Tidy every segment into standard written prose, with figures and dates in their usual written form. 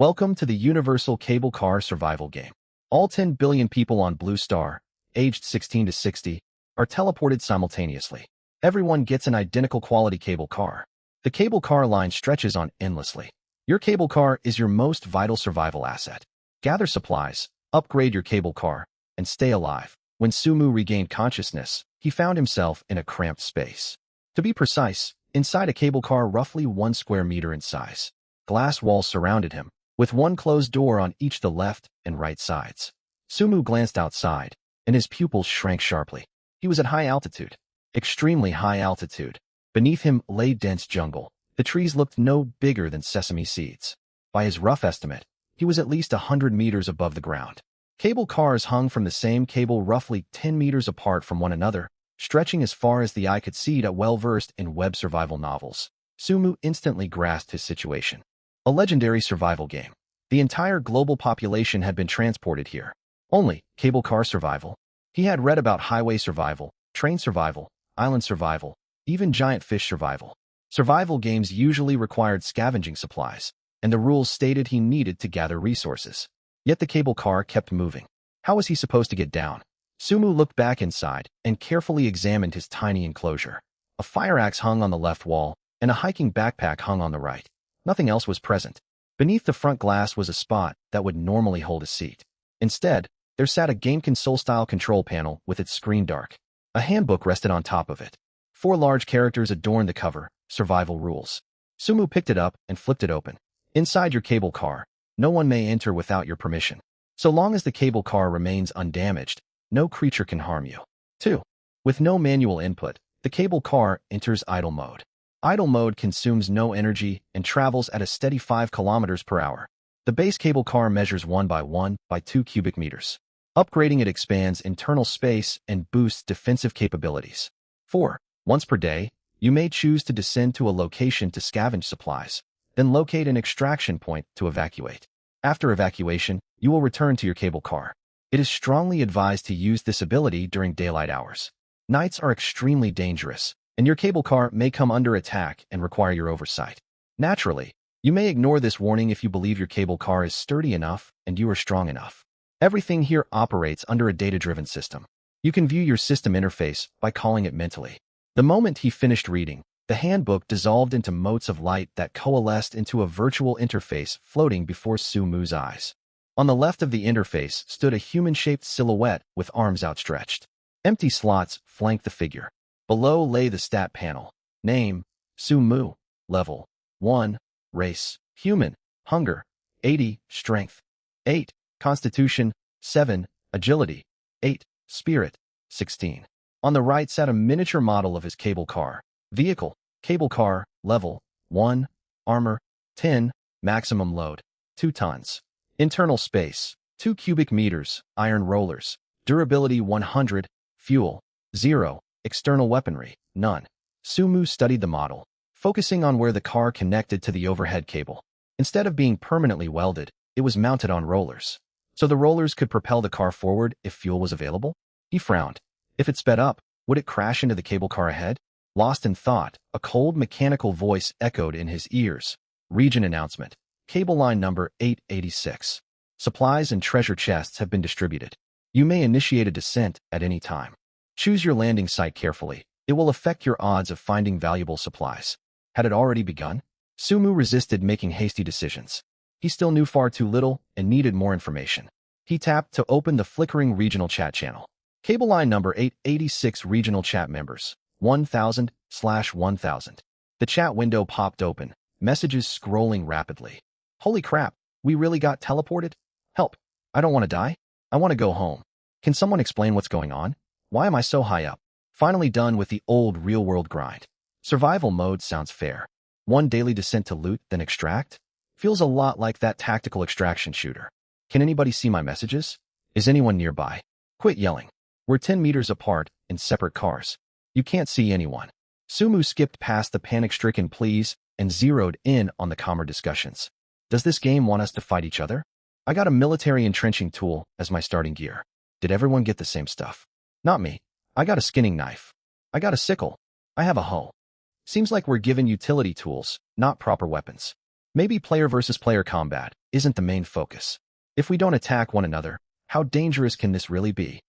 Welcome to the Universal Cable Car Survival Game. All 10 billion people on Blue Star, aged 16 to 60, are teleported simultaneously. Everyone gets an identical quality cable car. The cable car line stretches on endlessly. Your cable car is your most vital survival asset. Gather supplies, upgrade your cable car, and stay alive. When Sumu regained consciousness, he found himself in a cramped space. To be precise, inside a cable car roughly 1 square meter in size. Glass walls surrounded him, with one closed door on each the left and right sides. Sumu glanced outside, and his pupils shrank sharply. He was at high altitude. Extremely high altitude. Beneath him lay dense jungle. The trees looked no bigger than sesame seeds. By his rough estimate, he was at least 100 meters above the ground. Cable cars hung from the same cable roughly 10 meters apart from one another, stretching as far as the eye could see. Well-versed in web survival novels, Sumu instantly grasped his situation. A legendary survival game. The entire global population had been transported here. Only cable car survival. He had read about highway survival, train survival, island survival, even giant fish survival. Survival games usually required scavenging supplies, and the rules stated he needed to gather resources. Yet the cable car kept moving. How was he supposed to get down? Sumu looked back inside and carefully examined his tiny enclosure. A fire axe hung on the left wall, and a hiking backpack hung on the right. Nothing else was present. Beneath the front glass was a spot that would normally hold a seat. Instead, there sat a game console-style control panel with its screen dark. A handbook rested on top of it. 4 large characters adorned the cover: Survival Rules. Sumu picked it up and flipped it open. Inside your cable car, no one may enter without your permission. So long as the cable car remains undamaged, no creature can harm you. 2. With no manual input, the cable car enters idle mode. Idle mode consumes no energy and travels at a steady 5 kilometers per hour. The base cable car measures 1 by 1 by 2 cubic meters. Upgrading it expands internal space and boosts defensive capabilities. 4. Once per day, you may choose to descend to a location to scavenge supplies, then locate an extraction point to evacuate. After evacuation, you will return to your cable car. It is strongly advised to use this ability during daylight hours. Nights are extremely dangerous, and your cable car may come under attack and require your oversight. Naturally, you may ignore this warning if you believe your cable car is sturdy enough and you are strong enough. Everything here operates under a data-driven system. You can view your system interface by calling it mentally. The moment he finished reading, the handbook dissolved into motes of light that coalesced into a virtual interface floating before Sumu's eyes. On the left of the interface stood a human-shaped silhouette with arms outstretched. Empty slots flanked the figure. Below lay the stat panel. Name: Sumu. Level: 1. Race: human. Hunger: 80. Strength: 8. Constitution: 7. Agility: 8. Spirit: 16. On the right sat a miniature model of his cable car. Vehicle: cable car. Level: 1. Armor: 10. Maximum load: 2 tons. Internal space: 2 cubic meters. Iron rollers. Durability: 100. Fuel: 0. External weaponry: none. Sumu studied the model, focusing on where the car connected to the overhead cable. Instead of being permanently welded, it was mounted on rollers. So the rollers could propel the car forward if fuel was available? He frowned. If it sped up, would it crash into the cable car ahead? Lost in thought, a cold mechanical voice echoed in his ears. Region announcement. Cable line number 886. Supplies and treasure chests have been distributed. You may initiate a descent at any time. Choose your landing site carefully. It will affect your odds of finding valuable supplies. Had it already begun? Sumu resisted making hasty decisions. He still knew far too little and needed more information. He tapped to open the flickering regional chat channel. Cable line number 886 regional chat members, 1000/1000. The chat window popped open, messages scrolling rapidly. Holy crap, we really got teleported? Help, I don't want to die. I want to go home. Can someone explain what's going on? Why am I so high up? Finally done with the old real-world grind. Survival mode sounds fair. 1 daily descent to loot, then extract? Feels a lot like that tactical extraction shooter. Can anybody see my messages? Is anyone nearby? Quit yelling. We're 10 meters apart, in separate cars. You can't see anyone. Sumu skipped past the panic-stricken pleas and zeroed in on the calmer discussions. Does this game want us to fight each other? I got a military entrenching tool as my starting gear. Did everyone get the same stuff? Not me. I got a skinning knife. I got a sickle. I have a hoe. Seems like we're given utility tools, not proper weapons. Maybe player versus player combat isn't the main focus. If we don't attack one another, how dangerous can this really be?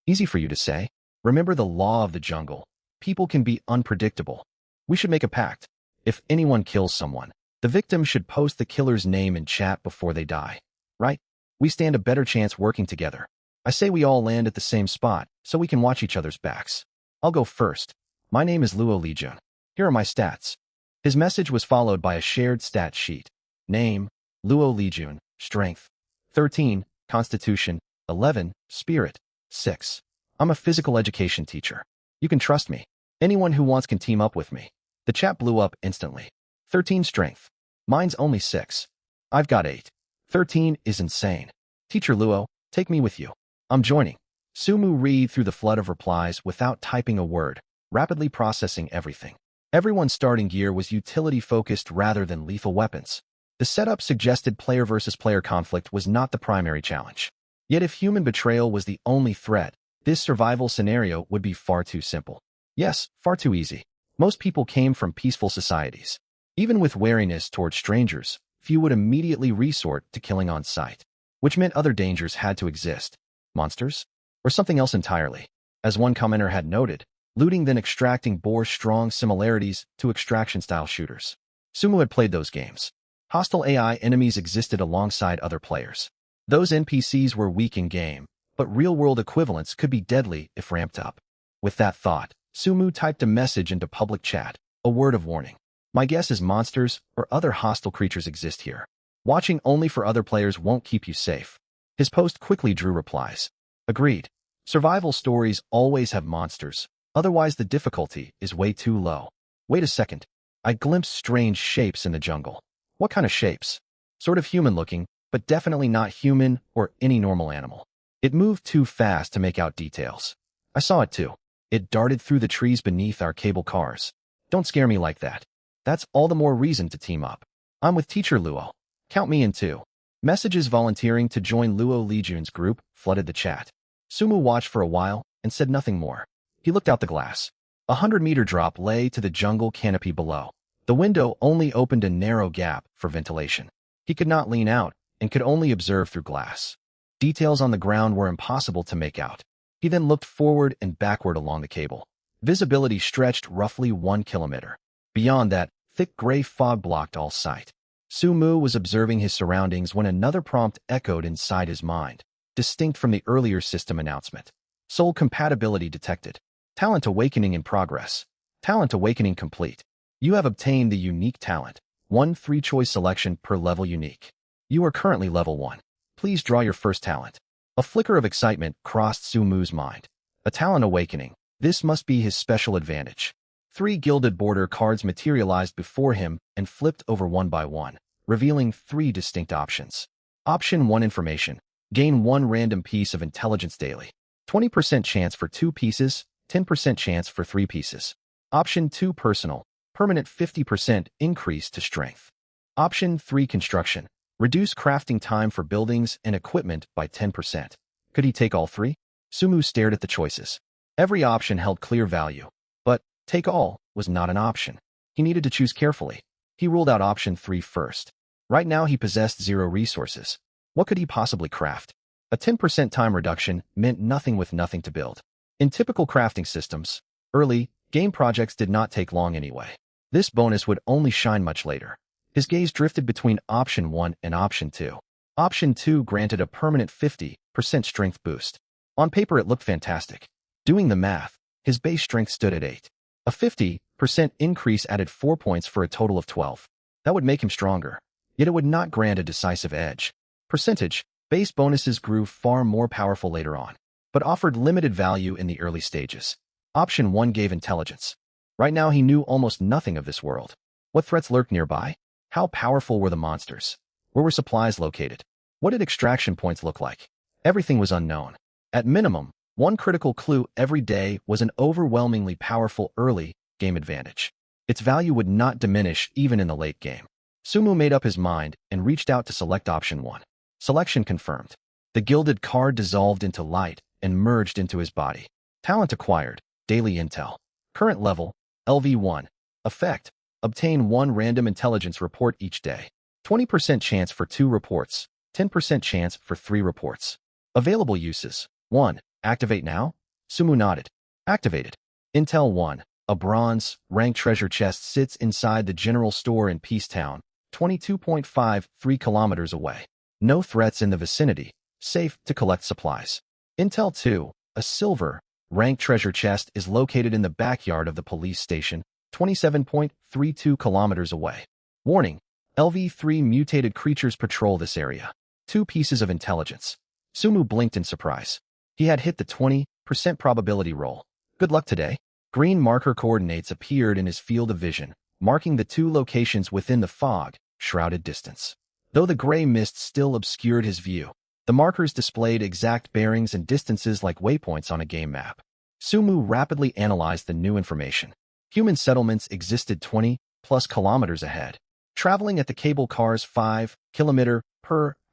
Easy for you to say. Remember the law of the jungle. People can be unpredictable. We should make a pact. If anyone kills someone, the victim should post the killer's name in chat before they die. Right? We stand a better chance working together. I say we all land at the same spot, so we can watch each other's backs. I'll go first. My name is Luo Lijun. Here are my stats. His message was followed by a shared stat sheet. Name, Luo Lijun. Strength, 13. Constitution, 11. Spirit, 6. I'm a physical education teacher. You can trust me. Anyone who wants can team up with me. The chat blew up instantly. 13 strength. Mine's only 6. I've got 8. 13 is insane. Teacher Luo, take me with you. I'm joining. Sumu read through the flood of replies without typing a word, rapidly processing everything. Everyone's starting gear was utility-focused rather than lethal weapons. The setup suggested player versus player conflict was not the primary challenge. Yet if human betrayal was the only threat, this survival scenario would be far too simple. Yes, far too easy. Most people came from peaceful societies. Even with wariness toward strangers, few would immediately resort to killing on sight, which meant other dangers had to exist. Monsters? Or something else entirely. As one commenter had noted, looting then extracting bore strong similarities to extraction-style shooters. Sumu had played those games. Hostile AI enemies existed alongside other players. Those NPCs were weak in game, but real-world equivalents could be deadly if ramped up. With that thought, Sumu typed a message into public chat, a word of warning. My guess is monsters or other hostile creatures exist here. Watching only for other players won't keep you safe. His post quickly drew replies. Agreed. Survival stories always have monsters, otherwise the difficulty is way too low. Wait a second. I glimpsed strange shapes in the jungle. What kind of shapes? Sort of human-looking, but definitely not human or any normal animal. It moved too fast to make out details. I saw it too. It darted through the trees beneath our cable cars. Don't scare me like that. That's all the more reason to team up. I'm with Teacher Luo. Count me in too. Messages volunteering to join Luo Lijun's group flooded the chat. Sumu watched for a while and said nothing more. He looked out the glass. 100-meter drop lay to the jungle canopy below. The window only opened a narrow gap for ventilation. He could not lean out and could only observe through glass. Details on the ground were impossible to make out. He then looked forward and backward along the cable. Visibility stretched roughly 1 kilometer. Beyond that, thick gray fog blocked all sight. Sumu was observing his surroundings when another prompt echoed inside his mind, distinct from the earlier system announcement. Soul compatibility detected. Talent awakening in progress. Talent awakening complete. You have obtained the unique talent. 1 3-choice selection per level unique. You are currently level 1. Please draw your first talent. A flicker of excitement crossed Sumu's mind. A talent awakening. This must be his special advantage. 3 gilded border cards materialized before him and flipped over one by one, revealing 3 distinct options. Option 1 information. Gain 1 random piece of intelligence daily. 20% chance for 2 pieces, 10% chance for 3 pieces. Option 2 personal. Permanent 50% increase to strength. Option 3 construction. Reduce crafting time for buildings and equipment by 10%. Could he take all 3? Sumu stared at the choices. Every option held clear value, but take all was not an option. He needed to choose carefully. He ruled out option 3 first. Right now he possessed 0 resources. What could he possibly craft? A 10% time reduction meant nothing with nothing to build. In typical crafting systems, early game projects did not take long anyway. This bonus would only shine much later. His gaze drifted between option 1 and option 2. Option 2 granted a permanent 50% strength boost. On paper it looked fantastic. Doing the math, his base strength stood at 8. A 50% increase added 4 points for a total of 12. That would make him stronger, yet it would not grant a decisive edge. Percentage, base bonuses grew far more powerful later on, but offered limited value in the early stages. Option 1 gave intelligence. Right now he knew almost nothing of this world. What threats lurked nearby? How powerful were the monsters? Where were supplies located? What did extraction points look like? Everything was unknown. At minimum, 1 critical clue every day was an overwhelmingly powerful early game advantage. Its value would not diminish even in the late game. Sumu made up his mind and reached out to select option 1. Selection confirmed. The gilded card dissolved into light and merged into his body. Talent acquired. Daily intel. Current level, LV1. Effect. Obtain 1 random intelligence report each day. 20% chance for 2 reports, 10% chance for 3 reports. Available uses. 1. Activate now? Sumu nodded. Activated. Intel 1. A bronze, rank treasure chest sits inside the general store in Peacetown, 22.53 kilometers away. No threats in the vicinity. Safe to collect supplies. Intel 2. A silver, rank treasure chest is located in the backyard of the police station, 27.32 kilometers away. Warning. LV-3 mutated creatures patrol this area. 2 pieces of intelligence. Sumu blinked in surprise. He had hit the 20% probability roll. Good luck today. Green marker coordinates appeared in his field of vision, marking the 2 locations within the fog-shrouded distance. Though the gray mist still obscured his view, the markers displayed exact bearings and distances like waypoints on a game map. Sumu rapidly analyzed the new information. Human settlements existed 20+ kilometers ahead. Traveling at the cable car's 5 km/h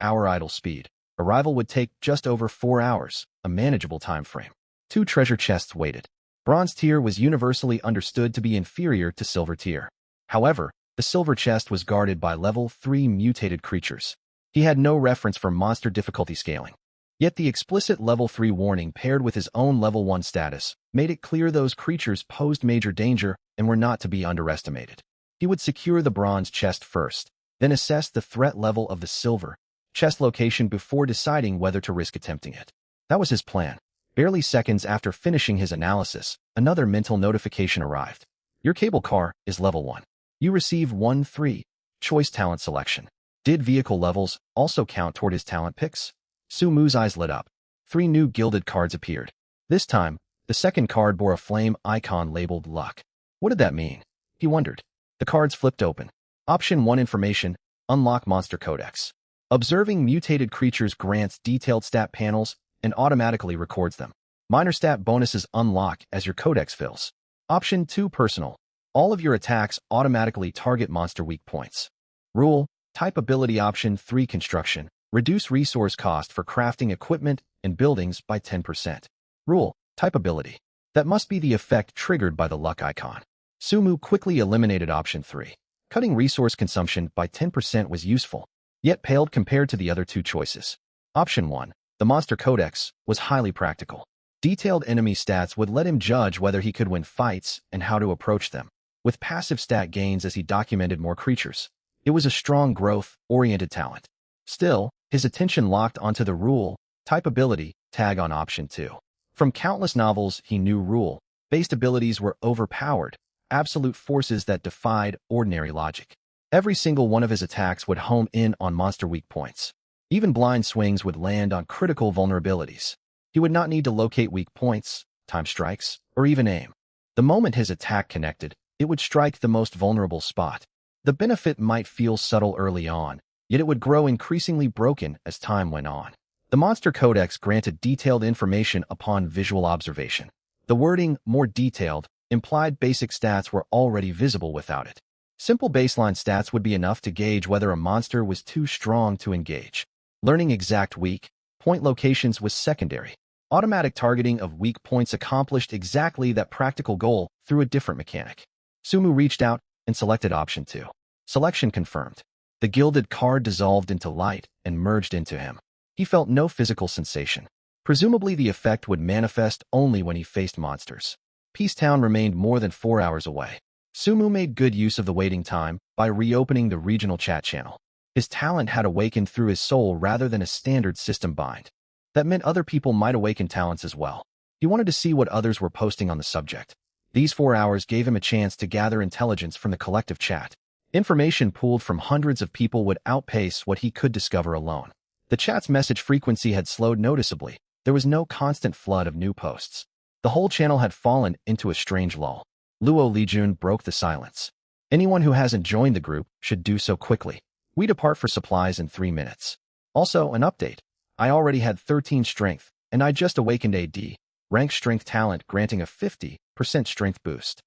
idle speed, arrival would take just over 4 hours, a manageable time frame. 2 treasure chests waited. Bronze tier was universally understood to be inferior to silver tier. However, the silver chest was guarded by level 3 mutated creatures. He had no reference for monster difficulty scaling. Yet the explicit level 3 warning paired with his own level 1 status made it clear those creatures posed major danger and were not to be underestimated. He would secure the bronze chest first, then assess the threat level of the silver chest location before deciding whether to risk attempting it. That was his plan. Barely seconds after finishing his analysis, another mental notification arrived. Your cable car is level 1. You receive 1-3 choice talent selection. Did vehicle levels also count toward his talent picks? Sumu's eyes lit up. 3 new gilded cards appeared. This time, the second card bore a flame icon labeled Luck. What did that mean? He wondered. The cards flipped open. Option 1 Information. Unlock Monster Codex. Observing mutated creatures grants detailed stat panels and automatically records them. Minor stat bonuses unlock as your codex fills. Option 2 Personal. All of your attacks automatically target monster weak points. Rule. Type ability. Option 3 Construction. Reduce resource cost for crafting equipment and buildings by 10%. Rule. Type ability. That must be the effect triggered by the luck icon. Sumu quickly eliminated option 3. Cutting resource consumption by 10% was useful, yet paled compared to the other 2 choices. Option 1. The Monster Codex was highly practical. Detailed enemy stats would let him judge whether he could win fights and how to approach them, with passive stat gains as he documented more creatures. It was a strong growth-oriented talent. Still, his attention locked onto the rule, type ability, tag on option 2. From countless novels he knew rule-based abilities were overpowered, absolute forces that defied ordinary logic. Every single one of his attacks would home in on monster weak points. Even blind swings would land on critical vulnerabilities. He would not need to locate weak points, time strikes, or even aim. The moment his attack connected, it would strike the most vulnerable spot. The benefit might feel subtle early on, yet it would grow increasingly broken as time went on. The Monster Codex granted detailed information upon visual observation. The wording, more detailed, implied basic stats were already visible without it. Simple baseline stats would be enough to gauge whether a monster was too strong to engage. Learning exact weak point locations was secondary. Automatic targeting of weak points accomplished exactly that practical goal through a different mechanic. Sumu reached out and selected option 2. Selection confirmed. The gilded card dissolved into light and merged into him. He felt no physical sensation. Presumably the effect would manifest only when he faced monsters. Peacetown remained more than 4 hours away. Sumu made good use of the waiting time by reopening the regional chat channel. His talent had awakened through his soul rather than a standard system bind. That meant other people might awaken talents as well. He wanted to see what others were posting on the subject. These 4 hours gave him a chance to gather intelligence from the collective chat. Information pooled from hundreds of people would outpace what he could discover alone. The chat's message frequency had slowed noticeably. There was no constant flood of new posts. The whole channel had fallen into a strange lull. Luo Lijun broke the silence. Anyone who hasn't joined the group should do so quickly. We depart for supplies in 3 minutes. Also, an update. I already had 13 strength, and I just awakened a D rank strength talent granting a 50% strength boost.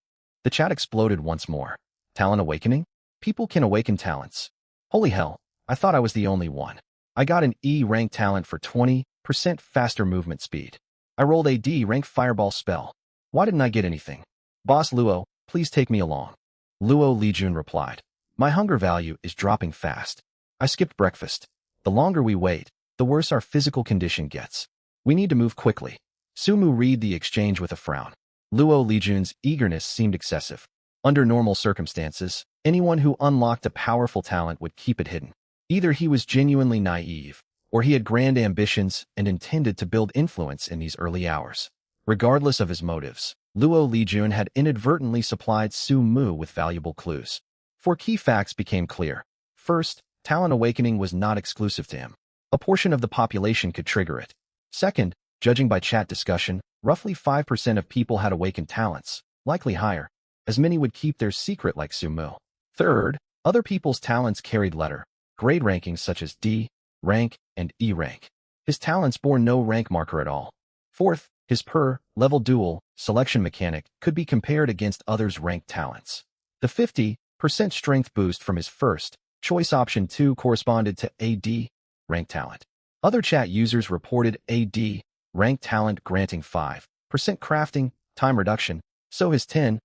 The chat exploded once more. Talent awakening? People can awaken talents. Holy hell, I thought I was the only one. I got an E rank talent for 20% faster movement speed. I rolled a D rank fireball spell. Why didn't I get anything? Boss Luo, please take me along. Luo Lijun replied. My hunger value is dropping fast. I skipped breakfast. The longer we wait, the worse our physical condition gets. We need to move quickly. Sumu read the exchange with a frown. Luo Lijun's eagerness seemed excessive. Under normal circumstances, anyone who unlocked a powerful talent would keep it hidden. Either he was genuinely naive, or he had grand ambitions and intended to build influence in these early hours. Regardless of his motives, Luo Lijun had inadvertently supplied Su Mu with valuable clues. 4 key facts became clear. First, talent awakening was not exclusive to him. A portion of the population could trigger it. Second, judging by chat discussion, roughly 5% of people had awakened talents, likely higher. As many would keep their secret like Su Mu. Third, other people's talents carried letter, grade rankings such as D, rank, and E rank. His talents bore no rank marker at all. Fourth, his per-level dual selection mechanic could be compared against others' ranked talents. The 50% strength boost from his first choice option 2 corresponded to AD rank talent. Other chat users reported AD rank talent granting 5% crafting time reduction, so his 10%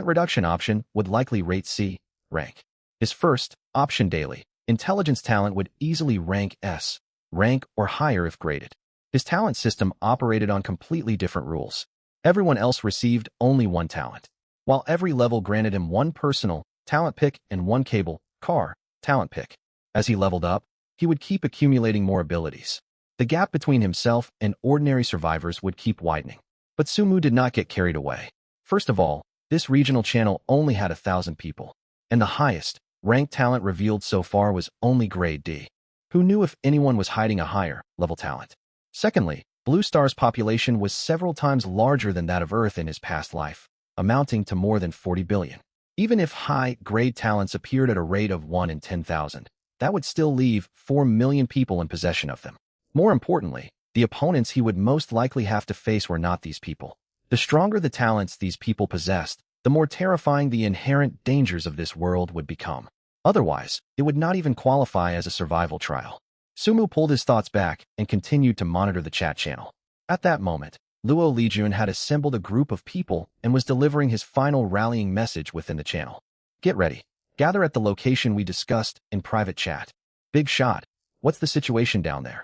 reduction option would likely rate C rank. His first option daily intelligence talent would easily rank S rank or higher if graded. His talent system operated on completely different rules. Everyone else received only 1 talent, while every level granted him 1 personal talent pick and 1 cable car talent pick. As he leveled up, he would keep accumulating more abilities. The gap between himself and ordinary survivors would keep widening. But Sumu did not get carried away. First of all, this regional channel only had 1,000 people, and the highest ranked talent revealed so far was only grade D. Who knew if anyone was hiding a higher level talent? Secondly, Blue Star's population was several times larger than that of Earth in his past life, amounting to more than 40 billion. Even if high-grade talents appeared at a rate of 1 in 10,000, that would still leave 4 million people in possession of them. More importantly, the opponents he would most likely have to face were not these people. The stronger the talents these people possessed, the more terrifying the inherent dangers of this world would become. Otherwise, it would not even qualify as a survival trial. Sumu pulled his thoughts back and continued to monitor the chat channel. At that moment, Luo Lijun had assembled a group of people and was delivering his final rallying message within the channel. Get ready. Gather at the location we discussed in private chat. Big shot. What's the situation down there?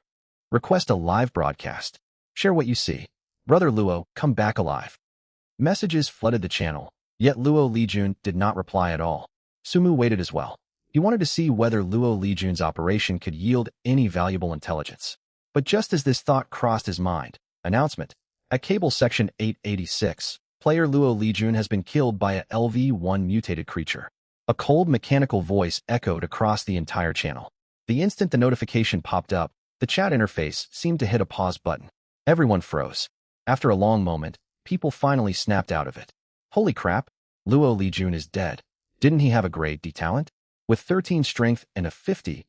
Request a live broadcast. Share what you see. Brother Luo, come back alive. Messages flooded the channel, yet Luo Lijun did not reply at all. Sumu waited as well. He wanted to see whether Luo Lijun's operation could yield any valuable intelligence. But just as this thought crossed his mind, announcement. At Cable Section 886, player Luo Lijun has been killed by a LV-1 mutated creature. A cold mechanical voice echoed across the entire channel. The instant the notification popped up, the chat interface seemed to hit a pause button. Everyone froze. After a long moment, people finally snapped out of it. Holy crap, Luo Lijun is dead. Didn't he have a grade D talent? With 13 strength and a 50%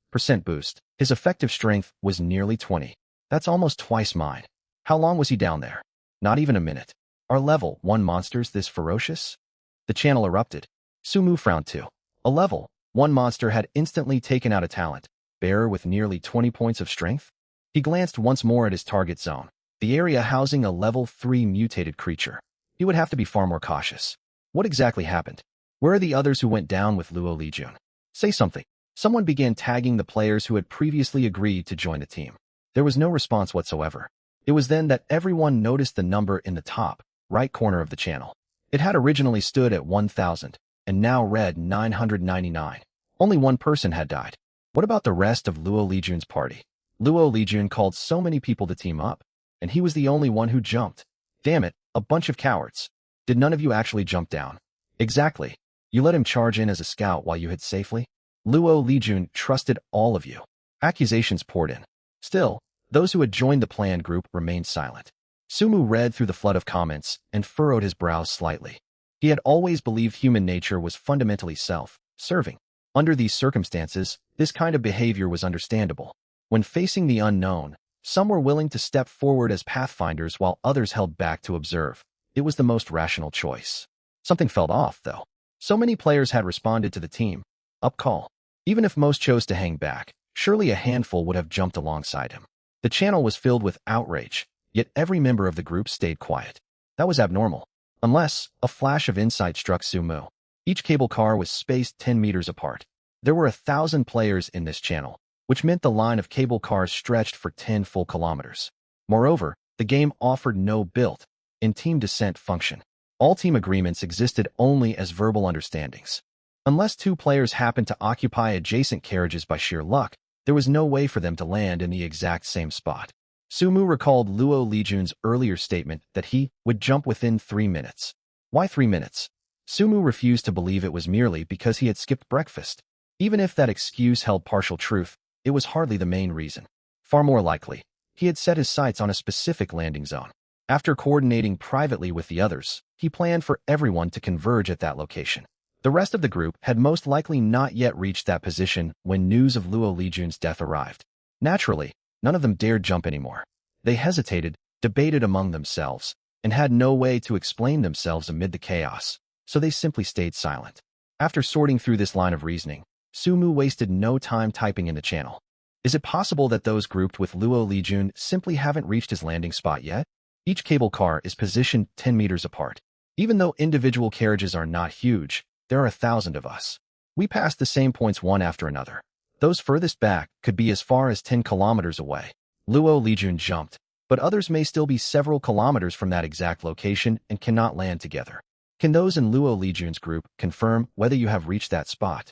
boost, his effective strength was nearly 20. That's almost twice mine. How long was he down there? Not even a minute. Are level 1 monsters this ferocious? The channel erupted. Sumu frowned too. A level 1 monster had instantly taken out a talent bearer with nearly 20 points of strength. He glanced once more at his target zone, the area housing a level 3 mutated creature. He would have to be far more cautious. What exactly happened? Where are the others who went down with Luo Lijun? Say something. Someone began tagging the players who had previously agreed to join the team. There was no response whatsoever. It was then that everyone noticed the number in the top right corner of the channel. It had originally stood at 1,000 and now read 999. Only one person had died. What about the rest of Luo Lijun's party? Luo Lijun called so many people to team up, and he was the only one who jumped. Damn it, a bunch of cowards. Did none of you actually jump down? Exactly. You let him charge in as a scout while you hid safely? Luo Lijun trusted all of you. Accusations poured in. Still, those who had joined the planned group remained silent. Sumu read through the flood of comments and furrowed his brows slightly. He had always believed human nature was fundamentally self-serving. Under these circumstances, this kind of behavior was understandable. When facing the unknown, some were willing to step forward as pathfinders while others held back to observe. It was the most rational choice. Something felt off, though. So many players had responded to the team up call. Even if most chose to hang back, surely a handful would have jumped alongside him. The channel was filled with outrage, yet every member of the group stayed quiet. That was abnormal. Unless a flash of insight struck Sumu. Each cable car was spaced 10 meters apart. There were 1,000 players in this channel, which meant the line of cable cars stretched for 10 full kilometers. Moreover, the game offered no built-in team descent function. All team agreements existed only as verbal understandings. Unless two players happened to occupy adjacent carriages by sheer luck, there was no way for them to land in the exact same spot. Sumu recalled Luo Lijun's earlier statement that he would jump within 3 minutes. Why 3 minutes? Sumu refused to believe it was merely because he had skipped breakfast. Even if that excuse held partial truth, it was hardly the main reason. Far more likely, he had set his sights on a specific landing zone. After coordinating privately with the others, he planned for everyone to converge at that location. The rest of the group had most likely not yet reached that position when news of Luo Lijun's death arrived. Naturally, none of them dared jump anymore. They hesitated, debated among themselves, and had no way to explain themselves amid the chaos, so they simply stayed silent. After sorting through this line of reasoning, Sumu wasted no time typing in the channel. Is it possible that those grouped with Luo Lijun simply haven't reached his landing spot yet? Each cable car is positioned 10 meters apart. Even though individual carriages are not huge, there are 1,000 of us. We passed the same points one after another. Those furthest back could be as far as 10 kilometers away. Luo Lijun jumped, but others may still be several kilometers from that exact location and cannot land together. Can those in Luo Lijun's group confirm whether you have reached that spot?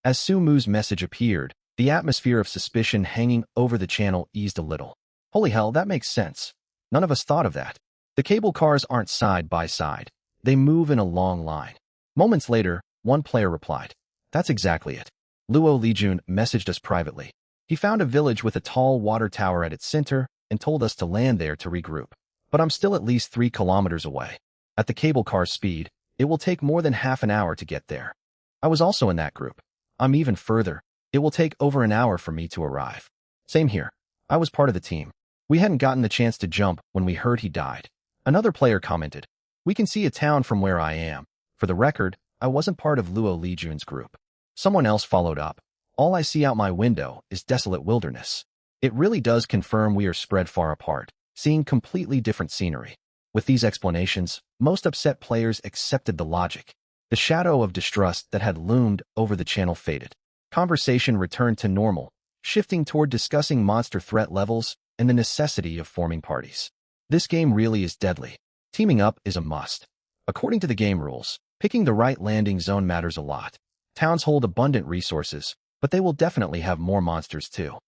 As Sumu's message appeared, the atmosphere of suspicion hanging over the channel eased a little. Holy hell, that makes sense. None of us thought of that. The cable cars aren't side by side. They move in a long line. Moments later, one player replied, "That's exactly it." Luo Lijun messaged us privately. He found a village with a tall water tower at its center and told us to land there to regroup. But I'm still at least 3 kilometers away. At the cable car's speed, it will take more than half an hour to get there. I was also in that group. I'm even further. It will take over an hour for me to arrive. Same here. I was part of the team. We hadn't gotten the chance to jump when we heard he died. Another player commented, "We can see a town from where I am. For the record, I wasn't part of Luo Lijun's group." Someone else followed up, "All I see out my window is desolate wilderness." It really does confirm we are spread far apart, seeing completely different scenery. With these explanations, most upset players accepted the logic. The shadow of distrust that had loomed over the channel faded. Conversation returned to normal, shifting toward discussing monster threat levels and the necessity of forming parties. This game really is deadly. Teaming up is a must. According to the game rules, picking the right landing zone matters a lot. Towns hold abundant resources, but they will definitely have more monsters too.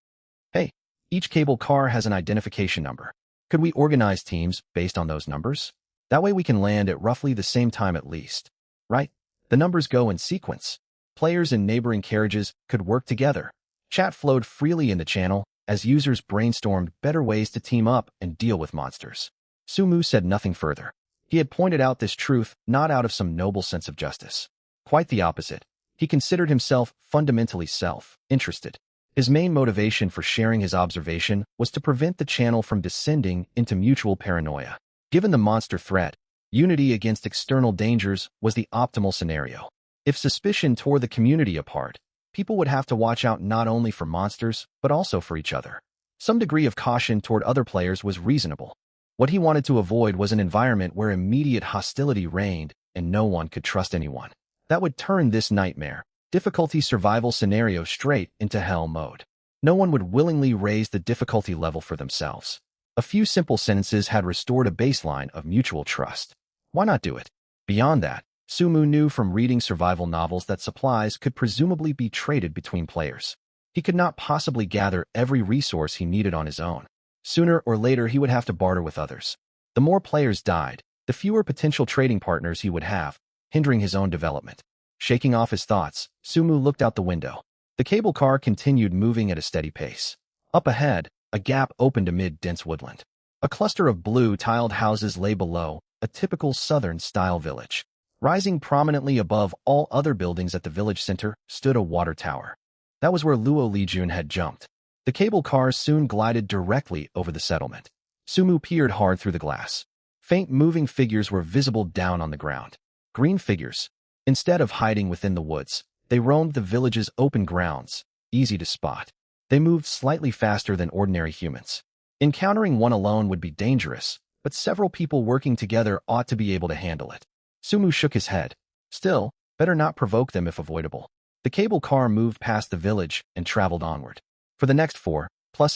Hey, each cable car has an identification number. Could we organize teams based on those numbers? That way we can land at roughly the same time at least. Right? The numbers go in sequence. Players in neighboring carriages could work together. Chat flowed freely in the channel as users brainstormed better ways to team up and deal with monsters. Sumu said nothing further. He had pointed out this truth not out of some noble sense of justice. Quite the opposite. He considered himself fundamentally self-interested. His main motivation for sharing his observation was to prevent the channel from descending into mutual paranoia. Given the monster threat, unity against external dangers was the optimal scenario. If suspicion tore the community apart, people would have to watch out not only for monsters, but also for each other. Some degree of caution toward other players was reasonable. What he wanted to avoid was an environment where immediate hostility reigned and no one could trust anyone. That would turn this nightmare, difficulty survival scenario straight into hell mode. No one would willingly raise the difficulty level for themselves. A few simple sentences had restored a baseline of mutual trust. Why not do it? Beyond that, Sumu knew from reading survival novels that supplies could presumably be traded between players. He could not possibly gather every resource he needed on his own. Sooner or later he would have to barter with others. The more players died, the fewer potential trading partners he would have, hindering his own development. Shaking off his thoughts, Sumu looked out the window. The cable car continued moving at a steady pace. Up ahead, a gap opened amid dense woodland. A cluster of blue-tiled houses lay below, a typical southern-style village. Rising prominently above all other buildings at the village center stood a water tower. That was where Luo Lijun had jumped. The cable car soon glided directly over the settlement. Sumu peered hard through the glass. Faint moving figures were visible down on the ground. Green figures. Instead of hiding within the woods, they roamed the village's open grounds, easy to spot. They moved slightly faster than ordinary humans. Encountering one alone would be dangerous, but several people working together ought to be able to handle it. Sumu shook his head. Still, better not provoke them if avoidable. The cable car moved past the village and traveled onward. For the next 4+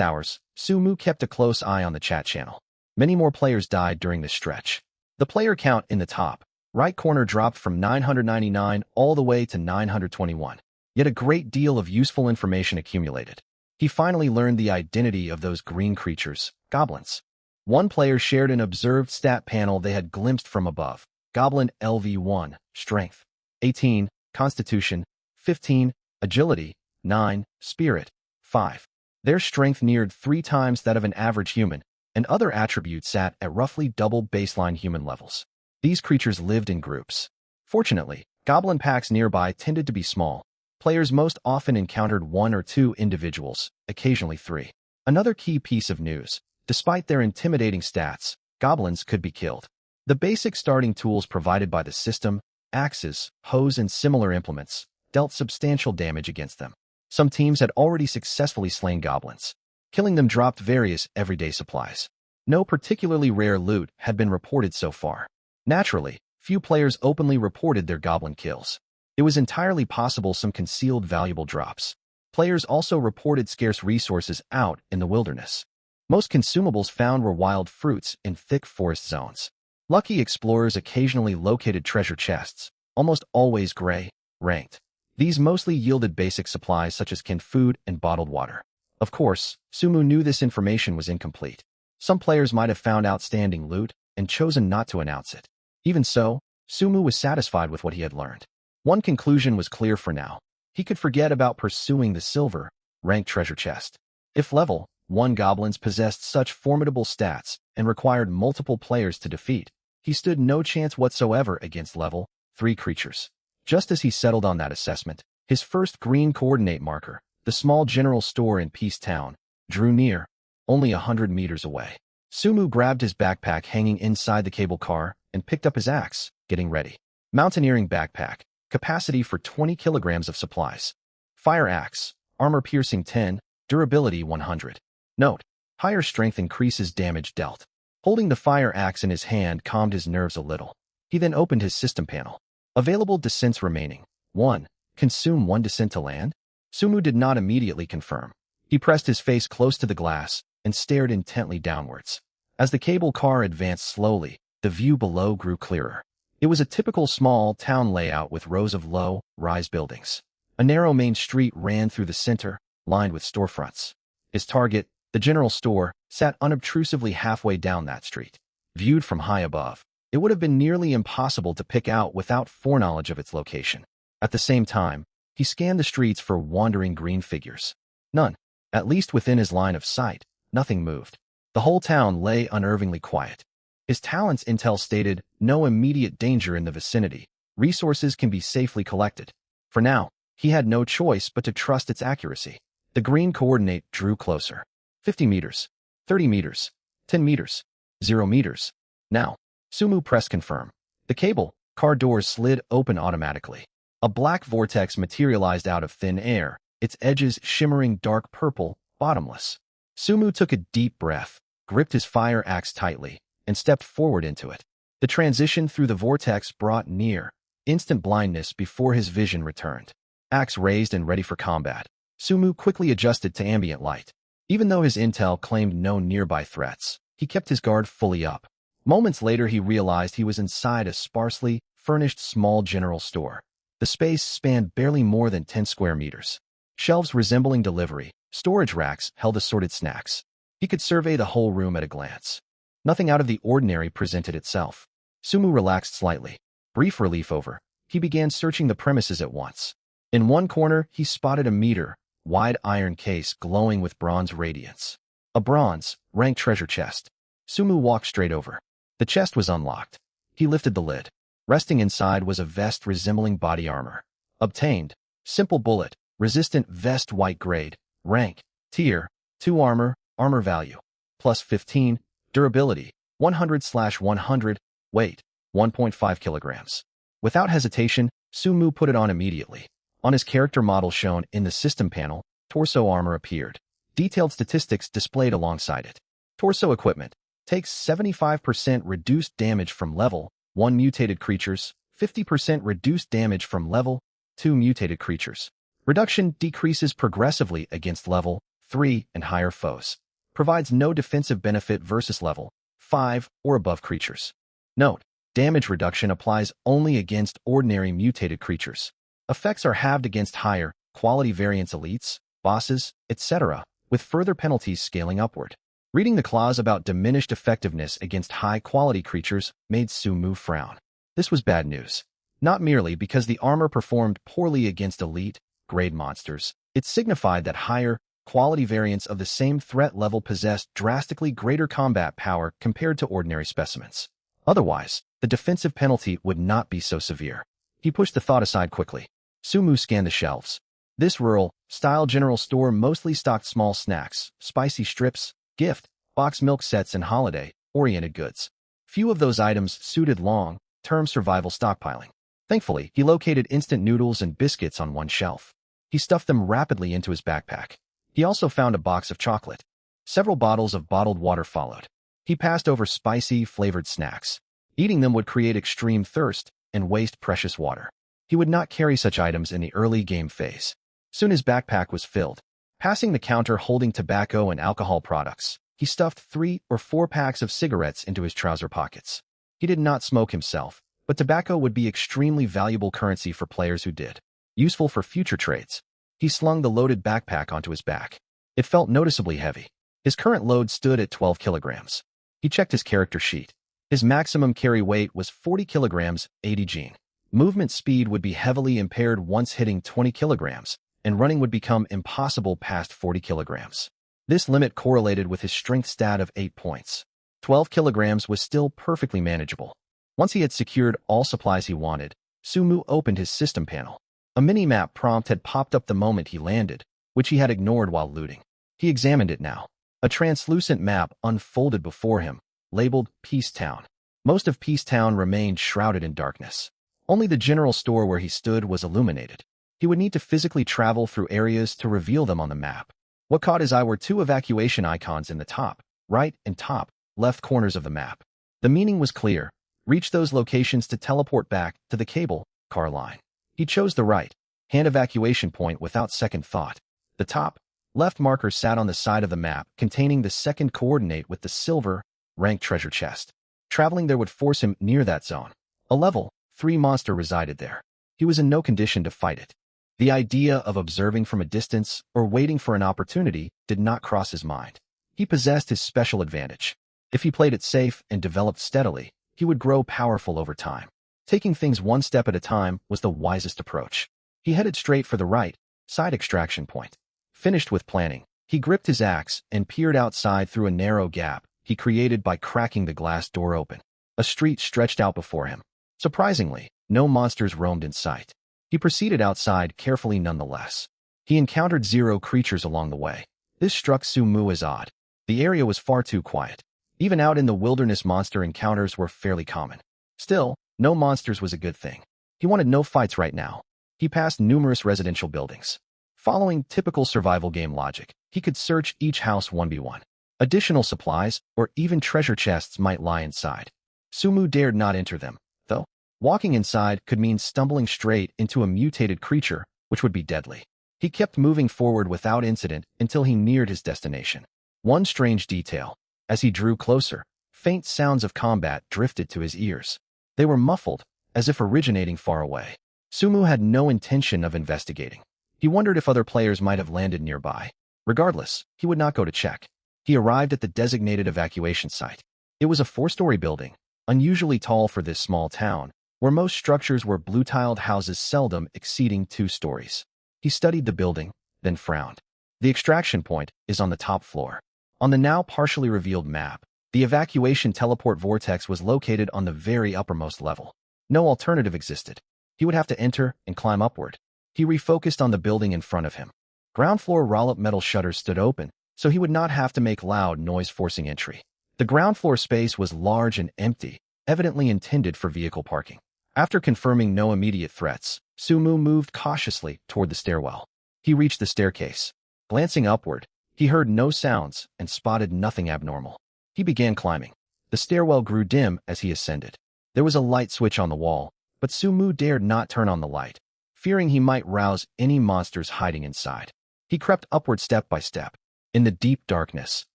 hours, Sumu kept a close eye on the chat channel. Many more players died during this stretch. The player count in the top right corner dropped from 999 all the way to 921. Yet a great deal of useful information accumulated. He finally learned the identity of those green creatures, goblins. One player shared an observed stat panel they had glimpsed from above. Goblin LV1, Strength, 18, Constitution, 15, Agility, 9, Spirit, 5. Their strength neared 3 times that of an average human, and other attributes sat at roughly double baseline human levels. These creatures lived in groups. Fortunately, goblin packs nearby tended to be small. Players most often encountered 1 or 2 individuals, occasionally 3. Another key piece of news: despite their intimidating stats, goblins could be killed. The basic starting tools provided by the system, axes, hoes, and similar implements, dealt substantial damage against them. Some teams had already successfully slain goblins. Killing them dropped various everyday supplies. No particularly rare loot had been reported so far. Naturally, few players openly reported their goblin kills. It was entirely possible some concealed valuable drops. Players also reported scarce resources out in the wilderness. Most consumables found were wild fruits in thick forest zones. Lucky explorers occasionally located treasure chests, almost always gray, ranked. These mostly yielded basic supplies such as canned food and bottled water. Of course, Sumu knew this information was incomplete. Some players might have found outstanding loot and chosen not to announce it. Even so, Sumu was satisfied with what he had learned. One conclusion was clear for now. He could forget about pursuing the silver, ranked treasure chest. If level 1 goblins possessed such formidable stats and required multiple players to defeat, he stood no chance whatsoever against level 3 creatures. Just as he settled on that assessment, his first green coordinate marker, the small general store in Peace Town, drew near, only 100 meters away. Sumu grabbed his backpack hanging inside the cable car and picked up his axe, getting ready. Mountaineering backpack, capacity for 20 kilograms of supplies. Fire axe, armor-piercing 10, durability 100. Note: higher strength increases damage dealt. Holding the fire axe in his hand calmed his nerves a little. He then opened his system panel. Available descents remaining. 1. Consume 1 descent to land? Sumu did not immediately confirm. He pressed his face close to the glass and stared intently downwards. As the cable car advanced slowly, the view below grew clearer. It was a typical small town layout with rows of low-rise buildings. A narrow main street ran through the center, lined with storefronts. His target, the general store, sat unobtrusively halfway down that street. Viewed from high above, it would have been nearly impossible to pick out without foreknowledge of its location. At the same time, he scanned the streets for wandering green figures. None. At least within his line of sight, nothing moved. The whole town lay unnervingly quiet. His talents intel stated no immediate danger in the vicinity. Resources can be safely collected. For now, he had no choice but to trust its accuracy. The green coordinate drew closer. 50 meters, 30 meters, 10 meters, 0 meters. Now, Sumu pressed confirm. The cable car doors slid open automatically. A black vortex materialized out of thin air, its edges shimmering dark purple, bottomless. Sumu took a deep breath, gripped his fire axe tightly, and stepped forward into it. The transition through the vortex brought near instant blindness before his vision returned. Axe raised and ready for combat, Sumu quickly adjusted to ambient light. Even though his intel claimed no nearby threats, he kept his guard fully up. Moments later, he realized he was inside a sparsely furnished small general store. The space spanned barely more than 10 square meters. Shelves resembling delivery, storage racks held assorted snacks. He could survey the whole room at a glance. Nothing out of the ordinary presented itself. Sumu relaxed slightly. Brief relief over, he began searching the premises at once. In one corner, he spotted a meter-wide iron case glowing with bronze radiance. A bronze, ranked treasure chest. Sumu walked straight over. The chest was unlocked. He lifted the lid. Resting inside was a vest resembling body armor. Obtained. Simple bullet, resistant vest white grade, rank, tier, 2 armor, armor value, plus 15, durability, 100/100, weight, 1.5 kilograms. Without hesitation, Sumu put it on immediately. On his character model shown in the system panel, torso armor appeared. Detailed statistics displayed alongside it. Torso equipment. Takes 75% reduced damage from level 1 mutated creatures, 50% reduced damage from level 2 mutated creatures. Reduction decreases progressively against level 3 and higher foes. Provides no defensive benefit versus level 5 or above creatures. Note: damage reduction applies only against ordinary mutated creatures. Effects are halved against higher quality variants elites, bosses, etc., with further penalties scaling upward. Reading the clause about diminished effectiveness against high-quality creatures made Sumu frown. This was bad news. Not merely because the armor performed poorly against elite, grade monsters, it signified that higher, quality variants of the same threat level possessed drastically greater combat power compared to ordinary specimens. Otherwise, the defensive penalty would not be so severe. He pushed the thought aside quickly. Sumu scanned the shelves. This rural-style general store mostly stocked small snacks, spicy strips, gift, box milk sets, and holiday-oriented goods. Few of those items suited long-term survival stockpiling. Thankfully, he located instant noodles and biscuits on one shelf. He stuffed them rapidly into his backpack. He also found a box of chocolate. Several bottles of bottled water followed. He passed over spicy, flavored snacks. Eating them would create extreme thirst and waste precious water. He would not carry such items in the early game phase. Soon his backpack was filled. Passing the counter holding tobacco and alcohol products, he stuffed 3 or 4 packs of cigarettes into his trouser pockets. He did not smoke himself, but tobacco would be extremely valuable currency for players who did. Useful for future trades. He slung the loaded backpack onto his back. It felt noticeably heavy. His current load stood at 12 kilograms. He checked his character sheet. His maximum carry weight was 40 kilograms, 80 gene. Movement speed would be heavily impaired once hitting 20 kilograms, and running would become impossible past 40 kilograms. This limit correlated with his strength stat of 8 points. 12 kilograms was still perfectly manageable. Once he had secured all supplies he wanted, Sumu opened his system panel. A mini-map prompt had popped up the moment he landed, which he had ignored while looting. He examined it now. A translucent map unfolded before him, labeled Peace Town. Most of Peace Town remained shrouded in darkness. Only the general store where he stood was illuminated. He would need to physically travel through areas to reveal them on the map. What caught his eye were 2 evacuation icons in the top, right, and top, left corners of the map. The meaning was clear. Reach those locations to teleport back to the cable car line. He chose the right hand evacuation point without second thought. The top left marker sat on the side of the map containing the second coordinate with the silver rank treasure chest. Traveling there would force him near that zone. A level 3 monster resided there. He was in no condition to fight it. The idea of observing from a distance or waiting for an opportunity did not cross his mind. He possessed his special advantage. If he played it safe and developed steadily, he would grow powerful over time. Taking things one step at a time was the wisest approach. He headed straight for the right side extraction point. Finished with planning, he gripped his axe and peered outside through a narrow gap he created by cracking the glass door open. A street stretched out before him. Surprisingly, no monsters roamed in sight. He proceeded outside carefully nonetheless. He encountered 0 creatures along the way. This struck Sumu as odd. The area was far too quiet. Even out in the wilderness, monster encounters were fairly common. Still, no monsters was a good thing. He wanted no fights right now. He passed numerous residential buildings. Following typical survival game logic, he could search each house 1by1. Additional supplies or even treasure chests might lie inside. Sumu dared not enter them, though. Walking inside could mean stumbling straight into a mutated creature, which would be deadly. He kept moving forward without incident until he neared his destination. One strange detail. As he drew closer, faint sounds of combat drifted to his ears. They were muffled, as if originating far away. Sumu had no intention of investigating. He wondered if other players might have landed nearby. Regardless, he would not go to check. He arrived at the designated evacuation site. It was a 4-story building, unusually tall for this small town, where most structures were blue-tiled houses seldom exceeding 2 stories. He studied the building, then frowned. The extraction point is on the top floor. On the now partially revealed map, the evacuation teleport vortex was located on the very uppermost level. No alternative existed. He would have to enter and climb upward. He refocused on the building in front of him. Ground floor roll-up metal shutters stood open, so he would not have to make loud noise forcing entry. The ground floor space was large and empty, evidently intended for vehicle parking. After confirming no immediate threats, Sumu moved cautiously toward the stairwell. He reached the staircase. Glancing upward, he heard no sounds and spotted nothing abnormal. He began climbing. The stairwell grew dim as he ascended. There was a light switch on the wall, but Sumu dared not turn on the light. fearing he might rouse any monsters hiding inside. He crept upward step by step. In the deep darkness,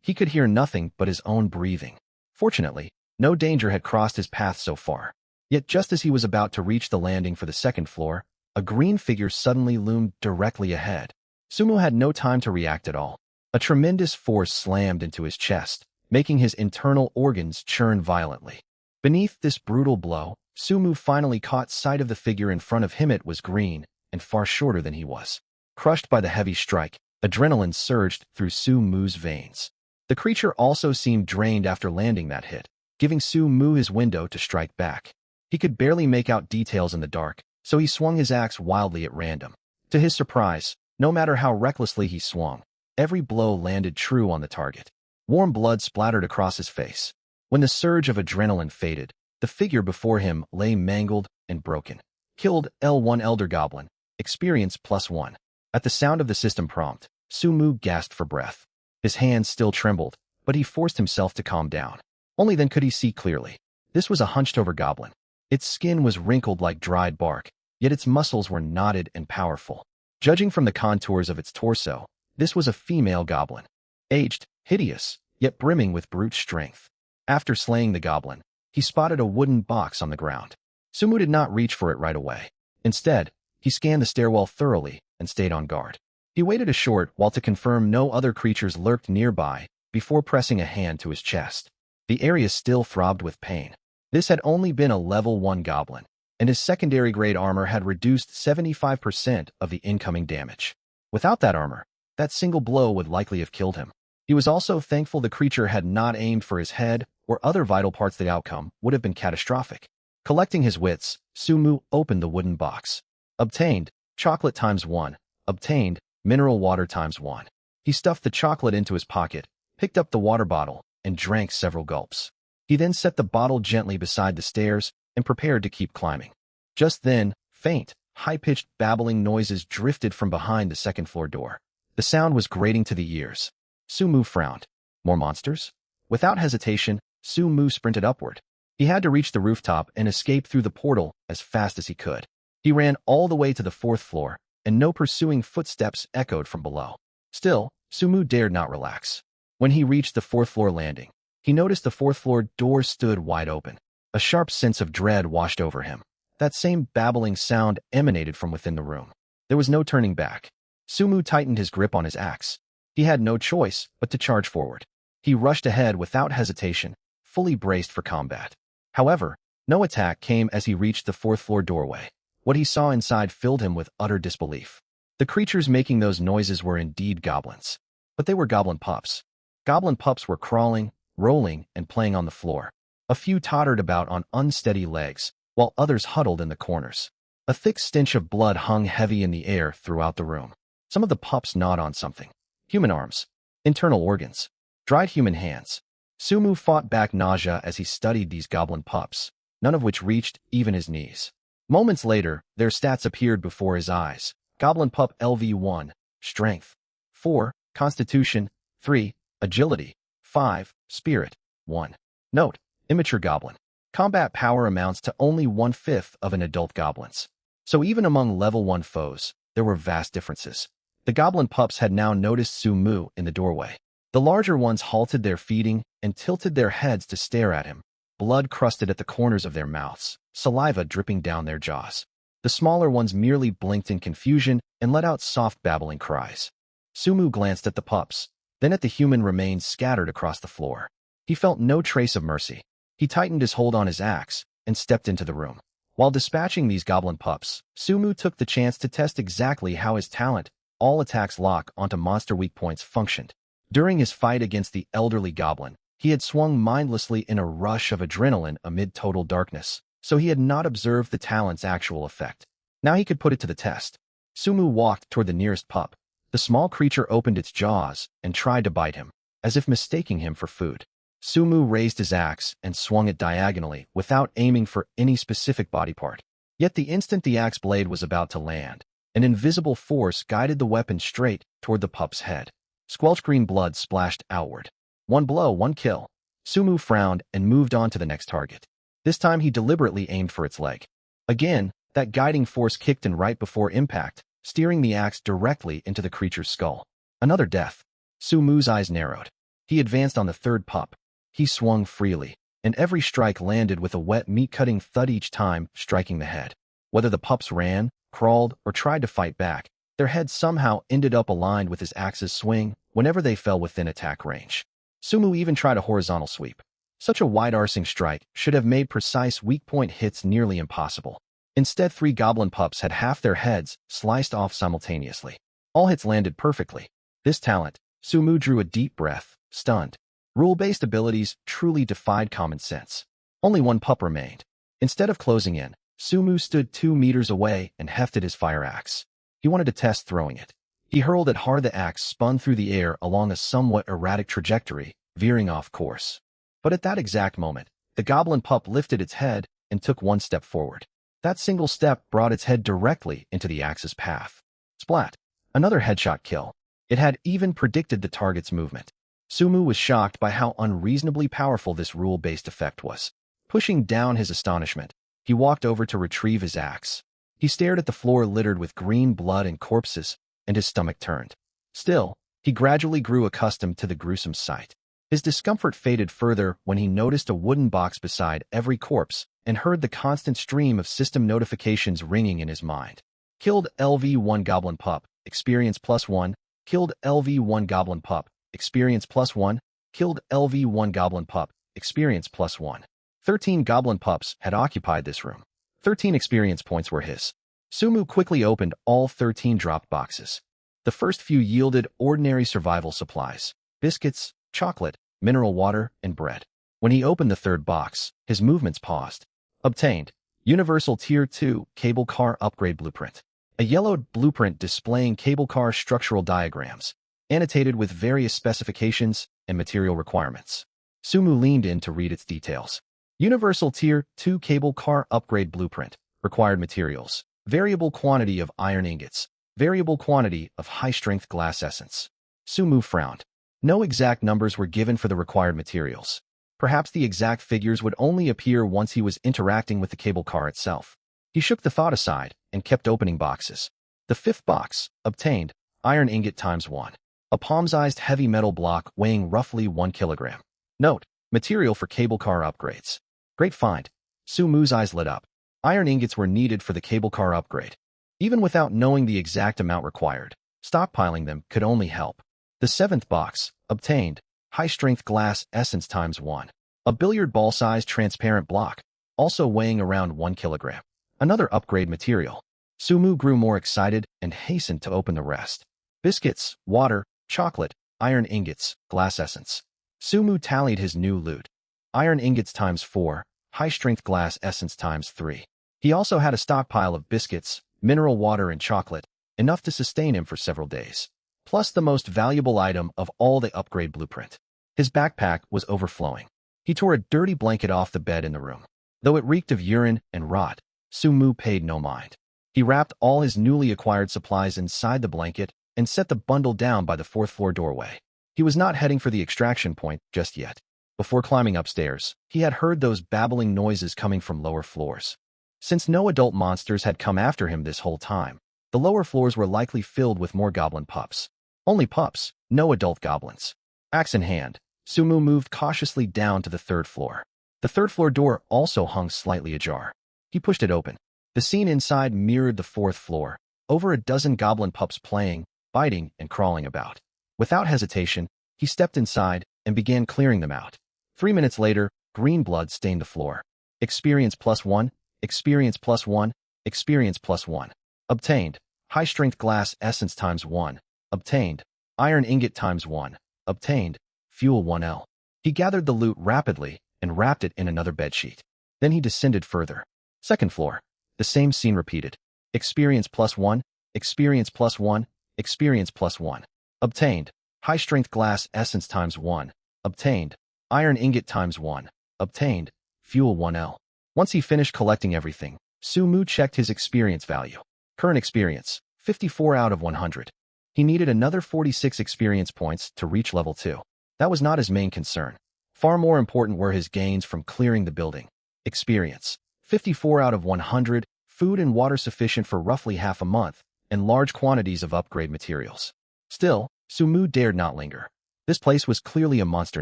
he could hear nothing but his own breathing. Fortunately, no danger had crossed his path so far. Yet just as he was about to reach the landing for the second floor, a green figure suddenly loomed directly ahead. Sumu had no time to react at all. A tremendous force slammed into his chest, making his internal organs churn violently. Beneath this brutal blow, Sumu finally caught sight of the figure in front of him. It was green, and far shorter than he was. Crushed by the heavy strike, adrenaline surged through Sumu's veins. The creature also seemed drained after landing that hit, giving Sumu his window to strike back. He could barely make out details in the dark, so he swung his axe wildly at random. To his surprise, no matter how recklessly he swung, every blow landed true on the target. Warm blood splattered across his face. When the surge of adrenaline faded, the figure before him lay mangled and broken. Killed L1 Elder Goblin. Experience +1. At the sound of the system prompt, Sumu gasped for breath. His hands still trembled, but he forced himself to calm down. Only then could he see clearly. This was a hunched-over goblin. Its skin was wrinkled like dried bark, yet its muscles were knotted and powerful. Judging from the contours of its torso, this was a female goblin. Aged, hideous, yet brimming with brute strength. After slaying the goblin, he spotted a wooden box on the ground. Sumu did not reach for it right away. Instead, he scanned the stairwell thoroughly and stayed on guard. He waited a short while to confirm no other creatures lurked nearby before pressing a hand to his chest. The area still throbbed with pain. This had only been a level 1 goblin, and his secondary grade armor had reduced 75% of the incoming damage. Without that armor, that single blow would likely have killed him. He was also thankful the creature had not aimed for his head or other vital parts. The outcome would have been catastrophic. Collecting his wits, Sumu opened the wooden box. Obtained, chocolate ×1. Obtained, mineral water ×1. He stuffed the chocolate into his pocket, picked up the water bottle, and drank several gulps. He then set the bottle gently beside the stairs and prepared to keep climbing. Just then, faint, high-pitched babbling noises drifted from behind the second-floor door. The sound was grating to the ears. Sumu frowned. More monsters? Without hesitation, Sumu sprinted upward. He had to reach the rooftop and escape through the portal as fast as he could. He ran all the way to the 4th floor, and no pursuing footsteps echoed from below. Still, Sumu dared not relax. When he reached the 4th floor landing, he noticed the 4th floor door stood wide open. A sharp sense of dread washed over him. That same babbling sound emanated from within the room. There was no turning back. Sumu tightened his grip on his axe. He had no choice but to charge forward. He rushed ahead without hesitation, fully braced for combat. However, no attack came as he reached the 4th floor doorway. What he saw inside filled him with utter disbelief. The creatures making those noises were indeed goblins. But they were goblin pups. Goblin pups were crawling, rolling, and playing on the floor. A few tottered about on unsteady legs, while others huddled in the corners. A thick stench of blood hung heavy in the air throughout the room. Some of the pups gnawed on something. Human arms, internal organs, dried human hands. Sumu fought back nausea as he studied these goblin pups, none of which reached even his knees. Moments later, their stats appeared before his eyes. Goblin pup LV1, Strength 4, Constitution 3, Agility 5, Spirit 1. Note: immature goblin. Combat power amounts to only 1/5 of an adult goblin's. So even among level 1 foes, there were vast differences. The goblin pups had now noticed Sumu in the doorway. The larger ones halted their feeding and tilted their heads to stare at him, blood crusted at the corners of their mouths, saliva dripping down their jaws. The smaller ones merely blinked in confusion and let out soft babbling cries. Sumu glanced at the pups, then at the human remains scattered across the floor. He felt no trace of mercy. He tightened his hold on his axe and stepped into the room. While dispatching these goblin pups, Sumu took the chance to test exactly how his talent, all attacks lock onto monster weak points, functioned. During his fight against the elderly goblin, he had swung mindlessly in a rush of adrenaline amid total darkness, so he had not observed the talent's actual effect. Now he could put it to the test. Sumu walked toward the nearest pup. The small creature opened its jaws and tried to bite him, as if mistaking him for food. Sumu raised his axe and swung it diagonally without aiming for any specific body part. Yet the instant the axe blade was about to land, an invisible force guided the weapon straight toward the pup's head. Squelch green blood splashed outward. One blow, one kill. Sumu frowned and moved on to the next target. This time he deliberately aimed for its leg. Again, That guiding force kicked in right before impact, steering the axe directly into the creature's skull. Another death. Sumu's eyes narrowed. He advanced on the third pup. He swung freely, and every strike landed with a wet meat-cutting thud each time, striking the head. Whether the pups ran, crawled, or tried to fight back, their heads somehow ended up aligned with his axe's swing whenever they fell within attack range. Sumu even tried a horizontal sweep. Such a wide-arcing strike should have made precise weak-point hits nearly impossible. Instead, 3 goblin pups had half their heads sliced off simultaneously. All hits landed perfectly. This talent, Sumu drew a deep breath, stunned. Rule-based abilities truly defied common sense. Only 1 pup remained. Instead of closing in, Sumu stood 2 meters away and hefted his fire axe. He wanted to test throwing it. He hurled it hard. The axe spun through the air along a somewhat erratic trajectory, veering off course. But at that exact moment, the goblin pup lifted its head and took 1 step forward. That single step brought its head directly into the axe's path. Splat! Another headshot kill. It had even predicted the target's movement. Sumu was shocked by how unreasonably powerful this rule-based effect was. Pushing down his astonishment, he walked over to retrieve his axe. He stared at the floor littered with green blood and corpses, and his stomach turned. Still, he gradually grew accustomed to the gruesome sight. His discomfort faded further when he noticed a wooden box beside every corpse and heard the constant stream of system notifications ringing in his mind. Killed LV1 Goblin Pup, experience +1. Killed LV1 Goblin Pup, experience +1. Killed LV1 Goblin Pup, experience +1. 13 goblin pups had occupied this room. 13 experience points were his. Sumu quickly opened all 13 drop boxes. The first few yielded ordinary survival supplies: biscuits, chocolate, mineral water, and bread. When he opened the third box, his movements paused. Obtained. Universal Tier 2 Cable Car Upgrade Blueprint. A yellowed blueprint displaying cable car structural diagrams, annotated with various specifications and material requirements. Sumu leaned in to read its details. Universal Tier 2 Cable Car Upgrade Blueprint. Required materials: variable quantity of iron ingots, variable quantity of high-strength glass essence. Sumu frowned. No exact numbers were given for the required materials. Perhaps the exact figures would only appear once he was interacting with the cable car itself. He shook the thought aside and kept opening boxes. The 5th box, obtained, iron ingot ×1. A palm-sized heavy metal block weighing roughly 1 kilogram. Note: material for cable car upgrades. Great find. Sumu's eyes lit up. Iron ingots were needed for the cable car upgrade. Even without knowing the exact amount required, stockpiling them could only help. The 7th box, obtained, high-strength glass essence ×1. A billiard ball-sized transparent block, also weighing around 1 kilogram. Another upgrade material. Sumu grew more excited and hastened to open the rest. Biscuits, water, chocolate, iron ingots, glass essence. Sumu tallied his new loot. Iron ingots ×4, high-strength glass essence ×3. He also had a stockpile of biscuits, mineral water, and chocolate, enough to sustain him for several days. Plus the most valuable item of all, the upgrade blueprint. His backpack was overflowing. He tore a dirty blanket off the bed in the room. Though it reeked of urine and rot, Sumu paid no mind. He wrapped all his newly acquired supplies inside the blanket and set the bundle down by the 4th floor doorway. He was not heading for the extraction point just yet. Before climbing upstairs, he had heard those babbling noises coming from lower floors. Since no adult monsters had come after him this whole time, the lower floors were likely filled with more goblin pups. Only pups, no adult goblins. Axe in hand, Sumu moved cautiously down to the 3rd floor. The 3rd floor door also hung slightly ajar. He pushed it open. The scene inside mirrored the 4th floor, over a dozen goblin pups playing, biting, and crawling about. Without hesitation, he stepped inside and began clearing them out. 3 minutes later, green blood stained the floor. Experience +1, experience +1, experience +1. Obtained. High-strength glass essence ×1. Obtained. Iron ingot ×1. Obtained. Fuel 1L. He gathered the loot rapidly and wrapped it in another bedsheet. Then he descended further. 2nd floor. The same scene repeated. Experience +1, experience +1, experience +1. Obtained. High-strength glass essence ×1. Obtained. Iron ingot ×1. Obtained. Fuel 1L. Once he finished collecting everything, Sumu checked his experience value. Current experience, 54 out of 100. He needed another 46 experience points to reach level 2. That was not his main concern. Far more important were his gains from clearing the building. Experience, 54 out of 100, food and water sufficient for roughly half a month, and large quantities of upgrade materials. Still, Sumu dared not linger. This place was clearly a monster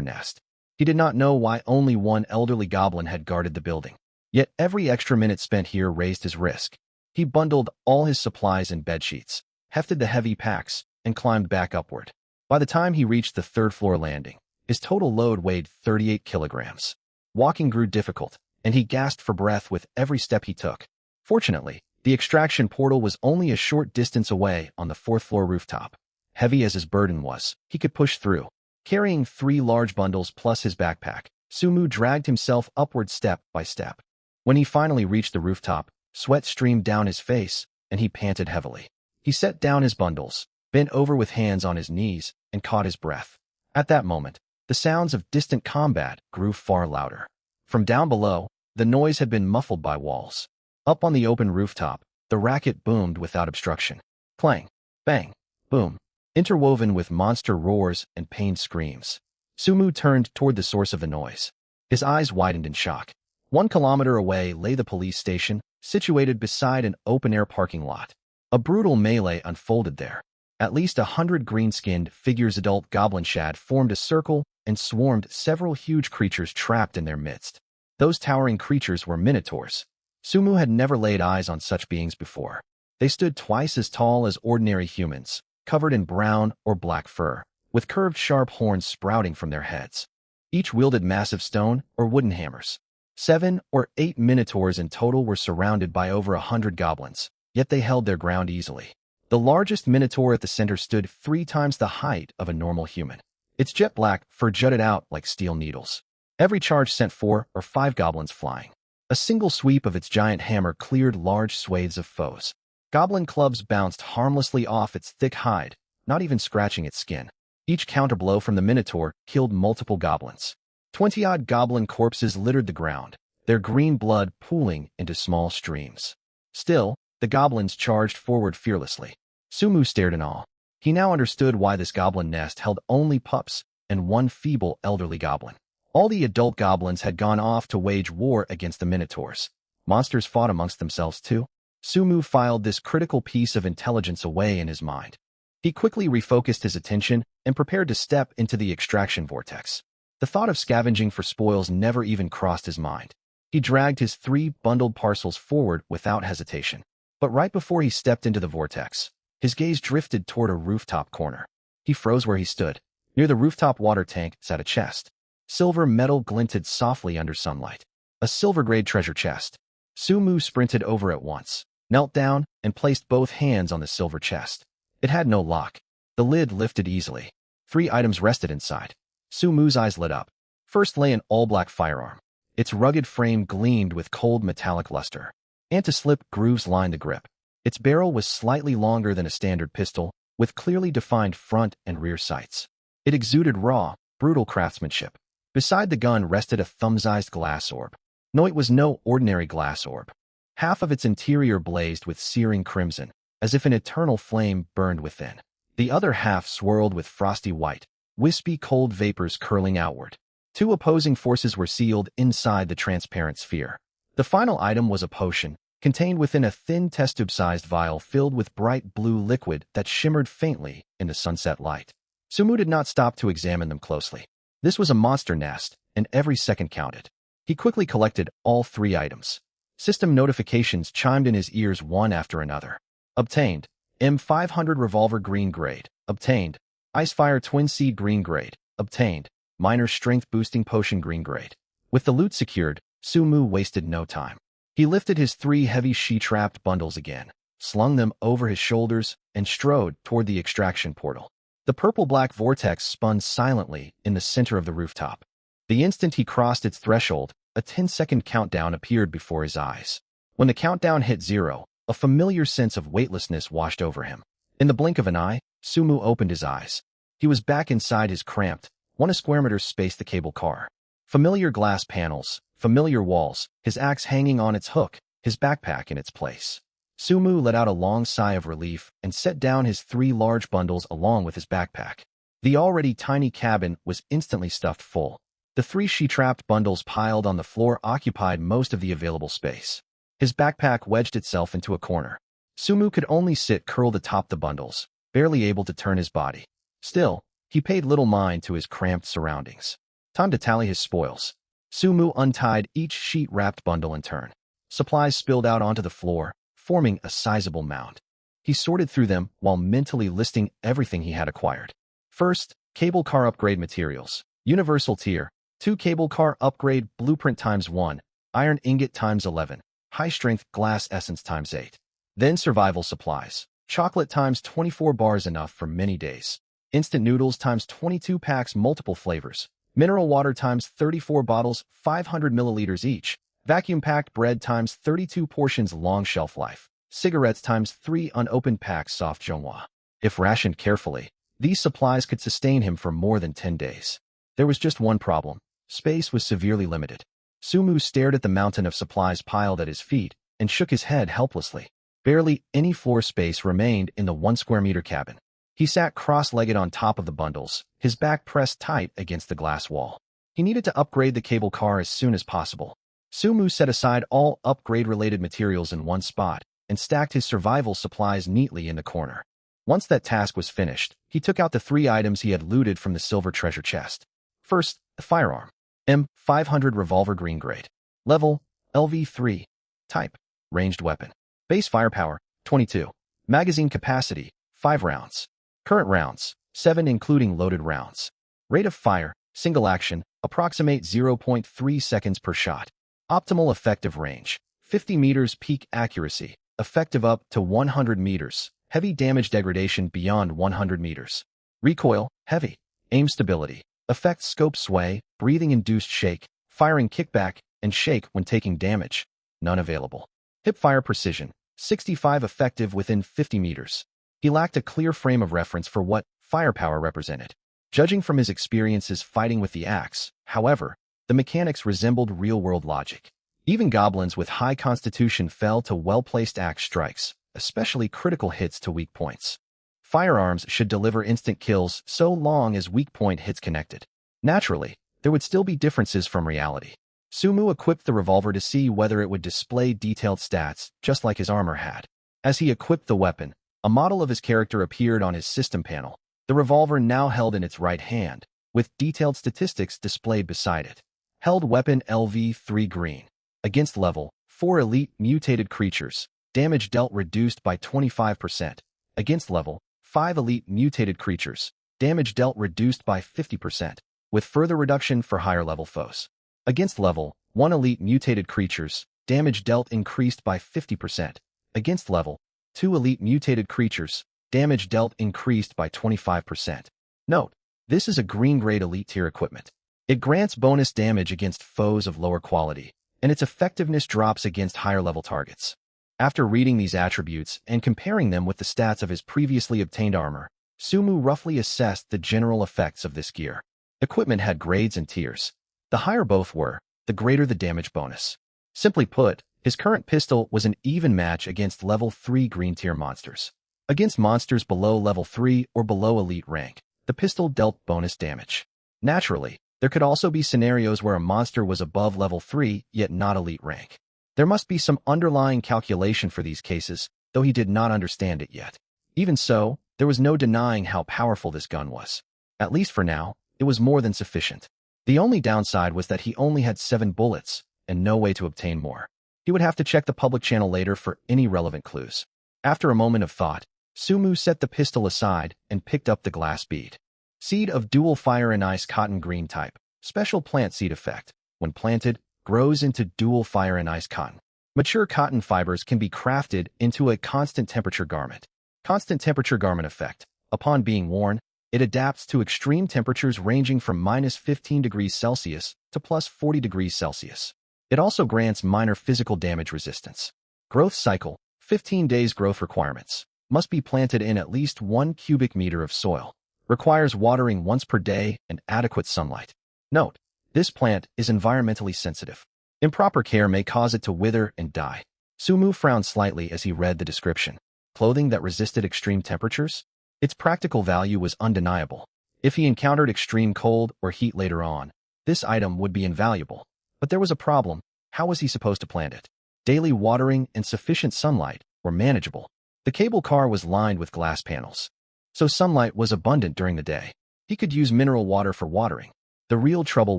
nest. He did not know why only one elderly goblin had guarded the building. Yet every extra minute spent here raised his risk. He bundled all his supplies in bedsheets, hefted the heavy packs, and climbed back upward. By the time he reached the third-floor landing, his total load weighed 38 kilograms. Walking grew difficult, and he gasped for breath with every step he took. Fortunately, the extraction portal was only a short distance away on the fourth-floor rooftop. Heavy as his burden was, he could push through. Carrying 3 large bundles plus his backpack, Sumu dragged himself upward step by step. When he finally reached the rooftop, sweat streamed down his face, and he panted heavily. He set down his bundles, bent over with hands on his knees, and caught his breath. At that moment, the sounds of distant combat grew far louder. From down below, the noise had been muffled by walls. Up on the open rooftop, the racket boomed without obstruction. Clang, bang, boom, interwoven with monster roars and pained screams. Sumu turned toward the source of the noise. His eyes widened in shock. 1 kilometer away lay the police station, situated beside an open-air parking lot. A brutal melee unfolded there. At least 100 green-skinned figures adult goblin shad formed a circle and swarmed several huge creatures trapped in their midst. Those towering creatures were minotaurs. Sumu had never laid eyes on such beings before. They stood twice as tall as ordinary humans, covered in brown or black fur, with curved sharp horns sprouting from their heads. Each wielded massive stone or wooden hammers. 7 or 8 minotaurs in total were surrounded by over 100 goblins, yet they held their ground easily. The largest minotaur at the center stood 3 times the height of a normal human. Its jet black fur jutted out like steel needles. Every charge sent 4 or 5 goblins flying. A single sweep of its giant hammer cleared large swathes of foes. Goblin clubs bounced harmlessly off its thick hide, not even scratching its skin. Each counterblow from the minotaur killed multiple goblins. 20-odd goblin corpses littered the ground, their green blood pooling into small streams. Still, the goblins charged forward fearlessly. Sumu stared in awe. He now understood why this goblin nest held only pups and 1 feeble elderly goblin. All the adult goblins had gone off to wage war against the minotaurs. Monsters fought amongst themselves too. Sumu filed this critical piece of intelligence away in his mind. He quickly refocused his attention and prepared to step into the extraction vortex. The thought of scavenging for spoils never even crossed his mind. He dragged his 3 bundled parcels forward without hesitation. But right before he stepped into the vortex, his gaze drifted toward a rooftop corner. He froze where he stood. Near the rooftop water tank sat a chest. Silver metal glinted softly under sunlight. A silver-grade treasure chest. Sumu sprinted over at once, knelt down, and placed both hands on the silver chest. It had no lock. The lid lifted easily. 3 items rested inside. Sumu's eyes lit up. First lay an all-black firearm. Its rugged frame gleamed with cold metallic luster. Anti-slip grooves lined the grip. Its barrel was slightly longer than a standard pistol, with clearly defined front and rear sights. It exuded raw, brutal craftsmanship. Beside the gun rested a thumb-sized glass orb. No, it was no ordinary glass orb. Half of its interior blazed with searing crimson, as if an eternal flame burned within. The other half swirled with frosty white, wispy cold vapors curling outward. 2 opposing forces were sealed inside the transparent sphere. The final item was a potion, contained within a thin test-tube-sized vial filled with bright blue liquid that shimmered faintly in the sunset light. Sumu did not stop to examine them closely. This was a monster nest, and every second counted. He quickly collected all 3 items. System notifications chimed in his ears one after another. Obtained. M500 revolver green grade. Obtained. Icefire twin seed green grade. Obtained. Minor strength boosting potion green grade. With the loot secured, Sumu wasted no time. He lifted his 3 heavy she-trapped bundles again, slung them over his shoulders, and strode toward the extraction portal. The purple-black vortex spun silently in the center of the rooftop. The instant he crossed its threshold, a 10-second countdown appeared before his eyes. When the countdown hit 0, a familiar sense of weightlessness washed over him. In the blink of an eye, Sumu opened his eyes. He was back inside his cramped, 1 square meter space the cable car. Familiar glass panels, familiar walls, his axe hanging on its hook, his backpack in its place. Sumu let out a long sigh of relief and set down his 3 large bundles along with his backpack. The already tiny cabin was instantly stuffed full. The 3 she-trapped bundles piled on the floor occupied most of the available space. His backpack wedged itself into a corner. Sumu could only sit curled atop the bundles, barely able to turn his body. Still, he paid little mind to his cramped surroundings. Time to tally his spoils. Sumu untied each sheet-wrapped bundle in turn. Supplies spilled out onto the floor, forming a sizable mound. He sorted through them while mentally listing everything he had acquired. First, cable car upgrade materials. Universal tier. 2 cable car upgrade blueprint ×1, iron ingot ×11, high-strength glass essence ×8. Then survival supplies. Chocolate ×24 bars enough for many days. Instant noodles ×22 packs multiple flavors. Mineral water ×34 bottles 500 milliliters each. Vacuum-packed bread ×32 portions long shelf life. Cigarettes ×3 unopened packs soft jonghua. If rationed carefully, these supplies could sustain him for more than 10 days. There was just one problem. Space was severely limited. Sumu stared at the mountain of supplies piled at his feet and shook his head helplessly. Barely any floor space remained in the 1 square meter cabin. He sat cross-legged on top of the bundles, his back pressed tight against the glass wall. He needed to upgrade the cable car as soon as possible. Sumu set aside all upgrade-related materials in one spot and stacked his survival supplies neatly in the corner. Once that task was finished, he took out the 3 items he had looted from the silver treasure chest. First, the firearm. M500 revolver green grade. Level, LV3. Type, ranged weapon. Base firepower, 22. Magazine capacity, 5 rounds. Current rounds, 7 including loaded rounds. Rate of fire, single action, approximate 0.3 seconds per shot. Optimal effective range, 50 meters peak accuracy, effective up to 100 meters. Heavy damage degradation beyond 100 meters. Recoil, heavy. Aim stability. Effect scope sway, breathing-induced shake, firing kickback, and shake when taking damage. None available. Hipfire precision, 65 effective within 50 meters. He lacked a clear frame of reference for what firepower represented. Judging from his experiences fighting with the axe, however, the mechanics resembled real-world logic. Even goblins with high constitution fell to well-placed axe strikes, especially critical hits to weak points. Firearms should deliver instant kills so long as weak point hits connected. Naturally, there would still be differences from reality. Sumu equipped the revolver to see whether it would display detailed stats, just like his armor had. As he equipped the weapon, a model of his character appeared on his system panel, the revolver now held in its right hand, with detailed statistics displayed beside it. Held weapon LV3 green. Against level, 4 elite mutated creatures. Damage dealt reduced by 25%. Against level, 5 elite mutated creatures. Damage dealt reduced by 50%, with further reduction for higher level foes. Against level, 1 elite mutated creatures. Damage dealt increased by 50%. Against level, 2 elite mutated creatures. Damage dealt increased by 25%. Note, this is a green-grade elite tier equipment. It grants bonus damage against foes of lower quality, and its effectiveness drops against higher-level targets. After reading these attributes and comparing them with the stats of his previously obtained armor, Sumu roughly assessed the general effects of this gear. Equipment had grades and tiers. The higher both were, the greater the damage bonus. Simply put, his current pistol was an even match against level 3 green tier monsters. Against monsters below level 3 or below elite rank, the pistol dealt bonus damage. Naturally, there could also be scenarios where a monster was above level 3 yet not elite rank. There must be some underlying calculation for these cases, though he did not understand it yet. Even so, there was no denying how powerful this gun was. At least for now, it was more than sufficient. The only downside was that he only had 7 bullets, and no way to obtain more. He would have to check the public channel later for any relevant clues. After a moment of thought, Sumu set the pistol aside and picked up the glass bead. Seed of dual fire and ice cotton green type. Special plant seed effect. When planted, grows into dual fire and ice cotton. Mature cotton fibers can be crafted into a constant temperature garment. Constant temperature garment effect. Upon being worn, it adapts to extreme temperatures ranging from -15 degrees Celsius to +40 degrees Celsius. It also grants minor physical damage resistance. Growth cycle, 15 days growth requirements. Must be planted in at least 1 cubic meter of soil. Requires watering once per day and adequate sunlight. Note, this plant is environmentally sensitive. Improper care may cause it to wither and die. Sumu frowned slightly as he read the description. Clothing that resisted extreme temperatures? Its practical value was undeniable. If he encountered extreme cold or heat later on, this item would be invaluable. But there was a problem. How was he supposed to plant it? Daily watering and sufficient sunlight were manageable. The cable car was lined with glass panels, so sunlight was abundant during the day. He could use mineral water for watering. The real trouble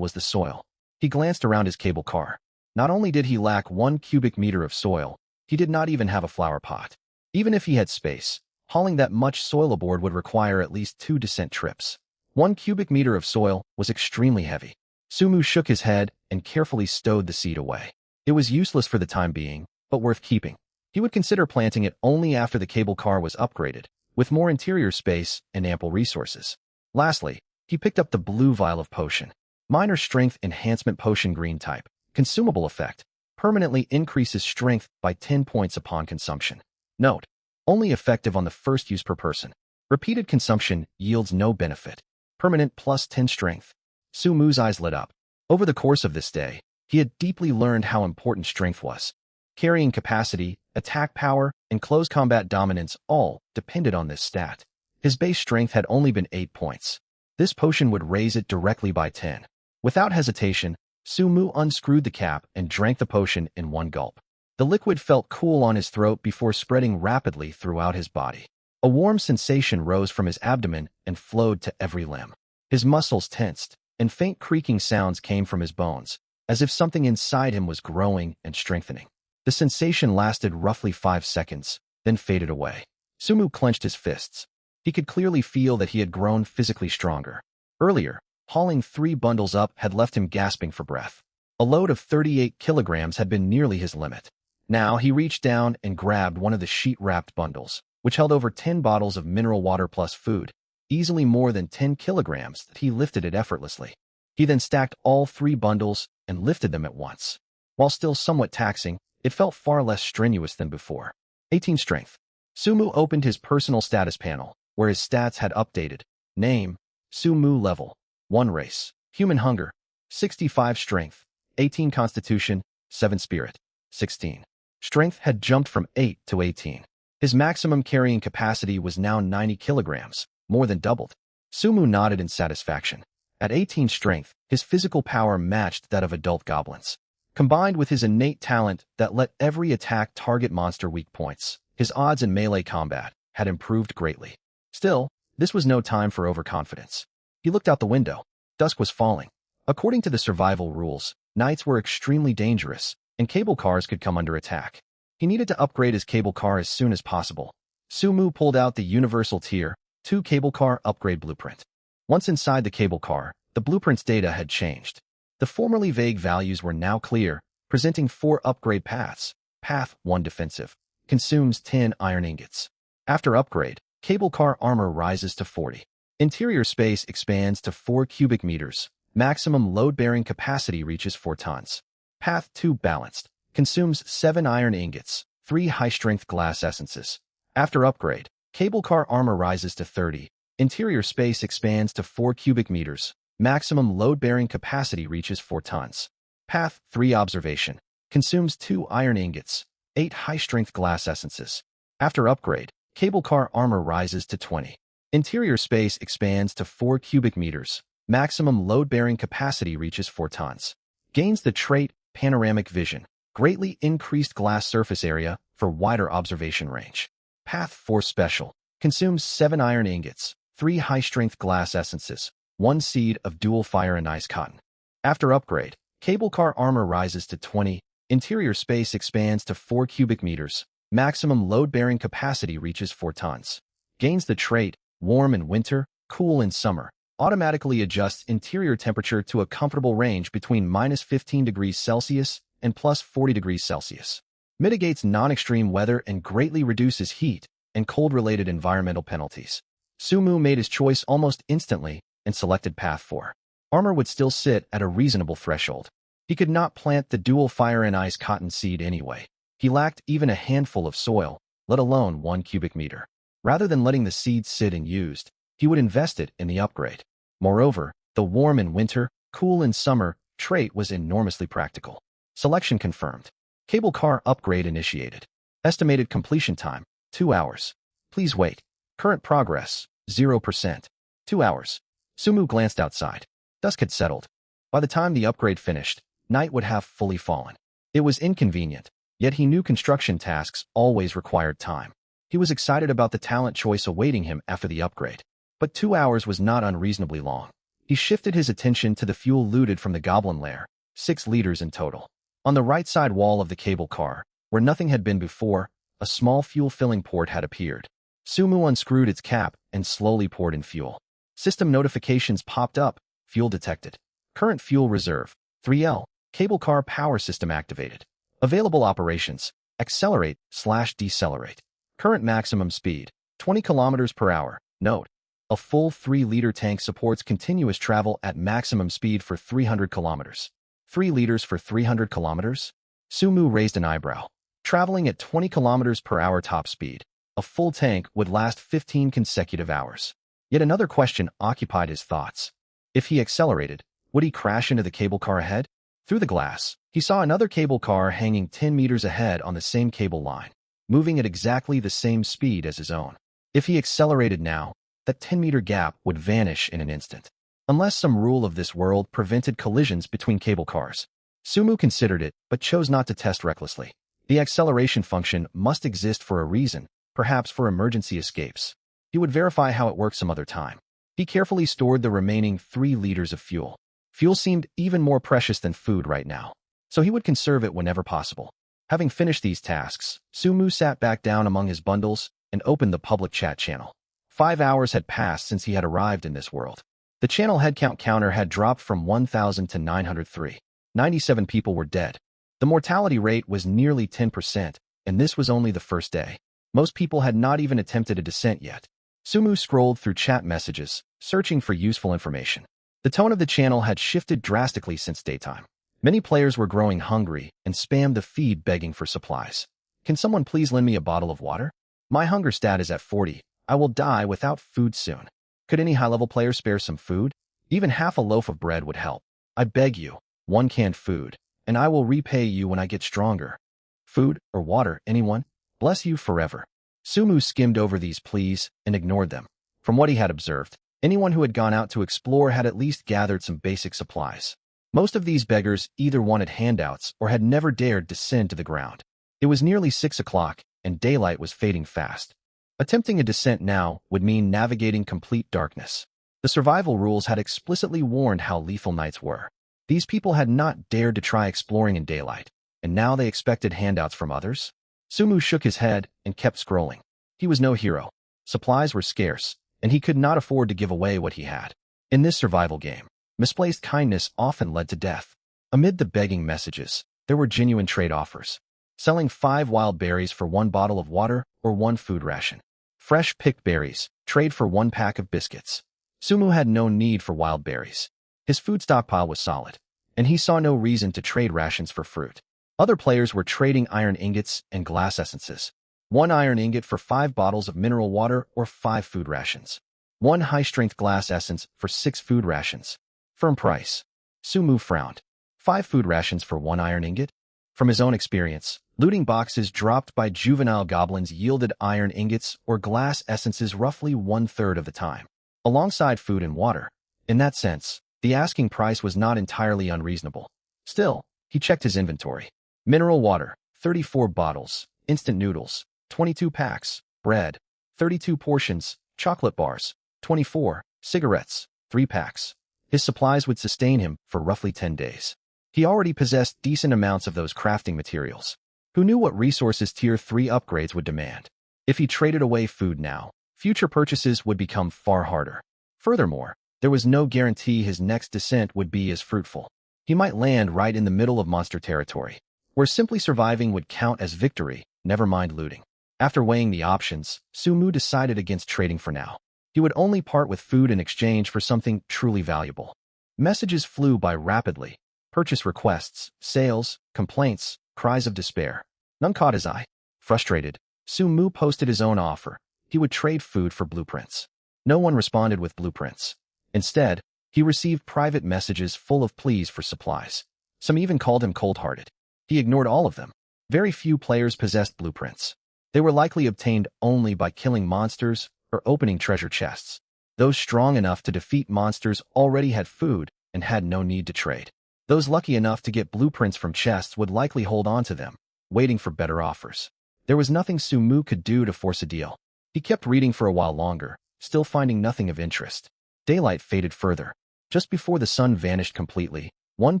was the soil. He glanced around his cable car. Not only did he lack 1 cubic meter of soil, he did not even have a flower pot. Even if he had space, hauling that much soil aboard would require at least 2 descent trips. 1 cubic meter of soil was extremely heavy. Sumu shook his head and carefully stowed the seed away. It was useless for the time being, but worth keeping. He would consider planting it only after the cable car was upgraded, with more interior space and ample resources. Lastly, he picked up the blue vial of potion. Minor strength enhancement potion green type. Consumable effect. Permanently increases strength by 10 points upon consumption. Note: only effective on the first use per person. Repeated consumption yields no benefit. Permanent plus 10 strength. Sumu's eyes lit up. Over the course of this day, he had deeply learned how important strength was. Carrying capacity, attack power, and close combat dominance all depended on this stat. His base strength had only been 8 points. This potion would raise it directly by 10. Without hesitation, Sumu unscrewed the cap and drank the potion in one gulp. The liquid felt cool on his throat before spreading rapidly throughout his body. A warm sensation rose from his abdomen and flowed to every limb. His muscles tensed, and faint creaking sounds came from his bones, as if something inside him was growing and strengthening. The sensation lasted roughly 5 seconds, then faded away. Sumu clenched his fists. He could clearly feel that he had grown physically stronger. Earlier, hauling 3 bundles up had left him gasping for breath. A load of 38 kilograms had been nearly his limit. Now he reached down and grabbed one of the sheet-wrapped bundles, which held over 10 bottles of mineral water plus food, easily more than 10 kilograms that he lifted it effortlessly. He then stacked all 3 bundles and lifted them at once. While still somewhat taxing, it felt far less strenuous than before. 18 strength. Sumu opened his personal status panel, where his stats had updated. Name: Sumu level. 1 race. Human hunger. 65 strength. 18 constitution. 7 spirit. 16. Strength had jumped from 8 to 18. His maximum carrying capacity was now 90 kilograms, more than doubled. Sumu nodded in satisfaction. At 18 strength, his physical power matched that of adult goblins. Combined with his innate talent that let every attack target monster weak points, his odds in melee combat had improved greatly. Still, this was no time for overconfidence. He looked out the window. Dusk was falling. According to the survival rules, nights were extremely dangerous, and cable cars could come under attack. He needed to upgrade his cable car as soon as possible. Sumu pulled out the Universal Tier 2 cable car upgrade blueprint. Once inside the cable car, the blueprint's data had changed. The formerly vague values were now clear, presenting 4 upgrade paths. Path 1 defensive. Consumes 10 iron ingots. After upgrade, cable car armor rises to 40. Interior space expands to 4 cubic meters. Maximum load-bearing capacity reaches 4 tons. Path 2 balanced. Consumes 7 iron ingots, 3 high-strength glass essences. After upgrade, cable car armor rises to 30. Interior space expands to 4 cubic meters. Maximum load-bearing capacity reaches 4 tons. Path 3 observation. Consumes 2 iron ingots, 8 high-strength glass essences. After upgrade, cable car armor rises to 20. Interior space expands to 4 cubic meters. Maximum load-bearing capacity reaches 4 tons. Gains the trait Panoramic Vision. Greatly increased glass surface area for wider observation range. Path 4 special. Consumes 7 iron ingots, 3 high-strength glass essences, 1 seed of dual fire and ice cotton. After upgrade, cable car armor rises to 20. Interior space expands to 4 cubic meters. Maximum load-bearing capacity reaches 4 tons. Gains the trait Warm in winter, cool in summer. Automatically adjusts interior temperature to a comfortable range between -15 degrees Celsius and +40 degrees Celsius. Mitigates non-extreme weather and greatly reduces heat and cold-related environmental penalties. Sumu made his choice almost instantly and selected Path 4. Armor would still sit at a reasonable threshold. He could not plant the dual fire and ice cotton seed anyway. He lacked even a handful of soil, let alone 1 cubic meter. Rather than letting the seed sit unused, he would invest it in the upgrade. Moreover, the warm in winter, cool in summer trait was enormously practical. Selection confirmed. Cable car upgrade initiated. Estimated completion time, 2 hours. Please wait. Current progress, 0%. 2 hours. Sumu glanced outside. Dusk had settled. By the time the upgrade finished, night would have fully fallen. It was inconvenient, Yet he knew construction tasks always required time. He was excited about the talent choice awaiting him after the upgrade. But 2 hours was not unreasonably long. He shifted his attention to the fuel looted from the goblin lair, 6 liters in total. On the right side wall of the cable car, where nothing had been before, a small fuel-filling port had appeared. Sumu unscrewed its cap and slowly poured in fuel. System notifications popped up. Fuel detected. Current fuel reserve, 3L. Cable car power system activated. Available operations, accelerate/decelerate. Current maximum speed, 20 kilometers per hour. Note: a full 3-liter tank supports continuous travel at maximum speed for 300 kilometers. 3 liters for 300 kilometers? Sumu raised an eyebrow. Traveling at 20 kilometers per hour top speed, a full tank would last 15 consecutive hours. Yet another question occupied his thoughts. If he accelerated, would he crash into the cable car ahead? Through the glass, he saw another cable car hanging 10 meters ahead on the same cable line, moving at exactly the same speed as his own. If he accelerated now, that 10-meter gap would vanish in an instant. Unless some rule of this world prevented collisions between cable cars. Sumu considered it, but chose not to test recklessly. The acceleration function must exist for a reason, perhaps for emergency escapes. He would verify how it worked some other time. He carefully stored the remaining 3 liters of fuel. Fuel seemed even more precious than food right now, so he would conserve it whenever possible. Having finished these tasks, Sumu sat back down among his bundles and opened the public chat channel. 5 hours had passed since he had arrived in this world. The channel headcount counter had dropped from 1,000 to 903. 97 people were dead. The mortality rate was nearly 10%, and this was only the first day. Most people had not even attempted a descent yet. Sumu scrolled through chat messages, searching for useful information. The tone of the channel had shifted drastically since daytime. Many players were growing hungry and spammed the feed begging for supplies. Can someone please lend me a bottle of water? My hunger stat is at 40. I will die without food soon. Could any high-level player spare some food? Even half a loaf of bread would help. I beg you, 1 canned food, and I will repay you when I get stronger. Food or water, anyone? Bless you forever. Sumu skimmed over these pleas and ignored them. From what he had observed, anyone who had gone out to explore had at least gathered some basic supplies. Most of these beggars either wanted handouts or had never dared descend to the ground. It was nearly 6 o'clock, and daylight was fading fast. Attempting a descent now would mean navigating complete darkness. The survival rules had explicitly warned how lethal nights were. These people had not dared to try exploring in daylight, and now they expected handouts from others? Sumu shook his head and kept scrolling. He was no hero. Supplies were scarce, and he could not afford to give away what he had. In this survival game, misplaced kindness often led to death. Amid the begging messages, there were genuine trade offers. Selling 5 wild berries for 1 bottle of water or 1 food ration. Fresh picked berries, trade for 1 pack of biscuits. Sumu had no need for wild berries. His food stockpile was solid, and he saw no reason to trade rations for fruit. Other players were trading iron ingots and glass essences. 1 iron ingot for 5 bottles of mineral water or 5 food rations. 1 high-strength glass essence for 6 food rations. Firm price. Sumu frowned. 5 food rations for 1 iron ingot? From his own experience, looting boxes dropped by juvenile goblins yielded iron ingots or glass essences roughly 1/3 of the time, alongside food and water. In that sense, the asking price was not entirely unreasonable. Still, he checked his inventory. Mineral water, 34 bottles. Instant noodles, 22 packs. Bread, 32 portions. Chocolate bars, 24. Cigarettes, 3 packs. His supplies would sustain him for roughly 10 days. He already possessed decent amounts of those crafting materials. Who knew what resources Tier 3 upgrades would demand? If he traded away food now, future purchases would become far harder. Furthermore, there was no guarantee his next descent would be as fruitful. He might land right in the middle of monster territory, where simply surviving would count as victory, never mind looting. After weighing the options, Sumu decided against trading for now. He would only part with food in exchange for something truly valuable. Messages flew by rapidly. Purchase requests, sales, complaints, cries of despair. None caught his eye. Frustrated, Sumu posted his own offer. He would trade food for blueprints. No one responded with blueprints. Instead, he received private messages full of pleas for supplies. Some even called him cold-hearted. He ignored all of them. Very few players possessed blueprints. They were likely obtained only by killing monsters or opening treasure chests. Those strong enough to defeat monsters already had food and had no need to trade. Those lucky enough to get blueprints from chests would likely hold on to them, waiting for better offers. There was nothing Sumu could do to force a deal. He kept reading for a while longer, still finding nothing of interest. Daylight faded further. Just before the sun vanished completely, one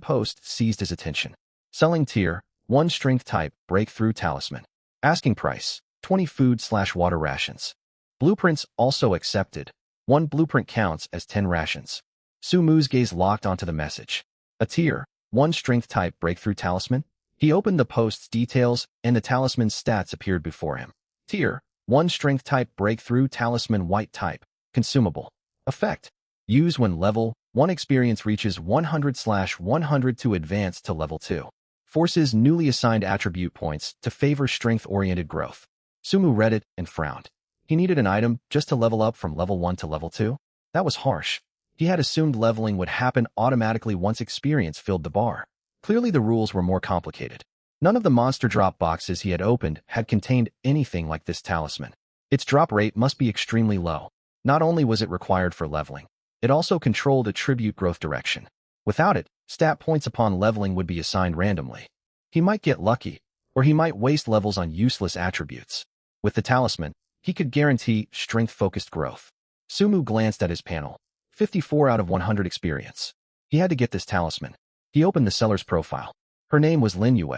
post seized his attention. Selling tier, 1 strength type, breakthrough talisman. Asking price, 20 food/water rations. Blueprints also accepted. 1 blueprint counts as 10 rations. Sumu's gaze locked onto the message. A tier, 1 strength type, breakthrough talisman. He opened the post's details and the talisman's stats appeared before him. Tier, 1 strength type, breakthrough talisman, white type. Consumable. Effect. Use when level 1 experience reaches 100/100 to advance to level 2. Forces newly assigned attribute points to favor strength-oriented growth. Sumu read it and frowned. He needed an item just to level up from level 1 to level 2? That was harsh. He had assumed leveling would happen automatically once experience filled the bar. Clearly the rules were more complicated. None of the monster drop boxes he had opened had contained anything like this talisman. Its drop rate must be extremely low. Not only was it required for leveling, it also controlled attribute growth direction. Without it, stat points upon leveling would be assigned randomly. He might get lucky, or he might waste levels on useless attributes. With the talisman, he could guarantee strength-focused growth. Sumu glanced at his panel. 54 out of 100 experience. He had to get this talisman. He opened the seller's profile. Her name was Lin Yue.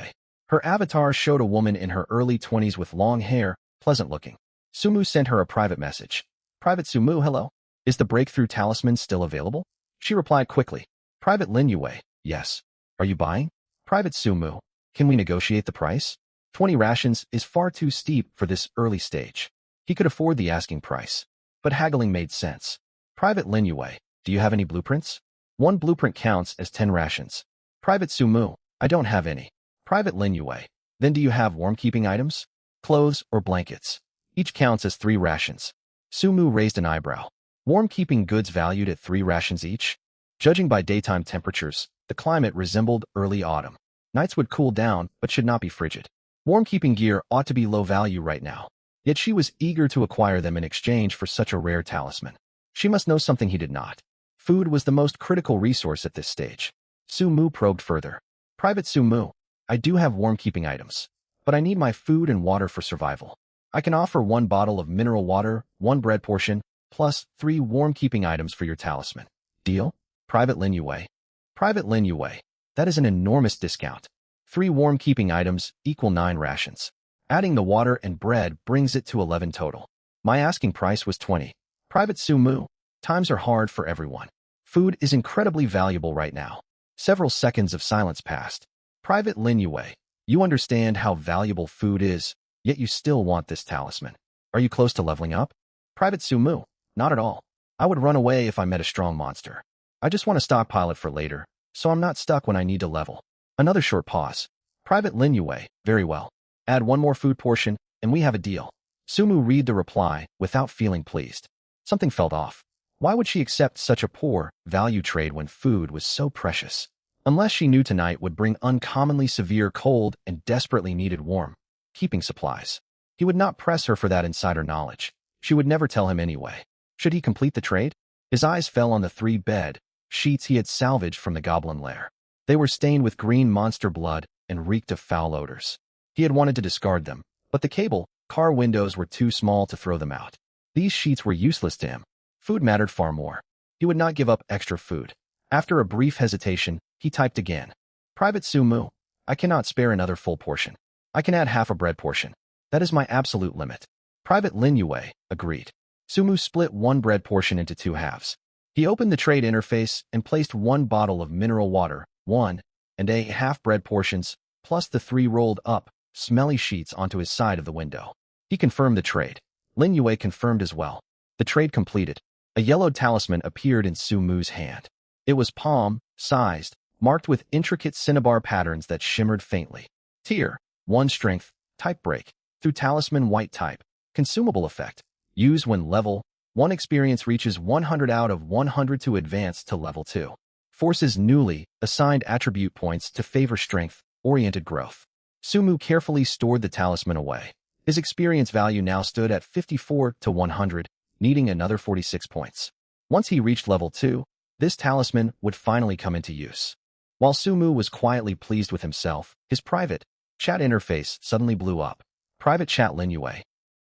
Her avatar showed a woman in her early 20s with long hair, pleasant-looking. Sumu sent her a private message. Private Sumu, hello? Is the breakthrough talisman still available? She replied quickly. Private Lin Yue, yes. Are you buying? Private Sumu, can we negotiate the price? 20 rations is far too steep for this early stage. He could afford the asking price, but haggling made sense. Private Lin Yue, do you have any blueprints? 1 blueprint counts as 10 rations. Private Sumu, I don't have any. Private Lin Yue, then do you have warm-keeping items? Clothes or blankets? Each counts as 3 rations. Sumu raised an eyebrow. Warm-keeping goods valued at 3 rations each? Judging by daytime temperatures, the climate resembled early autumn. Nights would cool down, but should not be frigid. Warm-keeping gear ought to be low value right now. Yet she was eager to acquire them in exchange for such a rare talisman. She must know something he did not. Food was the most critical resource at this stage. Sumu probed further. Private Sumu, I do have warm-keeping items, but I need my food and water for survival. I can offer 1 bottle of mineral water, 1 bread portion, plus 3 warm-keeping items for your talisman. Deal? Private Lin Yue. Private Lin Yue, that is an enormous discount. 3 warm-keeping items equal 9 rations. Adding the water and bread brings it to 11 total. My asking price was 20. Private Sumu, times are hard for everyone. Food is incredibly valuable right now. Several seconds of silence passed. Private Lin Yue, you understand how valuable food is, yet you still want this talisman. Are you close to leveling up? Private Sumu, not at all. I would run away if I met a strong monster. I just want to stockpile it for later, so I'm not stuck when I need to level. Another short pause. Private Lin Yue, very well. Add 1 more food portion, and we have a deal. Sumu read the reply without feeling pleased. Something felt off. Why would she accept such a poor value trade when food was so precious? Unless she knew tonight would bring uncommonly severe cold and desperately needed warm keeping supplies. He would not press her for that insider knowledge. She would never tell him anyway. Should he complete the trade? His eyes fell on the 3 bed sheets he had salvaged from the goblin lair. They were stained with green monster blood and reeked of foul odors. He had wanted to discard them, but the cable car windows were too small to throw them out. These sheets were useless to him. Food mattered far more. He would not give up extra food. After a brief hesitation, he typed again. Private Sumu, I cannot spare another full portion. I can add half a bread portion. That is my absolute limit. Private Lin Yue agreed. Sumu split 1 bread portion into 2 halves. He opened the trade interface and placed 1 bottle of mineral water, 1, and a half bread portions, plus the 3 rolled up, smelly sheets onto his side of the window. He confirmed the trade. Lin Yue confirmed as well. The trade completed. A yellowed talisman appeared in Sumu's hand. It was palm-sized, marked with intricate cinnabar patterns that shimmered faintly. Tier, 1 strength, type break, through talisman white type, consumable effect. Use when level 1 experience reaches 100 out of 100 to advance to level 2. Forces newly assigned attribute points to favor strength-oriented growth. Sumu carefully stored the talisman away. His experience value now stood at 54 to 100, needing another 46 points. Once he reached level 2, this talisman would finally come into use. While Sumu was quietly pleased with himself, his private Chat interface suddenly blew up. Private chat Lin Yue.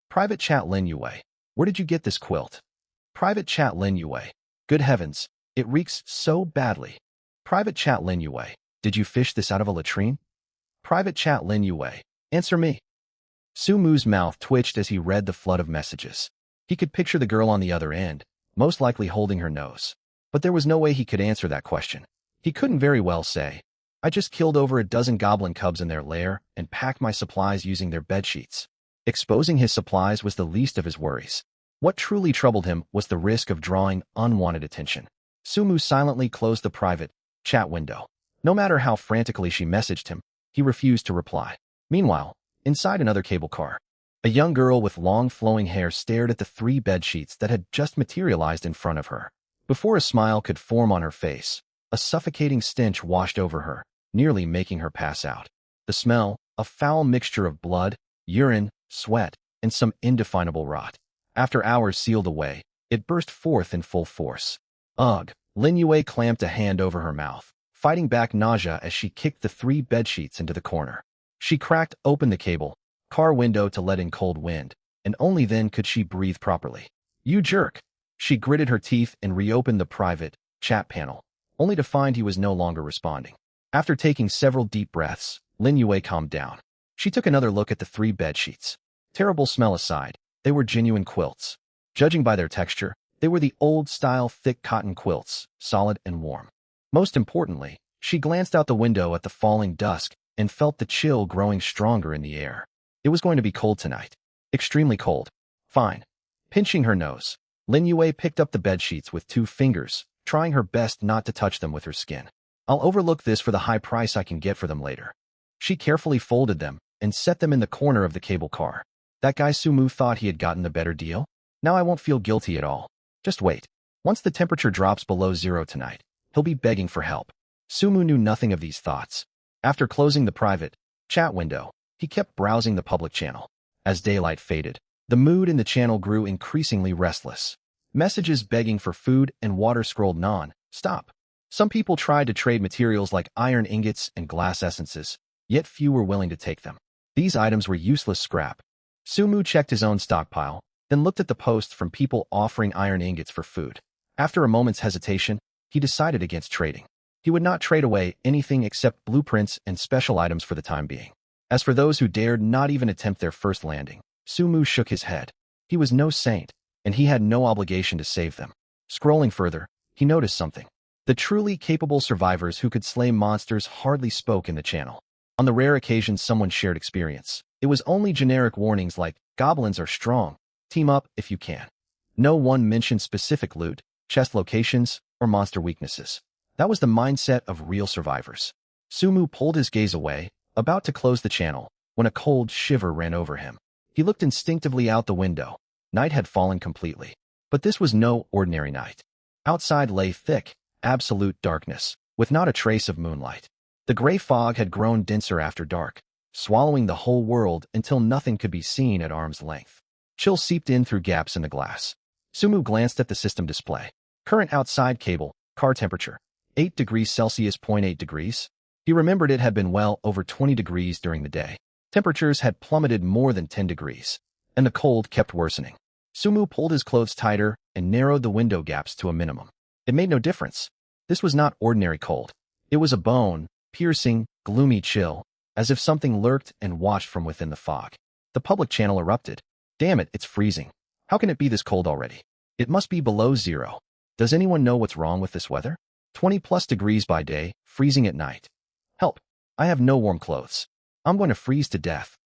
Private chat Lin Yue. Where did you get this quilt? Private chat Lin Yue. Good heavens, it reeks so badly. Private chat Lin Yue. Did you fish this out of a latrine? Private chat Lin Yue. Answer me. Sumu's mouth twitched as he read the flood of messages. He could picture the girl on the other end, most likely holding her nose. But there was no way he could answer that question. He couldn't very well say, I just killed over a dozen goblin cubs in their lair and packed my supplies using their bedsheets. Exposing his supplies was the least of his worries. What truly troubled him was the risk of drawing unwanted attention. Sumu silently closed the private chat window. No matter how frantically she messaged him, he refused to reply. Meanwhile, inside another cable car, a young girl with long flowing hair stared at the 3 bed sheets that had just materialized in front of her. Before a smile could form on her face, a suffocating stench washed over her, nearly making her pass out. The smell, a foul mixture of blood, urine, sweat, and some indefinable rot. After hours sealed away, it burst forth in full force. Ugh! Lin Yue clamped a hand over her mouth, fighting back nausea as she kicked the 3 bedsheets into the corner. She cracked open the cable car window to let in cold wind, and only then could she breathe properly. You jerk! She gritted her teeth and reopened the private chat panel, only to find he was no longer responding. After taking several deep breaths, Lin Yue calmed down. She took another look at the 3 bedsheets. Terrible smell aside, they were genuine quilts. Judging by their texture, they were the old-style thick cotton quilts, solid and warm. Most importantly, she glanced out the window at the falling dusk and felt the chill growing stronger in the air. It was going to be cold tonight. Extremely cold. Fine. Pinching her nose, Lin Yue picked up the bedsheets with 2 fingers, trying her best not to touch them with her skin. I'll overlook this for the high price I can get for them later. She carefully folded them and set them in the corner of the cable car. That guy Sumu thought he had gotten the better deal? Now I won't feel guilty at all. Just wait. Once the temperature drops below 0 tonight, he'll be begging for help. Sumu knew nothing of these thoughts. After closing the private chat window, he kept browsing the public channel. As daylight faded, the mood in the channel grew increasingly restless. Messages begging for food and water scrolled non-stop. Some people tried to trade materials like iron ingots and glass essences, yet few were willing to take them. These items were useless scrap. Sumu checked his own stockpile, then looked at the posts from people offering iron ingots for food. After a moment's hesitation, he decided against trading. He would not trade away anything except blueprints and special items for the time being. As for those who dared not even attempt their first landing, Sumu shook his head. He was no saint, and he had no obligation to save them. Scrolling further, he noticed something. The truly capable survivors who could slay monsters hardly spoke in the channel. On the rare occasions someone shared experience, it was only generic warnings like, goblins are strong, team up if you can. No one mentioned specific loot, chest locations, or monster weaknesses. That was the mindset of real survivors. Sumu pulled his gaze away, about to close the channel, when a cold shiver ran over him. He looked instinctively out the window. Night had fallen completely. But this was no ordinary night. Outside lay thick, absolute darkness, with not a trace of moonlight. The gray fog had grown denser after dark, swallowing the whole world until nothing could be seen at arm's length. Chill seeped in through gaps in the glass. Sumu glanced at the system display. Current outside cable, car temperature, 8 degrees Celsius. 0.8 degrees. He remembered it had been well over 20 degrees during the day. Temperatures had plummeted more than 10 degrees, and the cold kept worsening. Sumu pulled his clothes tighter and narrowed the window gaps to a minimum. It made no difference. This was not ordinary cold. It was a bone-piercing, gloomy chill, as if something lurked and watched from within the fog. The public channel erupted. Damn it, it's freezing. How can it be this cold already? It must be below 0. Does anyone know what's wrong with this weather? 20+ degrees by day, freezing at night. Help! I have no warm clothes. I'm going to freeze to death.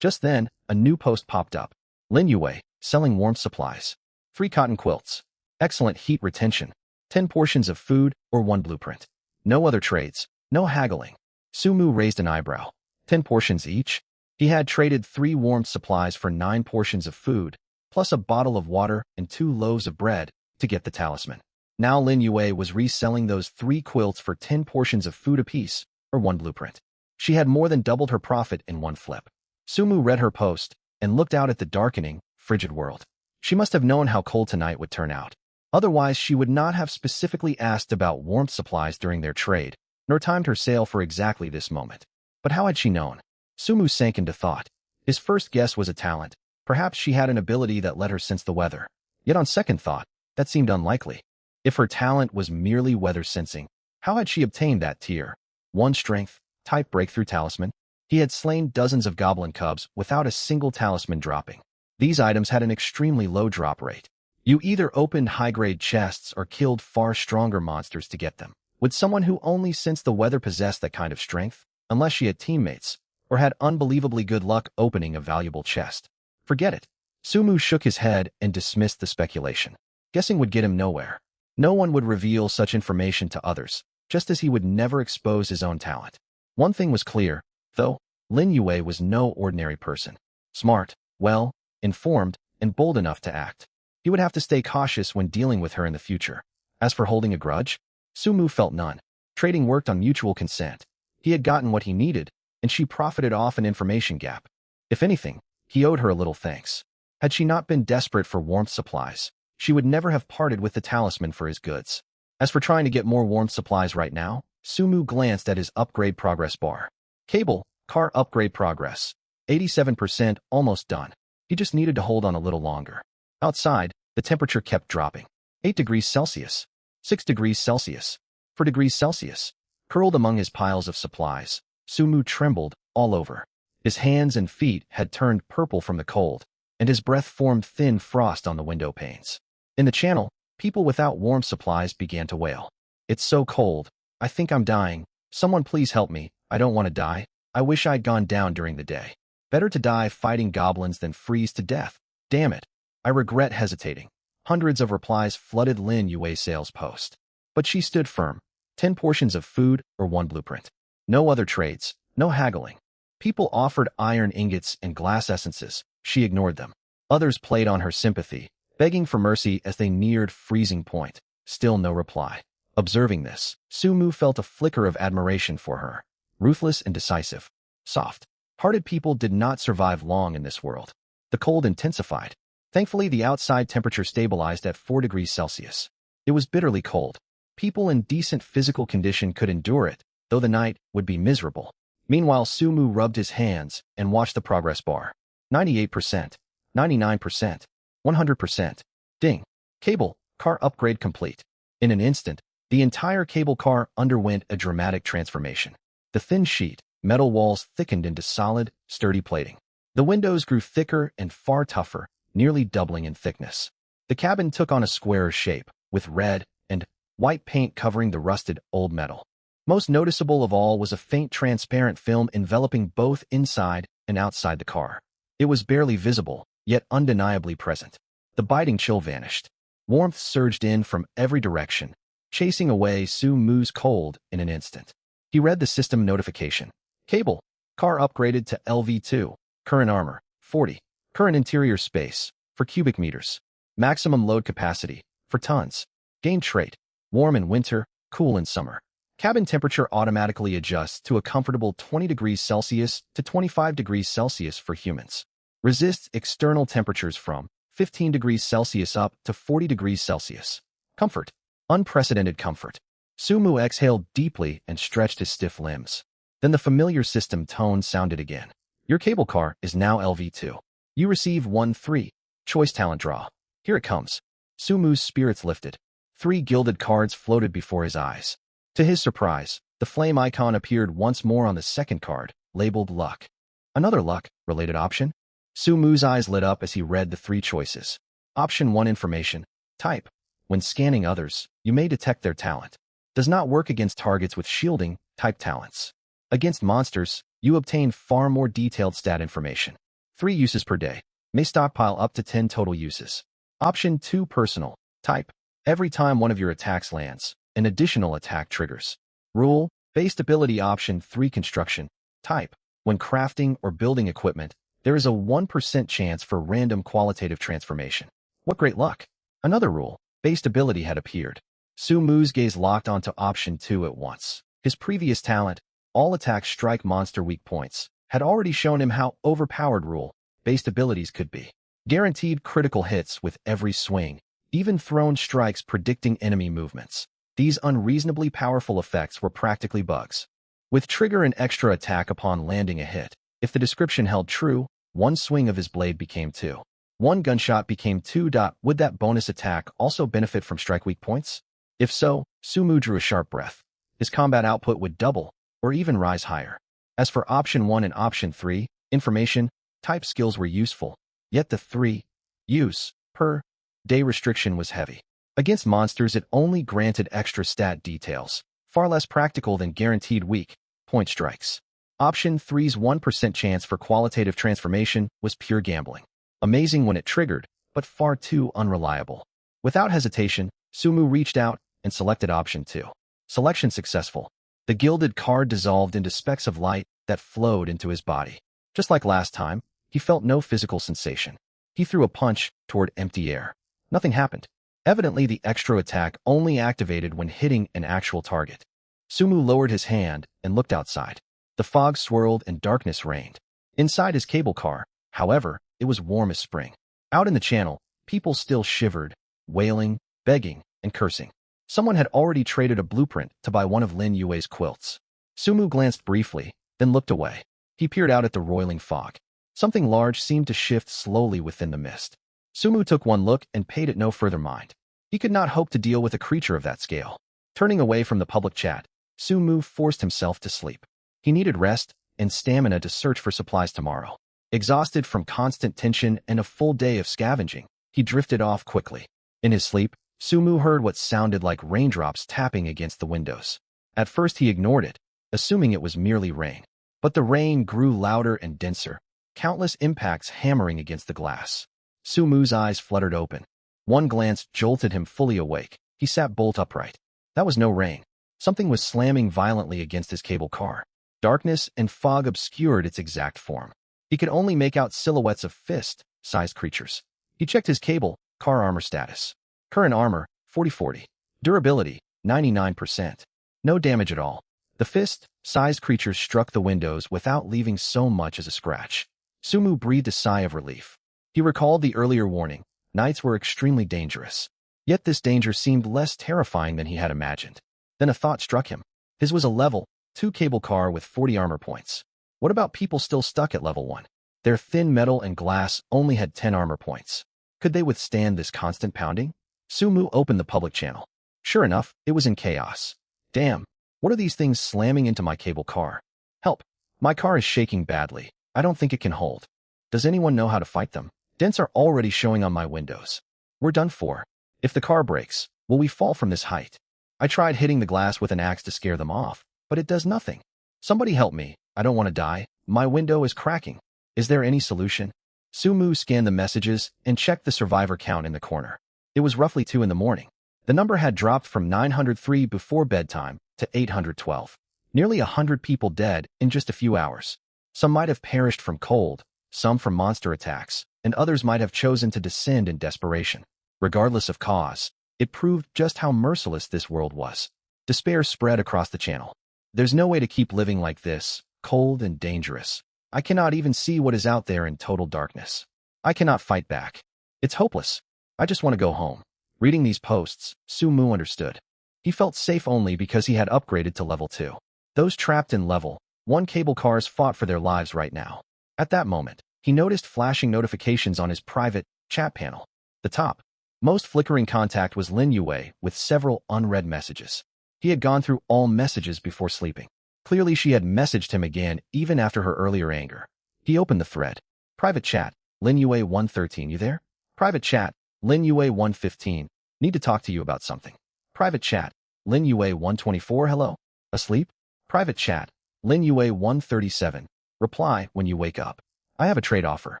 Just then, a new post popped up. Lin Yue, selling warmth supplies. 3 cotton quilts. Excellent heat retention. 10 portions of food or 1 blueprint. No other trades. No haggling. Sumu raised an eyebrow. 10 portions each? He had traded 3 warmth supplies for 9 portions of food, plus a bottle of water and 2 loaves of bread to get the talisman. Now Lin Yue was reselling those 3 quilts for 10 portions of food apiece, or 1 blueprint. She had more than doubled her profit in one flip. Sumu read her post and looked out at the darkening, frigid world. She must have known how cold tonight would turn out. Otherwise, she would not have specifically asked about warmth supplies during their trade, nor timed her sale for exactly this moment. But how had she known? Sumu sank into thought. His first guess was a talent. Perhaps she had an ability that let her sense the weather. Yet on second thought, that seemed unlikely. If her talent was merely weather sensing, how had she obtained that tier 1 strength type breakthrough talisman? He had slain dozens of goblin cubs without a single talisman dropping. These items had an extremely low drop rate. You either opened high-grade chests or killed far stronger monsters to get them. Would someone who only sensed the weather possess that kind of strength? Unless she had teammates, or had unbelievably good luck opening a valuable chest. Forget it. Sumu shook his head and dismissed the speculation. Guessing would get him nowhere. No one would reveal such information to others, just as he would never expose his own talent. One thing was clear, though, Lin Yue was no ordinary person. Smart, well, informed, and bold enough to act. He would have to stay cautious when dealing with her in the future. As for holding a grudge, Sumu felt none. Trading worked on mutual consent. He had gotten what he needed, and she profited off an information gap. If anything, he owed her a little thanks. Had she not been desperate for warmth supplies, she would never have parted with the talisman for his goods. As for trying to get more warmth supplies right now, Sumu glanced at his upgrade progress bar. Cable, car upgrade progress. 87%, almost done. He just needed to hold on a little longer. Outside, the temperature kept dropping. 8 degrees Celsius. 6 degrees Celsius. 4 degrees Celsius. Curled among his piles of supplies, Sumu trembled all over. His hands and feet had turned purple from the cold, and his breath formed thin frost on the window panes. In the channel, people without warm supplies began to wail. It's so cold. I think I'm dying. Someone please help me. I don't want to die. I wish I'd gone down during the day. Better to die fighting goblins than freeze to death. Damn it. I regret hesitating. Hundreds of replies flooded Lin Yue's sales post. But she stood firm. 10 portions of food or 1 blueprint. No other trades, no haggling. People offered iron ingots and glass essences. She ignored them. Others played on her sympathy, begging for mercy as they neared freezing point. Still no reply. Observing this, Sumu felt a flicker of admiration for her. Ruthless and decisive. Soft-hearted people did not survive long in this world. The cold intensified. Thankfully, the outside temperature stabilized at 4 degrees Celsius. It was bitterly cold. People in decent physical condition could endure it, though the night would be miserable. Meanwhile, Sumu rubbed his hands and watched the progress bar. 98%, 99%, 100%. Ding. Cable, car upgrade complete. In an instant, the entire cable car underwent a dramatic transformation. The thin sheet, metal walls thickened into solid, sturdy plating. The windows grew thicker and far tougher, nearly doubling in thickness. The cabin took on a squarer shape, with red and white paint covering the rusted, old metal. Most noticeable of all was a faint transparent film enveloping both inside and outside the car. It was barely visible, yet undeniably present. The biting chill vanished. Warmth surged in from every direction, chasing away Sumu's cold in an instant. He read the system notification. Cable. Car upgraded to LV2. Current armor, 40. Current interior space, for cubic meters. Maximum load capacity, for tons. Gain trait. Warm in winter, cool in summer. Cabin temperature automatically adjusts to a comfortable 20 degrees Celsius to 25 degrees Celsius for humans. Resists external temperatures from 15 degrees Celsius up to 40 degrees Celsius. Comfort. Unprecedented comfort. Sumu exhaled deeply and stretched his stiff limbs. Then the familiar system tone sounded again. Your cable car is now LV2. You receive 1-3. Choice talent draw. Here it comes. Sumu's spirits lifted. 3 gilded cards floated before his eyes. To his surprise, the flame icon appeared once more on the second card, labeled Luck. Another luck-related option? Sumu's eyes lit up as he read the 3 choices. Option 1 information. Type. When scanning others, you may detect their talent. Does not work against targets with shielding type talents. Against monsters, you obtain far more detailed stat information. 3 uses per day. May stockpile up to 10 total uses. Option 2 personal. Type. Every time one of your attacks lands, an additional attack triggers. Rule. Based ability option 3 construction. Type. When crafting or building equipment, there is a 1% chance for random qualitative transformation. What great luck. Another rule. Based ability had appeared. Sumu's gaze locked onto option 2 at once. His previous talent, all attacks strike monster weak points, had already shown him how overpowered rule-based abilities could be. Guaranteed critical hits with every swing, even thrown strikes predicting enemy movements. These unreasonably powerful effects were practically bugs. With trigger an extra attack upon landing a hit, If the description held true, one swing of his blade became 2. One gunshot became 2. Would that bonus attack also benefit from strike weak points? If so, Sumu drew a sharp breath. His combat output would double, or even rise higher. As for option 1 and option 3, information type skills were useful, yet the 3 use per day restriction was heavy. Against monsters, it only granted extra stat details, far less practical than guaranteed weak point strikes. Option 3's 1% chance for qualitative transformation was pure gambling. Amazing when it triggered, but far too unreliable. Without hesitation, Sumu reached out and selected option 2. Selection successful. The gilded card dissolved into specks of light that flowed into his body. Just like last time, he felt no physical sensation. He threw a punch toward empty air. Nothing happened. Evidently, the extra attack only activated when hitting an actual target. Sumu lowered his hand and looked outside. The fog swirled and darkness reigned. Inside his cable car, however, it was warm as spring. Out in the channel, people still shivered, wailing, begging, and cursing. Someone had already traded a blueprint to buy one of Lin Yue's quilts. Sumu glanced briefly, then looked away. He peered out at the roiling fog. Something large seemed to shift slowly within the mist. Sumu took one look and paid it no further mind. He could not hope to deal with a creature of that scale. Turning away from the public chat, Sumu forced himself to sleep. He needed rest and stamina to search for supplies tomorrow. Exhausted from constant tension and a full day of scavenging, he drifted off quickly. In his sleep, Sumu heard what sounded like raindrops tapping against the windows. At first he ignored it, assuming it was merely rain. But the rain grew louder and denser, countless impacts hammering against the glass. Sumu's eyes fluttered open. One glance jolted him fully awake. He sat bolt upright. That was no rain. Something was slamming violently against his cable car. Darkness and fog obscured its exact form. He could only make out silhouettes of fist-sized creatures. He checked his cable car armor status. Current armor, 40/40. Durability, 99%. No damage at all. The fist-sized creatures struck the windows without leaving so much as a scratch. Sumu breathed a sigh of relief. He recalled the earlier warning. Nights were extremely dangerous. Yet this danger seemed less terrifying than he had imagined. Then a thought struck him. His was a level 2 cable car with 40 armor points. What about people still stuck at level 1? Their thin metal and glass only had 10 armor points. Could they withstand this constant pounding? Sumu opened the public channel. Sure enough, it was in chaos. Damn, what are these things slamming into my cable car? Help. My car is shaking badly. I don't think it can hold. Does anyone know how to fight them? Dents are already showing on my windows. We're done for. If the car breaks, will we fall from this height? I tried hitting the glass with an axe to scare them off, but it does nothing. Somebody help me. I don't want to die. My window is cracking. Is there any solution? Sumu scanned the messages and checked the survivor count in the corner. It was roughly 2 in the morning. The number had dropped from 903 before bedtime to 812. Nearly 100 people dead in just a few hours. Some might have perished from cold, some from monster attacks, and others might have chosen to descend in desperation. Regardless of cause, it proved just how merciless this world was. Despair spread across the channel. There's no way to keep living like this, cold and dangerous. I cannot even see what is out there in total darkness. I cannot fight back. It's hopeless. I just want to go home. Reading these posts, Sumu understood. He felt safe only because he had upgraded to level 2. Those trapped in level 1 cable cars fought for their lives right now. At that moment, he noticed flashing notifications on his private chat panel. The top, most flickering contact was Lin Yue with several unread messages. He had gone through all messages before sleeping. Clearly she had messaged him again even after her earlier anger. He opened the thread. Private chat, Lin Yue 113, you there? Private chat, Lin Yue 115, need to talk to you about something. Private chat, Lin Yue 124, hello? Asleep? Private chat, Lin Yue 137, reply when you wake up. I have a trade offer.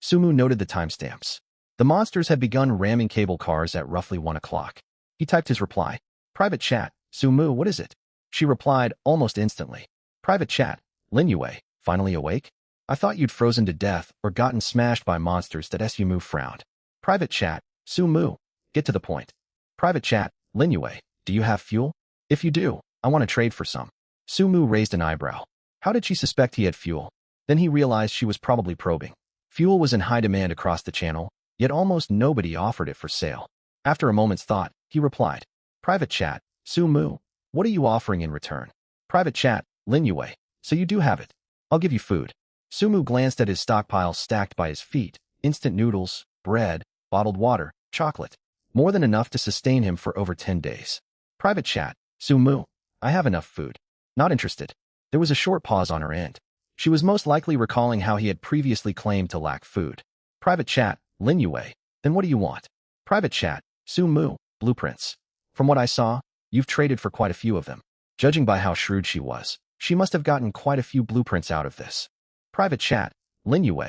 Sumu noted the timestamps. The monsters had begun ramming cable cars at roughly 1 o'clock. He typed his reply. Private chat, Sumu, what is it? She replied almost instantly. Private chat, Lin Yue, finally awake? I thought you'd frozen to death or gotten smashed by monsters that Sumu frowned. Private chat, Sumu, get to the point. Private chat, Lin Yue, do you have fuel? If you do, I want to trade for some. Sumu raised an eyebrow. How did she suspect he had fuel? Then he realized she was probably probing. Fuel was in high demand across the channel, yet almost nobody offered it for sale. After a moment's thought, he replied. Private chat, Sumu, what are you offering in return? Private chat, Lin Yue, so you do have it. I'll give you food. Sumu glanced at his stockpile stacked by his feet: instant noodles, bread, bottled water, chocolate. More than enough to sustain him for over 10 days. Private chat: Sumu, I have enough food. Not interested. There was a short pause on her end. She was most likely recalling how he had previously claimed to lack food. Private chat: Lin Yue, then what do you want? Private chat: Sumu, blueprints. From what I saw, you've traded for quite a few of them. Judging by how shrewd she was, she must have gotten quite a few blueprints out of this. Private chat: Lin Yue,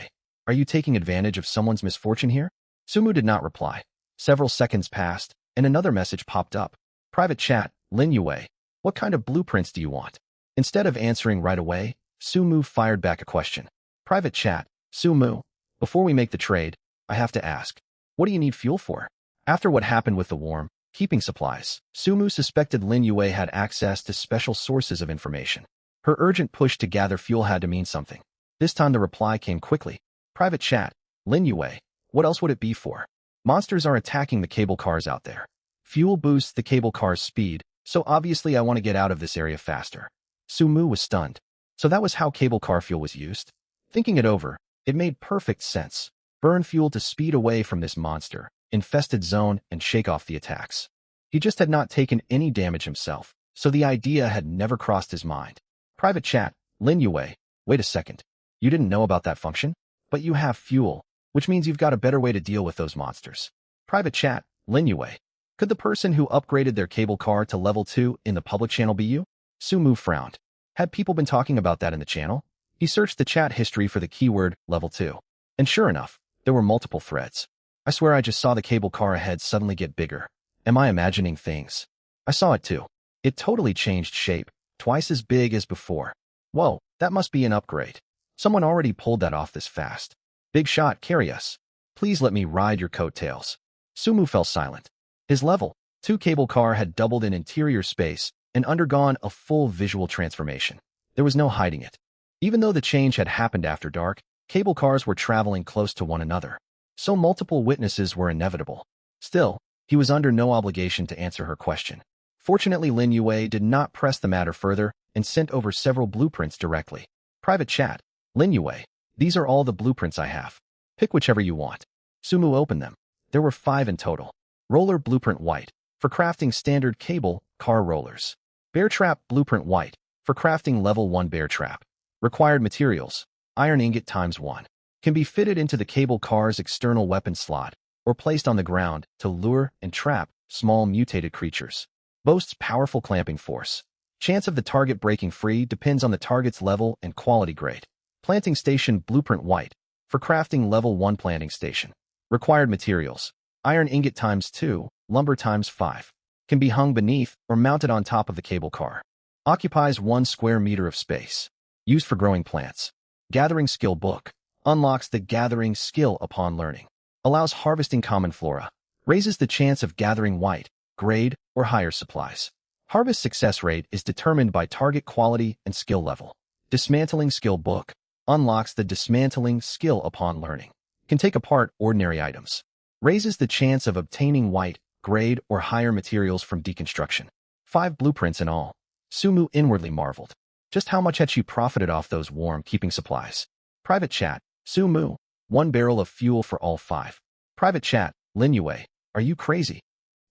are you taking advantage of someone's misfortune here? Sumu did not reply. Several seconds passed, and another message popped up. Private chat: Lin Yue, what kind of blueprints do you want? Instead of answering right away, Sumu fired back a question. Private chat: Sumu, before we make the trade, I have to ask, what do you need fuel for? After what happened with the warm keeping supplies, Sumu suspected Lin Yue had access to special sources of information. Her urgent push to gather fuel had to mean something. This time the reply came quickly. Private chat: Lin Yue, what else would it be for? Monsters are attacking the cable cars out there. Fuel boosts the cable car's speed, so obviously I want to get out of this area faster. Sumu was stunned. So that was how cable car fuel was used? Thinking it over, it made perfect sense. Burn fuel to speed away from this monster-infested zone and shake off the attacks. He just had not taken any damage himself, so the idea had never crossed his mind. Private chat: Lin Yue, wait a second. You didn't know about that function? But you have fuel, which means you've got a better way to deal with those monsters. Private chat: Lin Yue, could the person who upgraded their cable car to level 2 in the public channel be you? Sumu frowned. Had people been talking about that in the channel? He searched the chat history for the keyword level 2. And sure enough, there were multiple threads. I swear I just saw the cable car ahead suddenly get bigger. Am I imagining things? I saw it too. It totally changed shape, twice as big as before. Whoa, that must be an upgrade. Someone already pulled that off this fast. Big shot, carry us. Please let me ride your coattails. Sumu fell silent. His level 2 cable car had doubled in interior space and undergone a full visual transformation. There was no hiding it. Even though the change had happened after dark, cable cars were traveling close to one another, so multiple witnesses were inevitable. Still, he was under no obligation to answer her question. Fortunately, Lin Yue did not press the matter further and sent over several blueprints directly. Private chat: Lin Yue, these are all the blueprints I have. Pick whichever you want. Sumu opened them. There were 5 in total. Roller blueprint white, for crafting standard cable car rollers. Bear trap blueprint white, for crafting level 1 bear trap. Required materials: iron ingot ×1. Can be fitted into the cable car's external weapon slot, or placed on the ground to lure and trap small mutated creatures. Boasts powerful clamping force. Chance of the target breaking free depends on the target's level and quality grade. Planting station blueprint white, for crafting level 1 planting station. Required materials: iron ingot ×2, lumber ×5. Can be hung beneath or mounted on top of the cable car. Occupies 1 square meter of space. Used for growing plants. Gathering skill book. Unlocks the gathering skill upon learning. Allows harvesting common flora. Raises the chance of gathering white, grade, or higher supplies. Harvest success rate is determined by target quality and skill level. Dismantling skill book. Unlocks the dismantling skill upon learning. Can take apart ordinary items. Raises the chance of obtaining white, grade, or higher materials from deconstruction. 5 blueprints in all. Sumu inwardly marveled. Just how much had she profited off those warm keeping supplies? Private chat: Sumu, 1 barrel of fuel for all 5. Private chat: Lin Yue, are you crazy?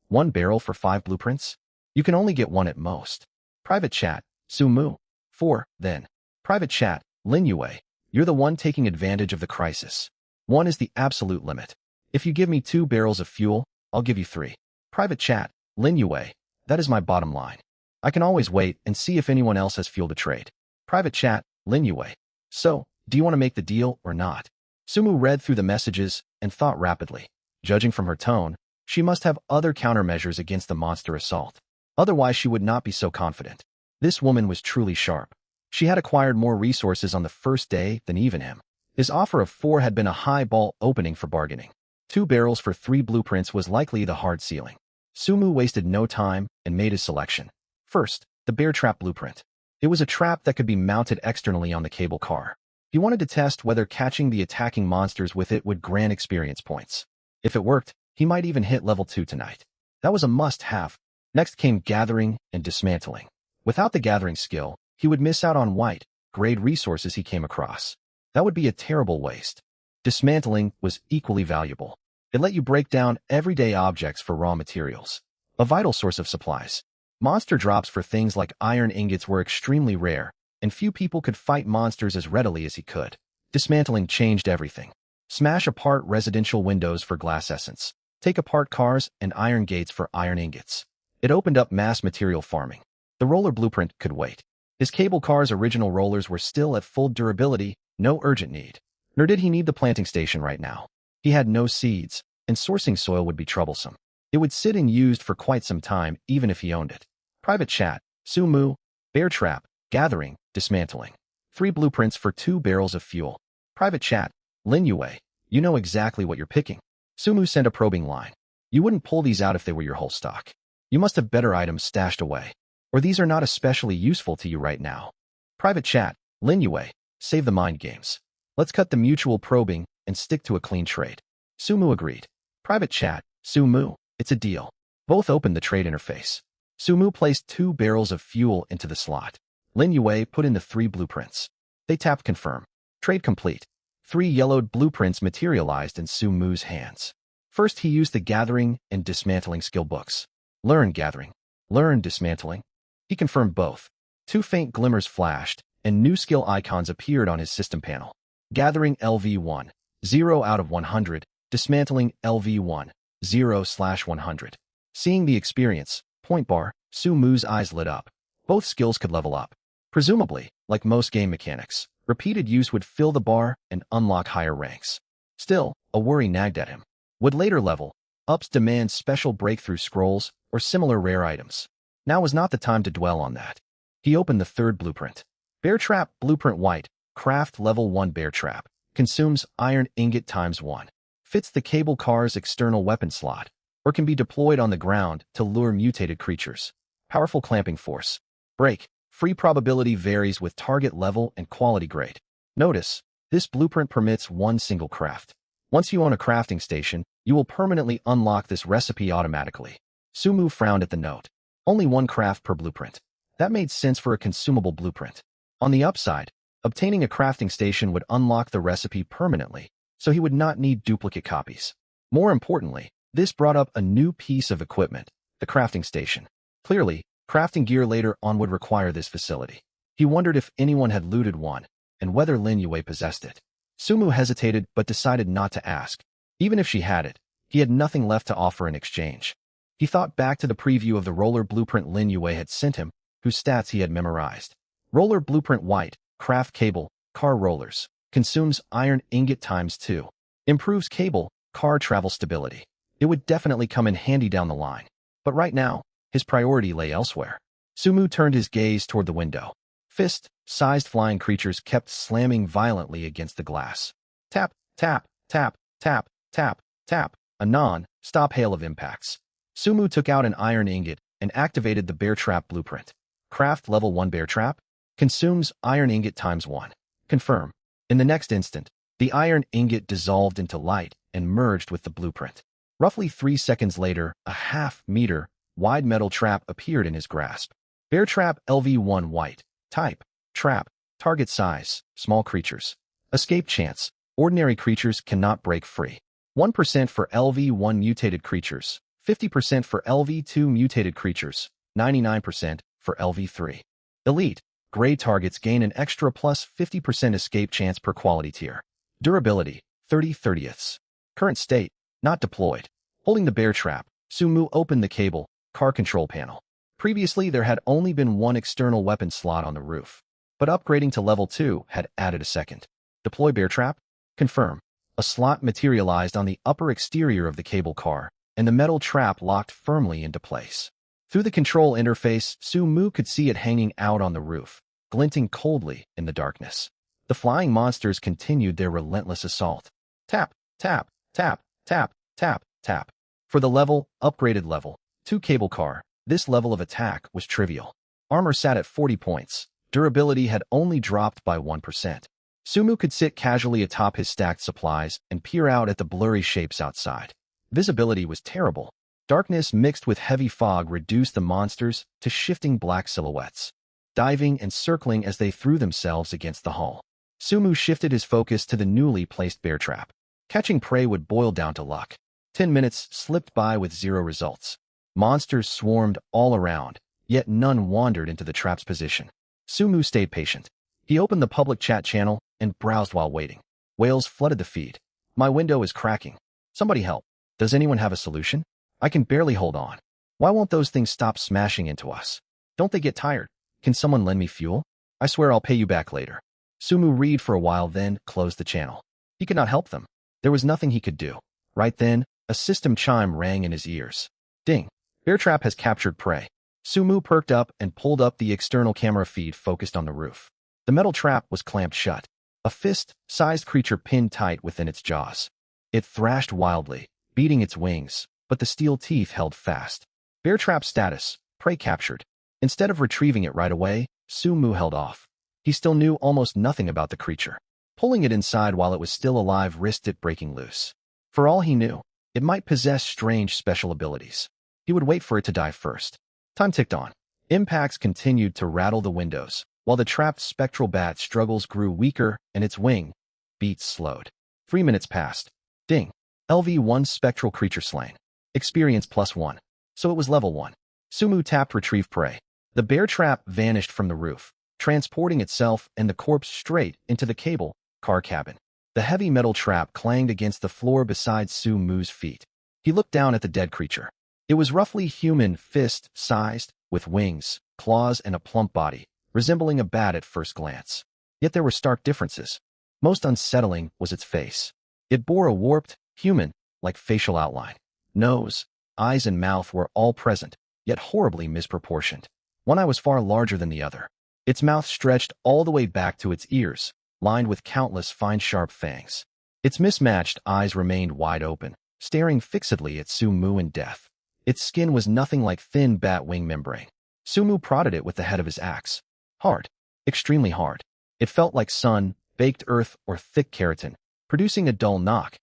1 barrel for 5 blueprints? You can only get 1 at most. Private chat: Sumu, 4, then. Private chat: Lin Yue, you're the one taking advantage of the crisis. 1 is the absolute limit. If you give me 2 barrels of fuel, I'll give you 3. Private chat: Lin Yue, that is my bottom line. I can always wait and see if anyone else has fuel to trade. Private chat: Lin Yue, so, do you want to make the deal or not? Sumu read through the messages and thought rapidly. Judging from her tone, she must have other countermeasures against the monster assault. Otherwise, she would not be so confident. This woman was truly sharp. She had acquired more resources on the first day than even him. His offer of 4 had been a high ball opening for bargaining. 2 barrels for 3 blueprints was likely the hard ceiling. Sumu wasted no time and made his selection. First, the bear trap blueprint. It was a trap that could be mounted externally on the cable car. He wanted to test whether catching the attacking monsters with it would grant experience points. If it worked, he might even hit level 2 tonight. That was a must-have. Next came gathering and dismantling. Without the gathering skill, he would miss out on white, grade resources he came across. That would be a terrible waste. Dismantling was equally valuable. It let you break down everyday objects for raw materials, a vital source of supplies. Monster drops for things like iron ingots were extremely rare, and few people could fight monsters as readily as he could. Dismantling changed everything. Smash apart residential windows for glass essence. Take apart cars and iron gates for iron ingots. It opened up mass material farming. The roller blueprint could wait. His cable car's original rollers were still at full durability, no urgent need. Nor did he need the planting station right now. He had no seeds, and sourcing soil would be troublesome. It would sit unused for quite some time, even if he owned it. Private chat, Sumu, bear trap, gathering, dismantling. 3 blueprints for 2 barrels of fuel. Private chat, Lin Yue, you know exactly what you're picking. Sumu sent a probing line. You wouldn't pull these out if they were your whole stock. You must have better items stashed away. Or these are not especially useful to you right now. Private chat, Lin Yue, save the mind games. Let's cut the mutual probing and stick to a clean trade. Sumu agreed. Private chat, Sumu, it's a deal. Both opened the trade interface. Sumu placed 2 barrels of fuel into the slot. Lin Yue put in the 3 blueprints. They tapped confirm. Trade complete. 3 yellowed blueprints materialized in Sumu's hands. First, he used the gathering and dismantling skill books. Learn gathering. Learn dismantling. He confirmed both. 2 faint glimmers flashed, and new skill icons appeared on his system panel. Gathering LV1, 0 out of 100. Dismantling LV1, 0/100. Seeing the experience, point bar, Sumu's eyes lit up. Both skills could level up. Presumably, like most game mechanics, repeated use would fill the bar and unlock higher ranks. Still, a worry nagged at him. Would later level ups demand special breakthrough scrolls or similar rare items? Now was not the time to dwell on that. He opened the 3rd blueprint. Bear Trap Blueprint White, Craft Level 1 Bear Trap. Consumes iron ingot ×1. Fits the cable car's external weapon slot, or can be deployed on the ground to lure mutated creatures. Powerful clamping force. Break. Free probability varies with target level and quality grade. Notice, this blueprint permits 1 single craft. Once you own a crafting station, you will permanently unlock this recipe automatically. Sumu frowned at the note. Only 1 craft per blueprint. That made sense for a consumable blueprint. On the upside, obtaining a crafting station would unlock the recipe permanently, so he would not need duplicate copies. More importantly, this brought up a new piece of equipment, the crafting station. Clearly, crafting gear later on would require this facility. He wondered if anyone had looted one, and whether Lin Yue possessed it. Sumu hesitated but decided not to ask. Even if she had it, he had nothing left to offer in exchange. He thought back to the preview of the roller blueprint Lin Yue had sent him, whose stats he had memorized. Roller blueprint white, craft cable, car rollers. Consumes iron ingot ×2. Improves cable, car travel stability. It would definitely come in handy down the line. But right now, his priority lay elsewhere. Sumu turned his gaze toward the window. Fist-sized flying creatures kept slamming violently against the glass. Tap, tap, tap, tap, tap, tap. A non-stop hail of impacts. Sumu took out an iron ingot and activated the bear trap blueprint. Craft level 1 bear trap. Consumes iron ingot ×1. Confirm. In the next instant, the iron ingot dissolved into light and merged with the blueprint. Roughly 3 seconds later, a half-meter wide metal trap appeared in his grasp. Bear trap LV1 white. Type. Trap. Target size. Small creatures. Escape chance. Ordinary creatures cannot break free. 1% for LV1 mutated creatures. 50% for LV2 mutated creatures. 99% for LV3. Elite. Gray targets gain an extra plus 50% escape chance per quality tier. Durability. 30/30ths. Current state. Not deployed. Holding the bear trap, Sumu opened the cable, car control panel. Previously, there had only been 1 external weapon slot on the roof, but upgrading to level 2 had added a second. Deploy bear trap? Confirm. A slot materialized on the upper exterior of the cable car, and the metal trap locked firmly into place. Through the control interface, Sumu could see it hanging out on the roof, glinting coldly in the darkness. The flying monsters continued their relentless assault. Tap, tap, tap, tap, tap, tap. For the upgraded level 2 cable car, this level of attack was trivial. Armor sat at 40 points. Durability had only dropped by 1%. Sumu could sit casually atop his stacked supplies and peer out at the blurry shapes outside. Visibility was terrible. Darkness mixed with heavy fog reduced the monsters to shifting black silhouettes, diving and circling as they threw themselves against the hull. Sumu shifted his focus to the newly placed bear trap. Catching prey would boil down to luck. 10 minutes slipped by with zero results. Monsters swarmed all around, yet none wandered into the trap's position. Sumu stayed patient. He opened the public chat channel and browsed while waiting. Whales flooded the feed. My window is cracking. Somebody help. Does anyone have a solution? I can barely hold on. Why won't those things stop smashing into us? Don't they get tired? Can someone lend me fuel? I swear I'll pay you back later. Sumu read for a while, then closed the channel. He could not help them. There was nothing he could do. Right then, a system chime rang in his ears. Ding. Bear trap has captured prey. Sumu perked up and pulled up the external camera feed focused on the roof. The metal trap was clamped shut. A fist-sized creature pinned tight within its jaws. It thrashed wildly, beating its wings, but the steel teeth held fast. Bear trap status, prey captured. Instead of retrieving it right away, Sumu held off. He still knew almost nothing about the creature. Pulling it inside while it was still alive risked it breaking loose. For all he knew, it might possess strange special abilities. He would wait for it to die first. Time ticked on. Impacts continued to rattle the windows, while the trapped spectral bat's struggles grew weaker and its wing beats slowed. 3 minutes passed. Ding. LV1 spectral creature slain. Experience +1. So it was level 1. Sumu tapped retrieve prey. The bear trap vanished from the roof, transporting itself and the corpse straight into the cable car cabin. The heavy metal trap clanged against the floor beside Sumu's feet. He looked down at the dead creature. It was roughly human fist-sized, with wings, claws, and a plump body, resembling a bat at first glance. Yet there were stark differences. Most unsettling was its face. It bore a warped, human-like facial outline. Nose, eyes, and mouth were all present, yet horribly misproportioned. One eye was far larger than the other. Its mouth stretched all the way back to its ears, lined with countless fine sharp fangs. Its mismatched eyes remained wide open, staring fixedly at Sumu in death. Its skin was nothing like thin bat wing membrane. Sumu prodded it with the head of his axe. Hard. Extremely hard. It felt like sun, baked earth, or thick keratin, producing a dull knock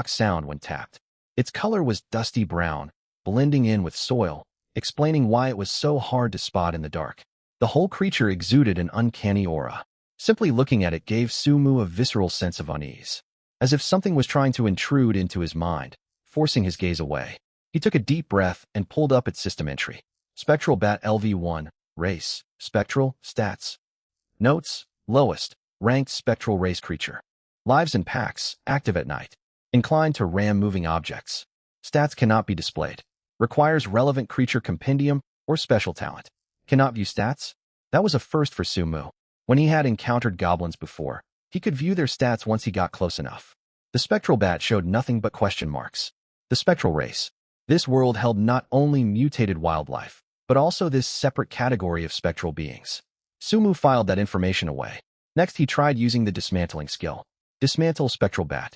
sound when tapped. Its color was dusty brown, blending in with soil, explaining why it was so hard to spot in the dark. The whole creature exuded an uncanny aura. Simply looking at it gave Sumu a visceral sense of unease, as if something was trying to intrude into his mind, forcing his gaze away. He took a deep breath and pulled up its system entry. Spectral Bat LV1, Race, Spectral, Stats. Notes, lowest, ranked spectral race creature. Lives in packs, active at night. Inclined to ram moving objects. Stats cannot be displayed. Requires relevant creature compendium or special talent. Cannot view stats? That was a first for Sumu. When he had encountered goblins before, he could view their stats once he got close enough. The spectral bat showed nothing but question marks. The spectral race. This world held not only mutated wildlife, but also this separate category of spectral beings. Sumu filed that information away. Next, he tried using the dismantling skill. Dismantle spectral bat.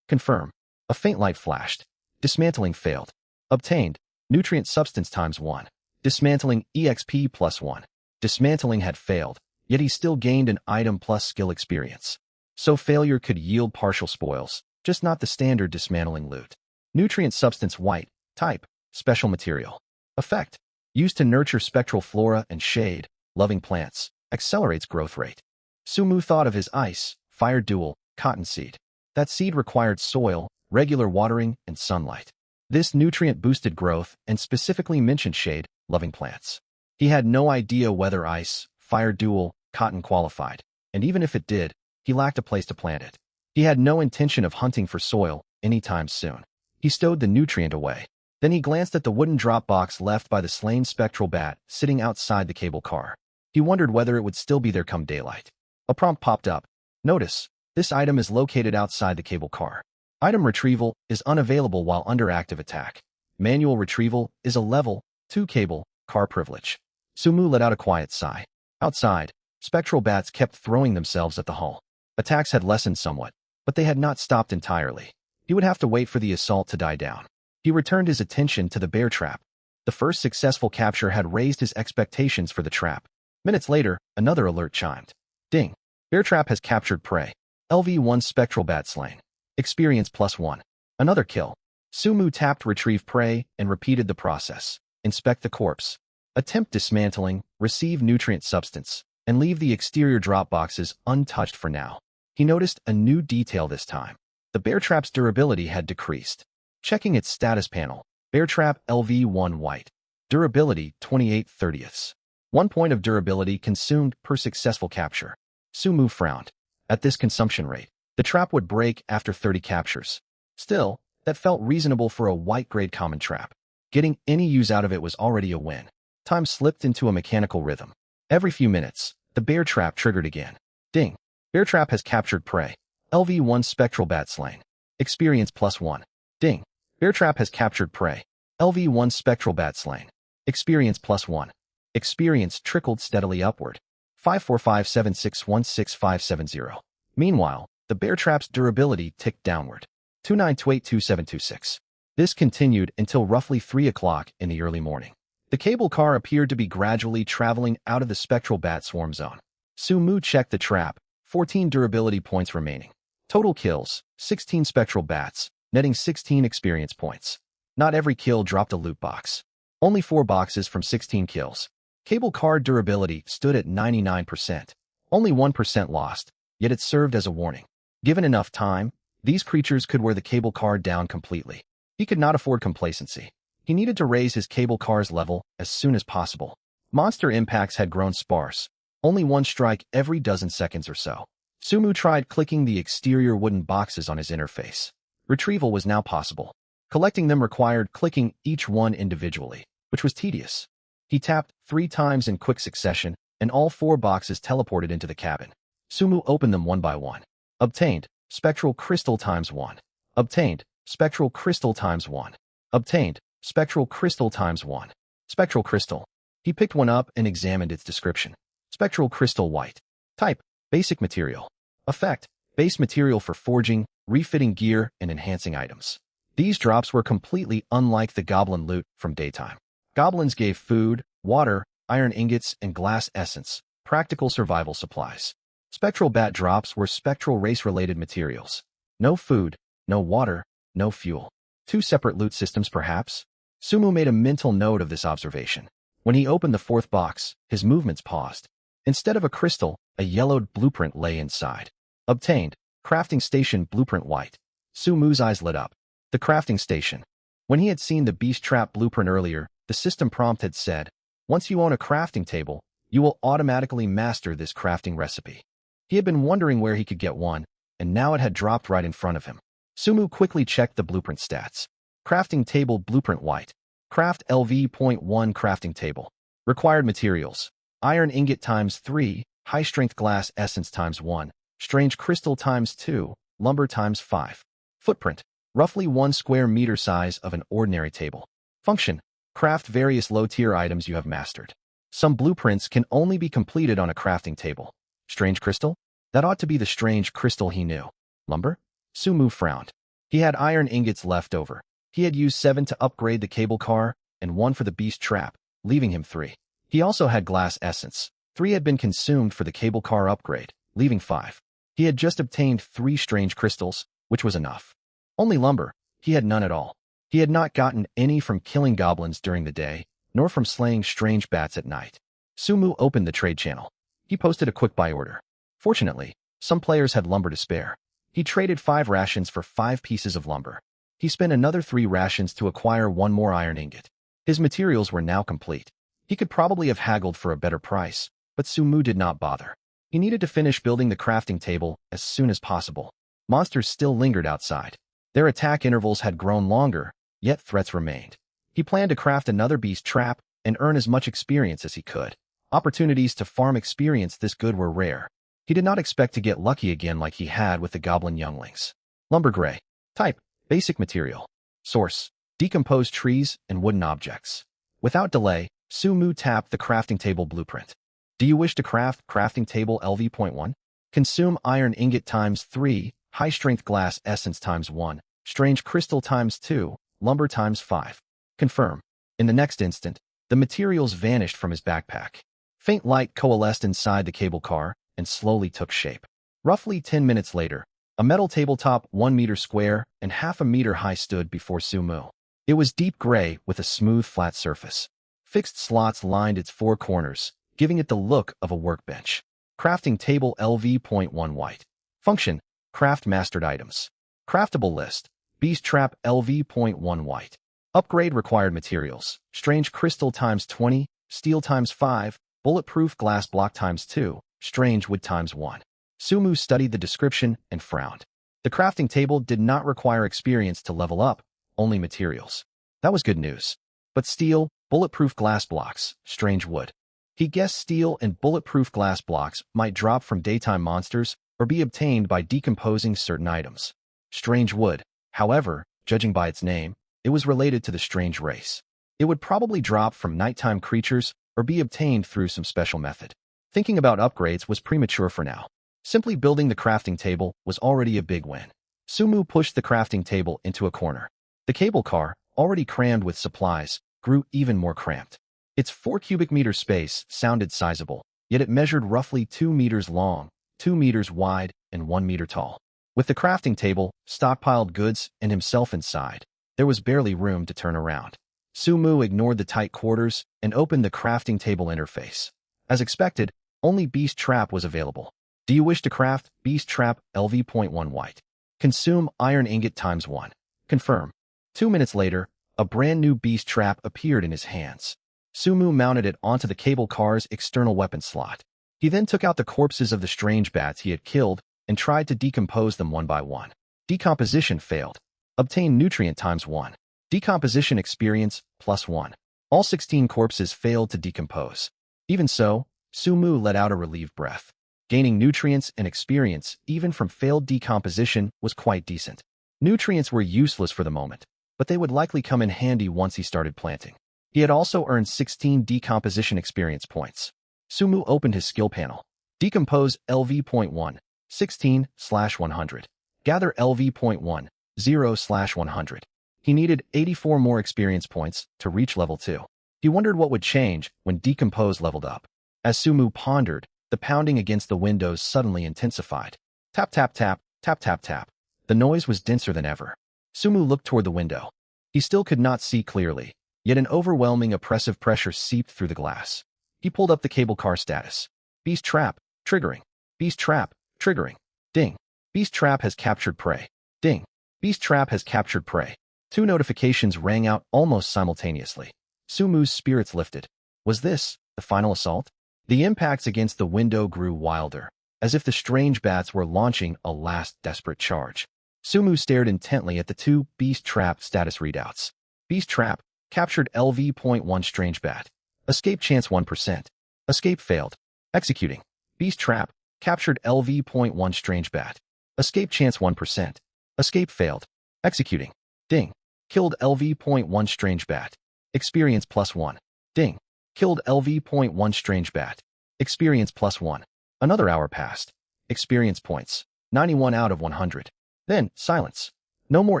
Confirm. A faint light flashed. Dismantling failed. Obtained. Nutrient substance ×1. Dismantling EXP +1. Dismantling had failed, yet he still gained an item plus skill experience. So failure could yield partial spoils, just not the standard dismantling loot. Nutrient substance white. Type. Special material. Effect. Used to nurture spectral flora and shade, loving plants. Accelerates growth rate. Sumu thought of his ice, fire dual, cottonseed. That seed required soil, regular watering, and sunlight. This nutrient boosted growth and specifically mentioned shade, loving plants. He had no idea whether ice, fire dual, cotton qualified, and even if it did, he lacked a place to plant it. He had no intention of hunting for soil anytime soon. He stowed the nutrient away. Then he glanced at the wooden drop box left by the slain spectral bat sitting outside the cable car. He wondered whether it would still be there come daylight. A prompt popped up. Notice, this item is located outside the cable car. Item retrieval is unavailable while under active attack. Manual retrieval is a level 2 cable car privilege. Sumu let out a quiet sigh. Outside, spectral bats kept throwing themselves at the hull. Attacks had lessened somewhat, but they had not stopped entirely. He would have to wait for the assault to die down. He returned his attention to the bear trap. The first successful capture had raised his expectations for the trap. Minutes later, another alert chimed. Ding. Bear trap has captured prey. LV1 spectral bat slain. Experience +1. Another kill. Sumu tapped retrieve prey and repeated the process. Inspect the corpse. Attempt dismantling, receive nutrient substance, and leave the exterior drop boxes untouched for now. He noticed a new detail this time. The bear trap's durability had decreased. Checking its status panel, bear trap LV1 white. Durability 28/30ths. 1 point of durability consumed per successful capture. Sumu frowned. At this consumption rate, the trap would break after 30 captures. Still, that felt reasonable for a white-grade common trap. Getting any use out of it was already a win. Time slipped into a mechanical rhythm. Every few minutes, the bear trap triggered again. Ding. Bear trap has captured prey. LV1 spectral bat slain. Experience +1. Ding. Bear trap has captured prey. LV1 spectral bat slain. Experience +1. Experience trickled steadily upward. 54576165570. Meanwhile, the bear trap's durability ticked downward. 29282726. This continued until roughly 3 o'clock in the early morning. The cable car appeared to be gradually traveling out of the spectral bat swarm zone. Sumu checked the trap, 14 durability points remaining. Total kills, 16 spectral bats, netting 16 experience points. Not every kill dropped a loot box. Only 4 boxes from 16 kills. Cable car durability stood at 99%. Only 1% lost, yet it served as a warning. Given enough time, these creatures could wear the cable car down completely. He could not afford complacency. He needed to raise his cable car's level as soon as possible. Monster impacts had grown sparse. Only 1 strike every dozen seconds or so. Sumu tried clicking the exterior wooden boxes on his interface. Retrieval was now possible. Collecting them required clicking each one individually, which was tedious. He tapped 3 times in quick succession, and all 4 boxes teleported into the cabin. Sumu opened them one by one. Obtained. Spectral crystal ×1. Obtained. Spectral crystal ×1. Obtained. Spectral crystal ×1. Spectral crystal. He picked one up and examined its description. Spectral crystal white. Type: basic material. Effect: base material for forging, refitting gear, and enhancing items. These drops were completely unlike the goblin loot from daytime. Goblins gave food, water, iron ingots, and glass essence, practical survival supplies. Spectral bat drops were spectral race-related materials. No food, no water, no fuel. 2 separate loot systems, perhaps? Sumu made a mental note of this observation. When he opened the 4th box, his movements paused. Instead of a crystal, a yellowed blueprint lay inside. Obtained. Crafting station blueprint white. Sumu's eyes lit up. The crafting station. When he had seen the beast trap blueprint earlier, the system prompt had said, "Once you own a crafting table, you will automatically master this crafting recipe." He had been wondering where he could get one, and now it had dropped right in front of him. Sumu quickly checked the blueprint stats. Crafting table blueprint white. Craft LV.1 crafting table. Required materials: iron ingot ×3, high strength glass essence ×1, strange crystal ×2, lumber ×5. Footprint: roughly 1 square meter size of an ordinary table. Function: craft various low-tier items you have mastered. Some blueprints can only be completed on a crafting table. Strange crystal? That ought to be the strange crystal he knew. Lumber? Sumu frowned. He had iron ingots left over. He had used 7 to upgrade the cable car, and 1 for the beast trap, leaving him 3. He also had glass essence. 3 had been consumed for the cable car upgrade, leaving 5. He had just obtained 3 strange crystals, which was enough. Only lumber. He had none at all. He had not gotten any from killing goblins during the day, nor from slaying strange bats at night. Sumu opened the trade channel. He posted a quick buy order. Fortunately, some players had lumber to spare. He traded 5 rations for 5 pieces of lumber. He spent another 3 rations to acquire 1 more iron ingot. His materials were now complete. He could probably have haggled for a better price, but Sumu did not bother. He needed to finish building the crafting table as soon as possible. Monsters still lingered outside. Their attack intervals had grown longer, yet threats remained. He planned to craft another beast trap and earn as much experience as he could. Opportunities to farm experience this good were rare. He did not expect to get lucky again like he had with the goblin younglings. Lumber gray. Type: basic material. Source: decomposed trees and wooden objects. Without delay, Sumu tapped the crafting table blueprint. Do you wish to craft crafting table LV.1? Consume iron ingot ×3, high strength glass essence ×1, strange crystal ×2, lumber ×5. Confirm. In the next instant, the materials vanished from his backpack. Faint light coalesced inside the cable car and slowly took shape. Roughly 10 minutes later, a metal tabletop 1 meter square and half a meter high stood before Sumu. It was deep gray with a smooth, flat surface. Fixed slots lined its 4 corners, giving it the look of a workbench. Crafting table LV.1 white. Function, craft mastered items. Craftable list, beast trap LV.1 white. Upgrade required materials, strange crystal times 20, steel times 5, bulletproof glass block times 2, strange wood times 1. Sumu studied the description and frowned. The crafting table did not require experience to level up, only materials. That was good news. But steel, bulletproof glass blocks, strange wood. He guessed steel and bulletproof glass blocks might drop from daytime monsters or be obtained by decomposing certain items. Strange wood, however, judging by its name, it was related to the strange race. It would probably drop from nighttime creatures or be obtained through some special method. Thinking about upgrades was premature for now. Simply building the crafting table was already a big win. Sumu pushed the crafting table into a corner. The cable car, already crammed with supplies, grew even more cramped. Its 4 cubic meter space sounded sizable, yet it measured roughly 2 meters long, 2 meters wide, and 1 meter tall. With the crafting table, stockpiled goods, and himself inside, there was barely room to turn around. Sumu ignored the tight quarters and opened the crafting table interface. As expected, only Beast Trap was available. Do you wish to craft Beast Trap LV.1 white? Consume iron ingot times 1. Confirm. 2 minutes later, a brand new Beast Trap appeared in his hands. Sumu mounted it onto the cable car's external weapon slot. He then took out the corpses of the strange bats he had killed and tried to decompose them one by one. Decomposition failed. Obtain nutrient times 1. Decomposition experience plus 1. All 16 corpses failed to decompose. Even so, Sumu let out a relieved breath. Gaining nutrients and experience, even from failed decomposition, was quite decent. Nutrients were useless for the moment, but they would likely come in handy once he started planting. He had also earned 16 decomposition experience points. Sumu opened his skill panel. Decompose LV.1, 16/100. Gather LV.1, 0/100. He needed 84 more experience points to reach level 2. He wondered what would change when Decompose leveled up. As Sumu pondered, the pounding against the windows suddenly intensified. Tap, tap, tap, tap, tap, tap. The noise was denser than ever. Sumu looked toward the window. He still could not see clearly, yet an overwhelming oppressive pressure seeped through the glass. He pulled up the cable car status. Beast Trap, triggering. Beast Trap, triggering. Ding. Beast Trap has captured prey. Ding. Beast Trap has captured prey. 2 notifications rang out almost simultaneously. Sumu's spirits lifted. Was this the final assault? The impacts against the window grew wilder, as if the strange bats were launching a last desperate charge. Sumu stared intently at the 2 Beast Trap status readouts. Beast Trap, captured LV.1 strange bat. Escape chance 1%. Escape failed. Executing. Beast Trap, captured LV.1 strange bat. Escape chance 1%. Escape failed. Executing. Ding. Killed LV.1 strange bat. Experience plus 1. Ding. Killed LV.1 strange bat. Experience plus 1. Another hour passed. Experience points. 91 out of 100. Then, silence. No more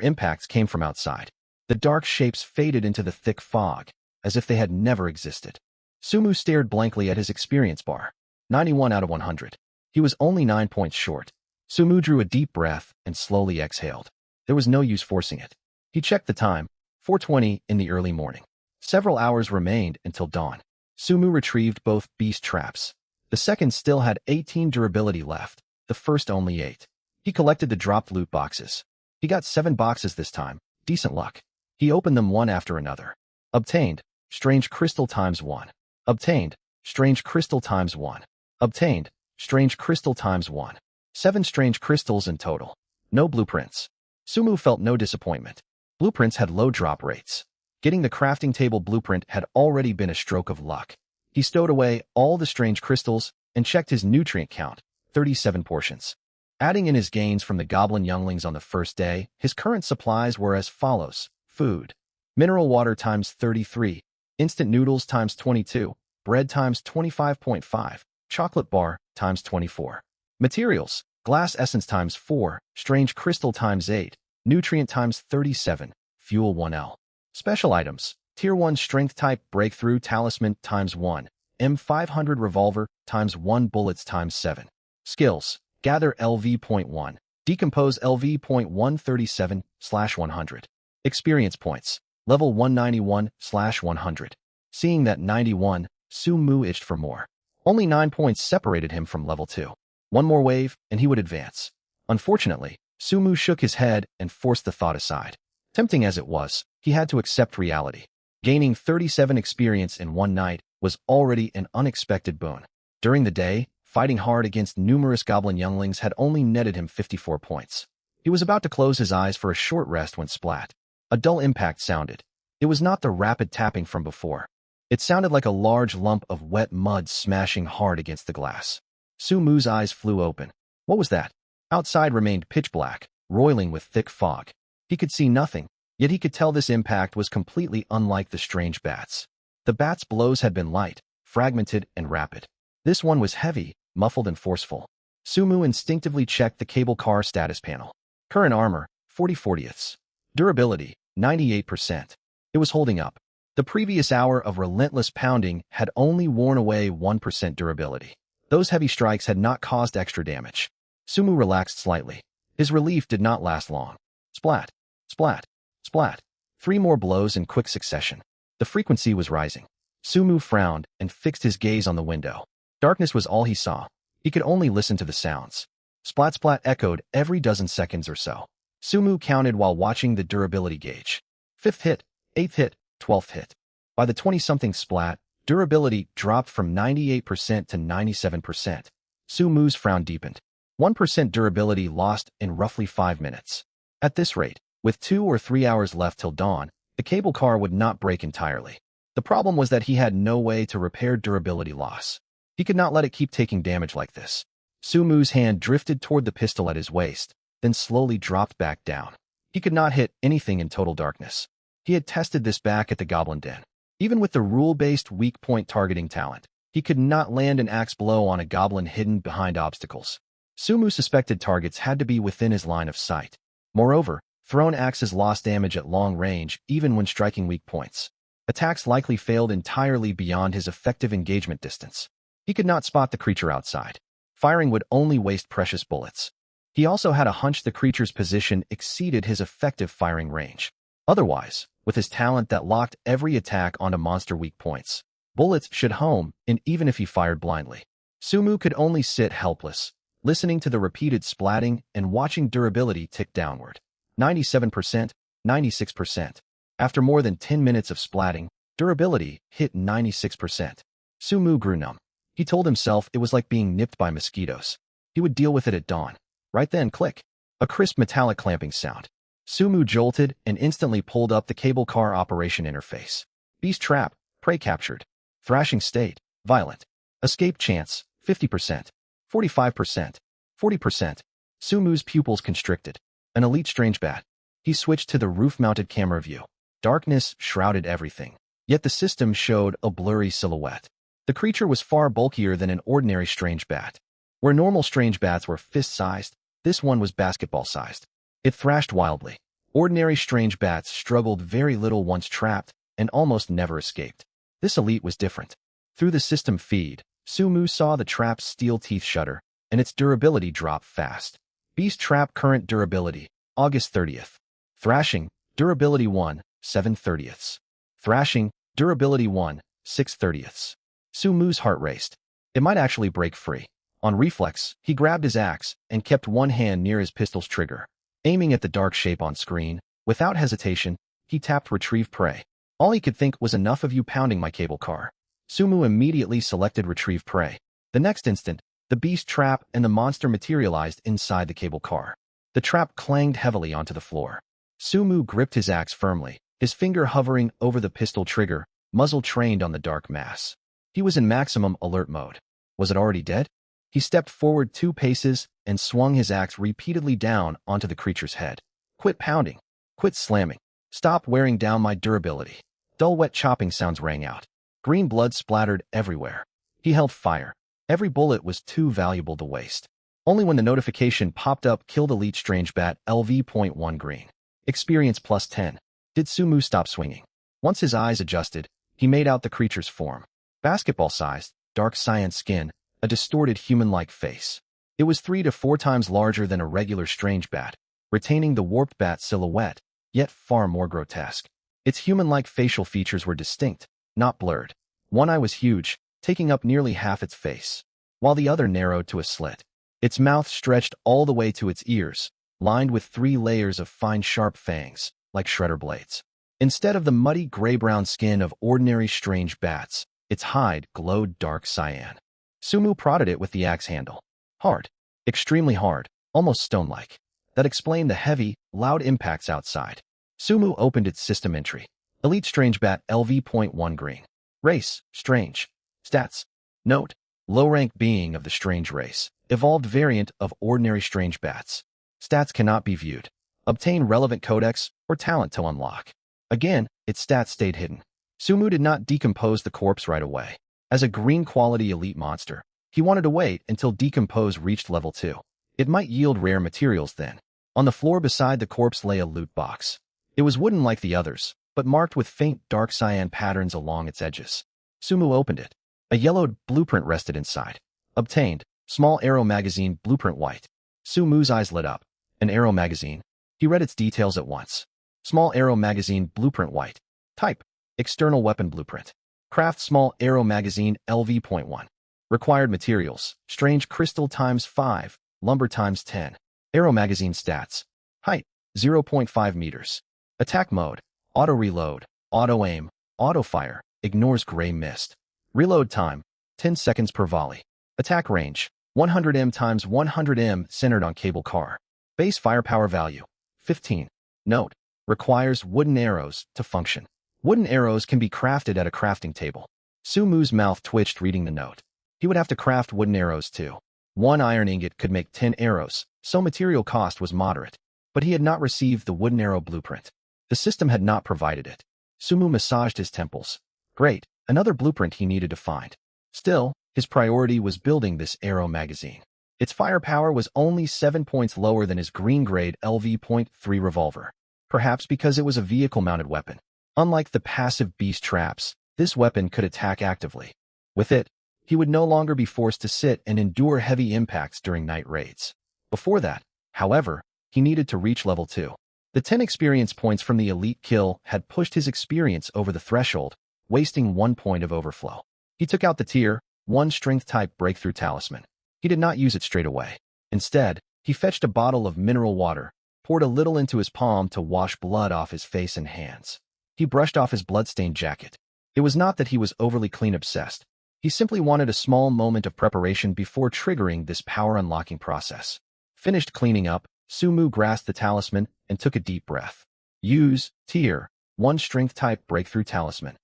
impacts came from outside. The dark shapes faded into the thick fog, as if they had never existed. Sumu stared blankly at his experience bar. 91 out of 100. He was only 9 points short. Sumu drew a deep breath and slowly exhaled. There was no use forcing it. He checked the time. 4:20 in the early morning. Several hours remained until dawn. Sumu retrieved both Beast Traps. The second still had 18 durability left, the first only 8. He collected the dropped loot boxes. He got 7 boxes this time. Decent luck. He opened them one after another. Obtained, strange crystal times 1. Obtained, strange crystal times 1. Obtained, strange crystal times 1. 7 strange crystals in total. No blueprints. Sumu felt no disappointment. Blueprints had low drop rates. Getting the crafting table blueprint had already been a stroke of luck. He stowed away all the strange crystals and checked his nutrient count, 37 portions. Adding in his gains from the goblin younglings on the first day, his current supplies were as follows. Food. Mineral water times 33. Instant noodles times 22. Bread times 25.5. Chocolate bar times 24. Materials. Glass essence times 4. Strange crystal times 8. Nutrient times 37. Fuel 1L. Special items. Tier 1 strength type breakthrough talisman times 1. M500 revolver times 1 bullets times 7. Skills. Gather LV.1. Decompose LV.137/100. Experience points. Level 191/100. Seeing that 91, Sumu itched for more. Only 9 points separated him from level 2. One more wave, and he would advance. Unfortunately, Sumu shook his head and forced the thought aside. Tempting as it was, he had to accept reality. Gaining 37 experience in one night was already an unexpected boon. During the day, fighting hard against numerous goblin younglings had only netted him 54 points. He was about to close his eyes for a short rest when splat. A dull impact sounded. It was not the rapid tapping from before. It sounded like a large lump of wet mud smashing hard against the glass. Sumu's eyes flew open. What was that? Outside remained pitch black, roiling with thick fog. He could see nothing, yet he could tell this impact was completely unlike the strange bats. The bat's blows had been light, fragmented, and rapid. This one was heavy, muffled, and forceful. Sumu instinctively checked the cable car status panel. Current armor, 40/40ths. Durability, 98%. It was holding up. The previous hour of relentless pounding had only worn away 1% durability. Those heavy strikes had not caused extra damage. Sumu relaxed slightly. His relief did not last long. Splat, splat, splat. 3 more blows in quick succession. The frequency was rising. Sumu frowned and fixed his gaze on the window. Darkness was all he saw. He could only listen to the sounds. Splat splat echoed every dozen seconds or so. Sumu counted while watching the durability gauge. 5th hit, 8th hit, 12th hit. By the 20-something splat, durability dropped from 98% to 97%. Sumu's frown deepened. 1% durability lost in roughly 5 minutes. At this rate, with 2 or 3 hours left till dawn, the cable car would not break entirely. The problem was that he had no way to repair durability loss. He could not let it keep taking damage like this. Sumu's hand drifted toward the pistol at his waist, then slowly dropped back down. He could not hit anything in total darkness. He had tested this back at the Goblin Den. Even with the rule-based weak point targeting talent, he could not land an axe blow on a goblin hidden behind obstacles. Sumu suspected targets had to be within his line of sight. Moreover, thrown axes lost damage at long range even when striking weak points. Attacks likely failed entirely beyond his effective engagement distance. He could not spot the creature outside. Firing would only waste precious bullets. He also had a hunch the creature's position exceeded his effective firing range. Otherwise, with his talent that locked every attack onto monster weak points, bullets should home, and even if he fired blindly. Sumu could only sit helpless, listening to the repeated splatting and watching durability tick downward. 97%, 96%. After more than 10 minutes of splatting, durability hit 96%. Sumu grew numb. He told himself it was like being nipped by mosquitoes. He would deal with it at dawn. Right then, click. A crisp metallic clamping sound. Sumu jolted and instantly pulled up the cable car operation interface. Beast trap, prey captured. Thrashing state, violent. Escape chance, 50%. 45%. 40%. Sumu's pupils constricted. An elite strange bat. He switched to the roof-mounted camera view. Darkness shrouded everything. Yet the system showed a blurry silhouette. The creature was far bulkier than an ordinary strange bat. Where normal strange bats were fist-sized, this one was basketball-sized. It thrashed wildly. Ordinary strange bats struggled very little once trapped and almost never escaped. This elite was different. Through the system feed, Sumu saw the trap's steel teeth shudder, and its durability drop fast. Beast trap current durability, August 30th. Thrashing, durability 1, 7/30ths. Thrashing, durability 1, 6/30ths. Sumu's heart raced. It might actually break free. On reflex, he grabbed his axe and kept one hand near his pistol's trigger. Aiming at the dark shape on screen, without hesitation, he tapped retrieve prey. All he could think was enough of you pounding my cable car. Sumu immediately selected retrieve prey. The next instant, the beast trap and the monster materialized inside the cable car. The trap clanged heavily onto the floor. Sumu gripped his axe firmly, his finger hovering over the pistol trigger, muzzle trained on the dark mass. He was in maximum alert mode. Was it already dead? He stepped forward 2 paces and swung his axe repeatedly down onto the creature's head. Quit pounding. Quit slamming. Stop wearing down my durability. Dull wet chopping sounds rang out. Green blood splattered everywhere. He held fire. Every bullet was too valuable to waste. Only when the notification popped up killed elite strange bat LV.1 green. Experience plus 10. Did Sumu stop swinging? Once his eyes adjusted, he made out the creature's form. Basketball-sized, dark cyan skin, a distorted human-like face. It was 3 to 4 times larger than a regular strange bat, retaining the warped bat silhouette, yet far more grotesque. Its human-like facial features were distinct, not blurred. One eye was huge, taking up nearly half its face, while the other narrowed to a slit. Its mouth stretched all the way to its ears, lined with 3 layers of fine sharp fangs, like shredder blades. Instead of the muddy gray-brown skin of ordinary strange bats, its hide glowed dark cyan. Sumu prodded it with the axe handle. Hard. Extremely hard, almost stone-like. That explained the heavy, loud impacts outside. Sumu opened its system entry. Elite Strange Bat LV.1 Green. Race, Strange. Stats. Note, low-rank being of the strange race. Evolved variant of ordinary strange bats. Stats cannot be viewed. Obtain relevant codex or talent to unlock. Again, its stats stayed hidden. Sumu did not decompose the corpse right away. As a green-quality elite monster, he wanted to wait until decompose reached level 2. It might yield rare materials then. On the floor beside the corpse lay a loot box. It was wooden like the others, but marked with faint dark cyan patterns along its edges. Sumu opened it. A yellowed blueprint rested inside. Obtained. Small arrow magazine blueprint white. Sumu's eyes lit up. An arrow magazine. He read its details at once. Small arrow magazine blueprint white. Type. External weapon blueprint. Craft small arrow magazine LV.1. Required materials. Strange crystal times 5. Lumber times 10. Arrow magazine stats. Height. 0.5 meters. Attack mode. Auto reload. Auto aim. Auto fire. Ignores gray mist. Reload time. 10 seconds per volley. Attack range. 100m times 100m centered on cable car. Base firepower value. 15. Note. Requires wooden arrows to function. Wooden arrows can be crafted at a crafting table. Sumu's mouth twitched reading the note. He would have to craft wooden arrows too. 1 iron ingot could make 10 arrows, so material cost was moderate. But he had not received the wooden arrow blueprint. The system had not provided it. Sumu massaged his temples. Great, another blueprint he needed to find. Still, his priority was building this arrow magazine. Its firepower was only 7 points lower than his green-grade LV.3 revolver. Perhaps because it was a vehicle-mounted weapon. Unlike the passive beast traps, this weapon could attack actively. With it, he would no longer be forced to sit and endure heavy impacts during night raids. Before that, however, he needed to reach level 2. The 10 experience points from the elite kill had pushed his experience over the threshold, wasting 1 point of overflow. He took out the tier 1 strength-type breakthrough talisman. He did not use it straight away. Instead, he fetched a bottle of mineral water, poured a little into his palm to wash blood off his face and hands. He brushed off his blood-stained jacket. It was not that he was overly clean-obsessed. He simply wanted a small moment of preparation before triggering this power-unlocking process. Finished cleaning up, Sumu grasped the talisman and took a deep breath. Use Tier 1 Strength-type Breakthrough Talisman.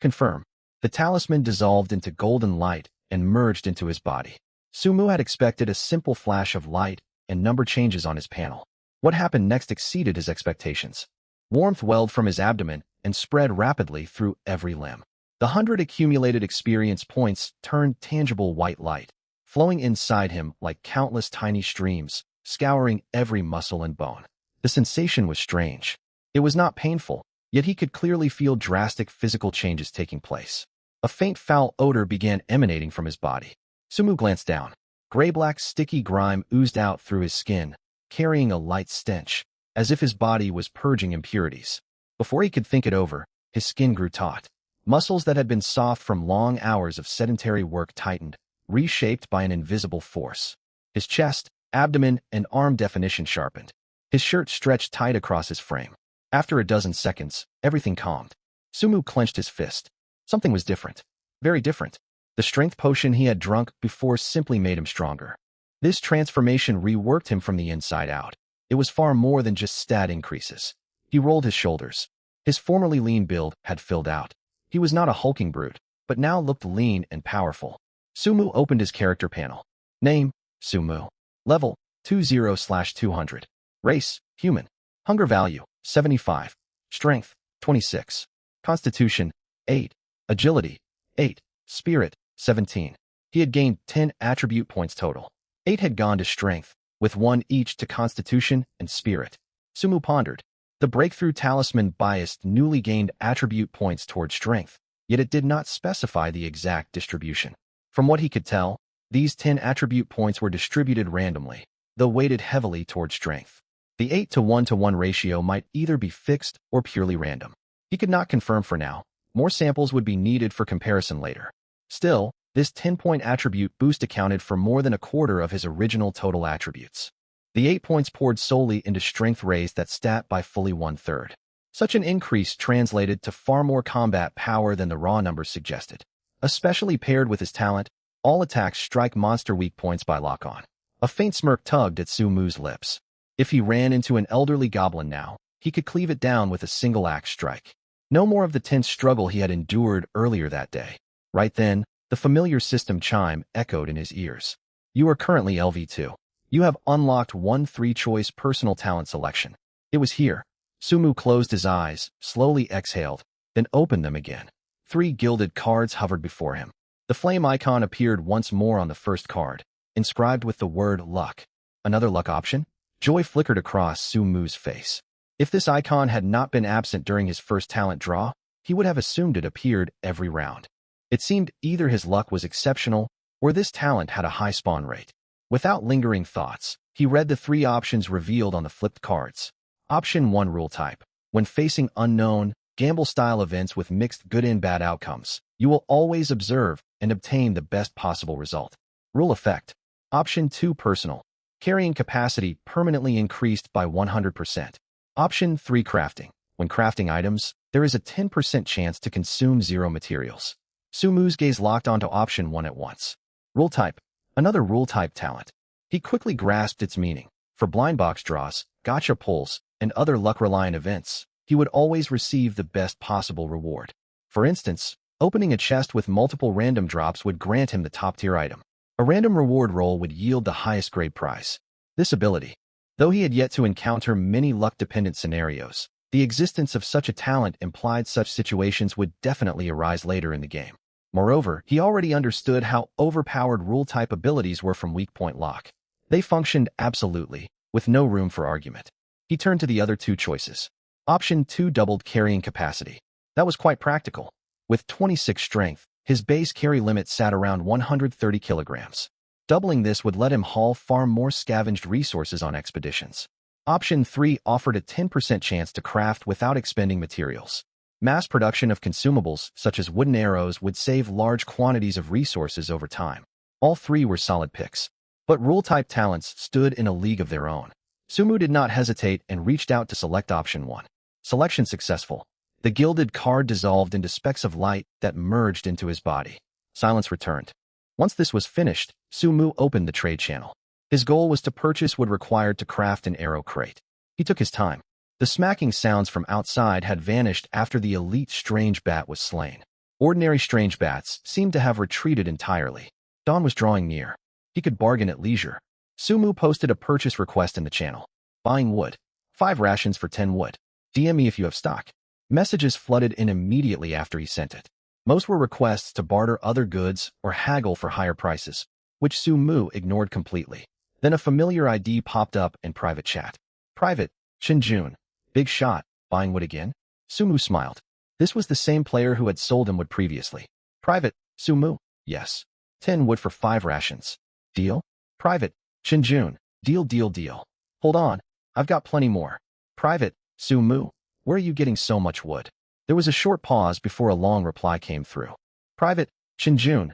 Confirm. The talisman dissolved into golden light and merged into his body. Sumu had expected a simple flash of light and number changes on his panel. What happened next exceeded his expectations. Warmth welled from his abdomen and spread rapidly through every limb. The 100 accumulated experience points turned tangible white light, flowing inside him like countless tiny streams, scouring every muscle and bone. The sensation was strange. It was not painful, yet he could clearly feel drastic physical changes taking place. A faint foul odor began emanating from his body. Sumu glanced down. Gray-black sticky grime oozed out through his skin, carrying a light stench, as if his body was purging impurities. Before he could think it over, his skin grew taut. Muscles that had been soft from long hours of sedentary work tightened, reshaped by an invisible force. His chest, abdomen, and arm definition sharpened. His shirt stretched tight across his frame. After a dozen seconds, everything calmed. Sumu clenched his fist. Something was different. Very different. The strength potion he had drunk before simply made him stronger. This transformation reworked him from the inside out. It was far more than just stat increases. He rolled his shoulders. His formerly lean build had filled out. He was not a hulking brute, but now looked lean and powerful. Sumu opened his character panel. Name, Sumu. Level, 20/200. Race, human. Hunger value, 75. Strength, 26. Constitution, 8. Agility, 8. Spirit, 17. He had gained 10 attribute points total. 8 had gone to strength, with 1 each to constitution and spirit. Sumu pondered. The breakthrough talisman biased newly gained attribute points toward strength, yet it did not specify the exact distribution. From what he could tell, these 10 attribute points were distributed randomly, though weighted heavily toward strength. The 8-to-1-to-1 ratio might either be fixed or purely random. He could not confirm for now. More samples would be needed for comparison later. Still, This 10-point attribute boost accounted for more than a quarter of his original total attributes. The 8 points poured solely into strength raised that stat by fully 1/3. Such an increase translated to far more combat power than the raw numbers suggested. Especially paired with his talent, all attacks strike monster weak points by lock-on. A faint smirk tugged at Su Mu's lips. If he ran into an elderly goblin now, he could cleave it down with a single axe strike. No more of the tense struggle he had endured earlier that day. Right then, the familiar system chime echoed in his ears. You are currently LV2. You have unlocked one 3-choice personal talent selection. It was here. Su Mu closed his eyes, slowly exhaled, then opened them again. 3 gilded cards hovered before him. The flame icon appeared once more on the first card, inscribed with the word luck. Another luck option? Joy flickered across Su Mu's face. If this icon had not been absent during his first talent draw, he would have assumed it appeared every round. It seemed either his luck was exceptional, or this talent had a high spawn rate. Without lingering thoughts, he read the 3 options revealed on the flipped cards. Option 1 Rule Type. When facing unknown, gamble-style events with mixed good and bad outcomes, you will always observe and obtain the best possible result. Rule Effect. Option 2 Personal. Carrying capacity permanently increased by 100%. Option 3 Crafting. When crafting items, there is a 10% chance to consume 0 materials. Su Mu's gaze locked onto Option 1 at once. Rule Type. Another Rule Type talent. He quickly grasped its meaning. For blind box draws, gacha pulls, and other luck-reliant events, he would always receive the best possible reward. For instance, opening a chest with multiple random drops would grant him the top-tier item. A random reward roll would yield the highest grade prize. This ability, though he had yet to encounter many luck-dependent scenarios, the existence of such a talent implied such situations would definitely arise later in the game. Moreover, he already understood how overpowered rule-type abilities were from weak point lock. They functioned absolutely, with no room for argument. He turned to the other 2 choices. Option 2 Doubled carrying capacity. That was quite practical. With 26 strength, his base carry limit sat around 130 kilograms. Doubling this would let him haul far more scavenged resources on expeditions. Option 3 offered a 10% chance to craft without expending materials. Mass production of consumables, such as wooden arrows, would save large quantities of resources over time. All 3 were solid picks. But rule-type talents stood in a league of their own. Su Mu did not hesitate and reached out to select Option 1. Selection successful. The gilded card dissolved into specks of light that merged into his body. Silence returned. Once this was finished, Su Mu opened the trade channel. His goal was to purchase wood required to craft an arrow crate. He took his time. The smacking sounds from outside had vanished after the elite strange bat was slain. Ordinary strange bats seemed to have retreated entirely. Dawn was drawing near. He could bargain at leisure. Su Mu posted a purchase request in the channel. Buying wood. 5 rations for 10 wood. DM me if you have stock. Messages flooded in immediately after he sent it. Most were requests to barter other goods or haggle for higher prices, which Su Mu ignored completely. Then a familiar ID popped up in private chat. Private, Shinjun. Big shot. Buying wood again? Su Mu smiled. This was the same player who had sold him wood previously. Private, Su Mu. Yes. 10 wood for 5 rations. Deal? Private, Shinjun. Deal. Hold on. I've got plenty more. Private, Su Mu. Where are you getting so much wood? There was a short pause before a long reply came through. Private, Shinjun.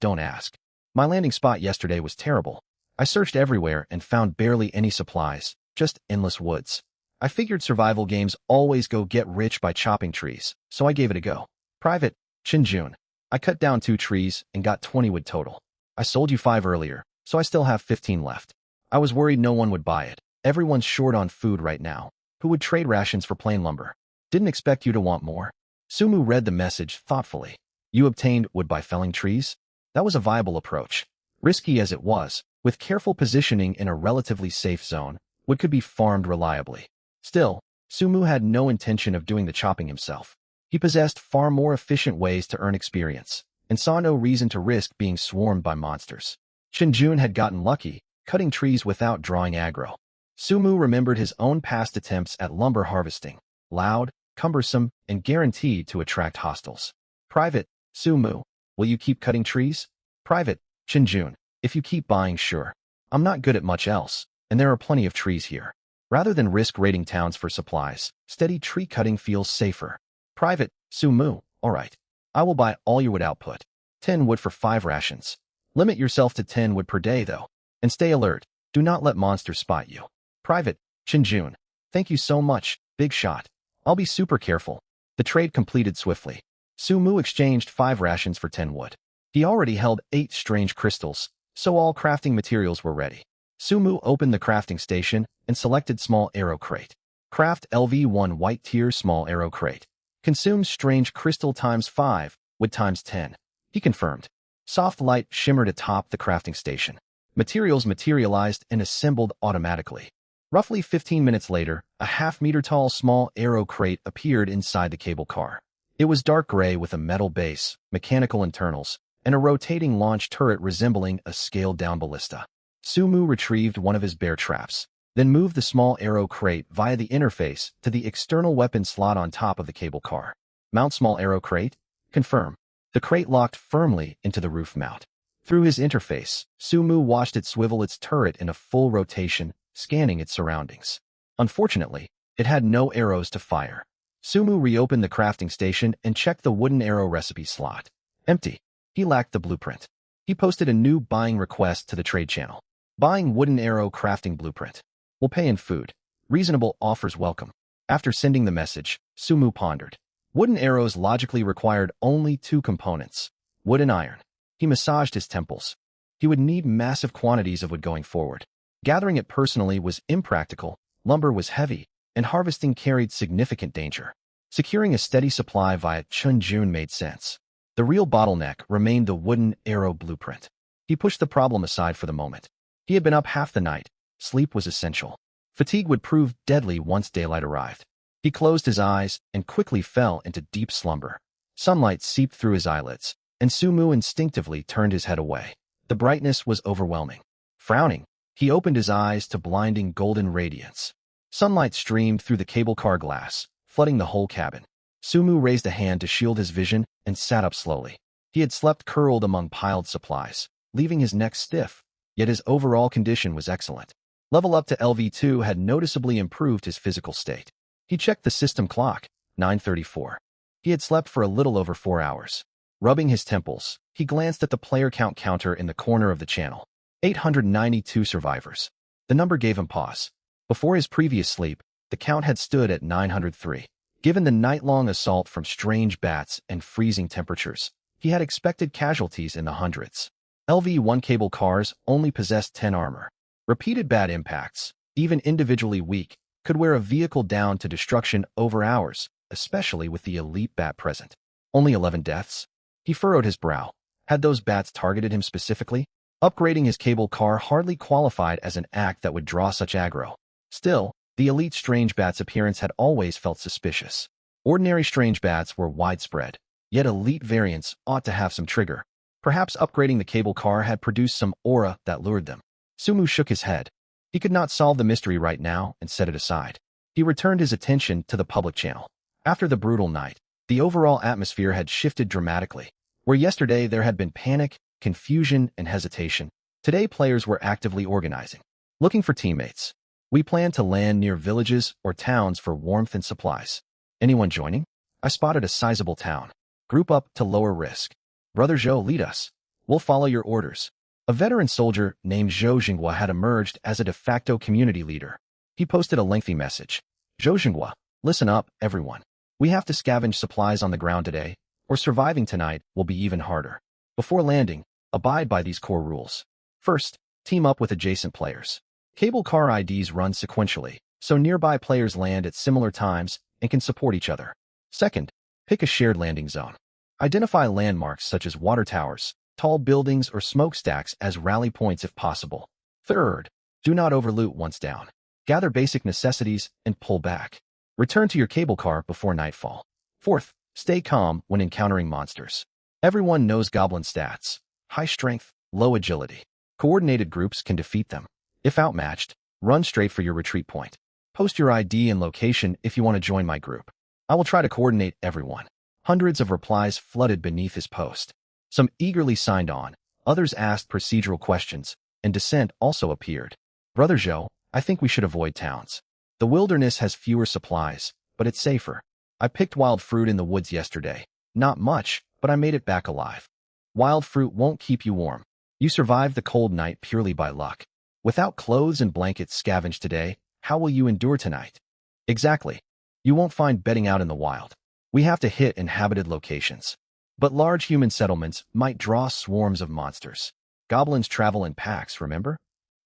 Don't ask. My landing spot yesterday was terrible. I searched everywhere and found barely any supplies, just endless woods. I figured survival games always go get rich by chopping trees, so I gave it a go. Private, Shinjun. I cut down 2 trees and got 20 wood total. I sold you 5 earlier, so I still have 15 left. I was worried no one would buy it. Everyone's short on food right now. Who would trade rations for plain lumber? Didn't expect you to want more. Su Mu read the message thoughtfully. You obtained wood by felling trees? That was a viable approach. Risky as it was, with careful positioning in a relatively safe zone, wood could be farmed reliably. Still, Su Mu had no intention of doing the chopping himself. He possessed far more efficient ways to earn experience, and saw no reason to risk being swarmed by monsters. Shinjun had gotten lucky, cutting trees without drawing aggro. Su Mu remembered his own past attempts at lumber harvesting. Loud, cumbersome, and guaranteed to attract hostiles. Private, Su Mu. Will you keep cutting trees? Private, Shinjun. If you keep buying, sure. I'm not good at much else, and there are plenty of trees here. Rather than risk raiding towns for supplies, steady tree cutting feels safer. Private, Su Mu. All right. I will buy all your wood output. 10 wood for 5 rations. Limit yourself to 10 wood per day, though. And stay alert. Do not let monsters spot you. Private, Shinjun. Thank you so much, Big Shot. I'll be super careful. The trade completed swiftly. Sumu exchanged 5 rations for 10 wood. He already held 8 strange crystals, so all crafting materials were ready. Sumu opened the crafting station and selected small arrow crate. Craft LV1 white tier small arrow crate. Consumes strange crystal times 5, wood times 10. He confirmed. Soft light shimmered atop the crafting station. Materials materialized and assembled automatically. Roughly 15 minutes later, a half-meter-tall small arrow crate appeared inside the cable car. It was dark gray with a metal base, mechanical internals, and a rotating launch turret resembling a scaled-down ballista. Sumu retrieved one of his bear traps, then moved the small arrow crate via the interface to the external weapon slot on top of the cable car. Mount small arrow crate? Confirm. The crate locked firmly into the roof mount. Through his interface, Sumu watched it swivel its turret in a full rotation, scanning its surroundings. Unfortunately, it had no arrows to fire. Sumu reopened the crafting station and checked the wooden arrow recipe slot. Empty. He lacked the blueprint. He posted a new buying request to the trade channel. Buying wooden arrow crafting blueprint. Will pay in food. Reasonable offers welcome. After sending the message, Sumu pondered. Wooden arrows logically required only 2 components, wood and iron. He massaged his temples. He would need massive quantities of wood going forward. Gathering it personally was impractical, lumber was heavy, and harvesting carried significant danger. Securing a steady supply via Chunjun made sense. The real bottleneck remained the wooden arrow blueprint. He pushed the problem aside for the moment. He had been up half the night. Sleep was essential. Fatigue would prove deadly once daylight arrived. He closed his eyes and quickly fell into deep slumber. Sunlight seeped through his eyelids, and Sumu instinctively turned his head away. The brightness was overwhelming. Frowning, he opened his eyes to blinding golden radiance. Sunlight streamed through the cable car glass, flooding the whole cabin. Sumu raised a hand to shield his vision and sat up slowly. He had slept curled among piled supplies, leaving his neck stiff, yet his overall condition was excellent. Level up to LV2 had noticeably improved his physical state. He checked the system clock, 9:34. He had slept for a little over 4 hours. Rubbing his temples, he glanced at the player count counter in the corner of the channel. 892 survivors. The number gave him pause. Before his previous sleep, the count had stood at 903. Given the night-long assault from strange bats and freezing temperatures, he had expected casualties in the hundreds. LV1 cable cars only possessed 10 armor. Repeated bad impacts, even individually weak, could wear a vehicle down to destruction over hours, especially with the elite bat present. Only 11 deaths? He furrowed his brow. Had those bats targeted him specifically? Upgrading his cable car hardly qualified as an act that would draw such aggro. Still, the elite strange bat's appearance had always felt suspicious. Ordinary strange bats were widespread, yet elite variants ought to have some trigger. Perhaps upgrading the cable car had produced some aura that lured them. Sumu shook his head. He could not solve the mystery right now and set it aside. He returned his attention to the public channel. After the brutal night, the overall atmosphere had shifted dramatically. Where yesterday there had been panic, confusion, and hesitation, today players were actively organizing, looking for teammates. We plan to land near villages or towns for warmth and supplies. Anyone joining? I spotted a sizable town. Group up to lower risk. Brother Zhou, lead us. We'll follow your orders. A veteran soldier named Zhou Jinghua had emerged as a de facto community leader. He posted a lengthy message. Zhou Jinghua, listen up, everyone. We have to scavenge supplies on the ground today, or surviving tonight will be even harder. Before landing, abide by these core rules. First, team up with adjacent players. Cable car IDs run sequentially, so nearby players land at similar times and can support each other. Second, pick a shared landing zone. Identify landmarks such as water towers, tall buildings, or smokestacks as rally points if possible. Third, do not overloot once down. Gather basic necessities and pull back. Return to your cable car before nightfall. Fourth, stay calm when encountering monsters. Everyone knows goblin stats: high strength, low agility. Coordinated groups can defeat them. If outmatched, run straight for your retreat point. Post your ID and location if you want to join my group. I will try to coordinate everyone. Hundreds of replies flooded beneath his post. Some eagerly signed on, others asked procedural questions, and dissent also appeared. Brother Zhou, I think we should avoid towns. The wilderness has fewer supplies, but it's safer. I picked wild fruit in the woods yesterday. Not much, but I made it back alive. Wild fruit won't keep you warm. You survived the cold night purely by luck. Without clothes and blankets scavenged today, how will you endure tonight? Exactly. You won't find bedding out in the wild. We have to hit inhabited locations. But large human settlements might draw swarms of monsters. Goblins travel in packs, remember?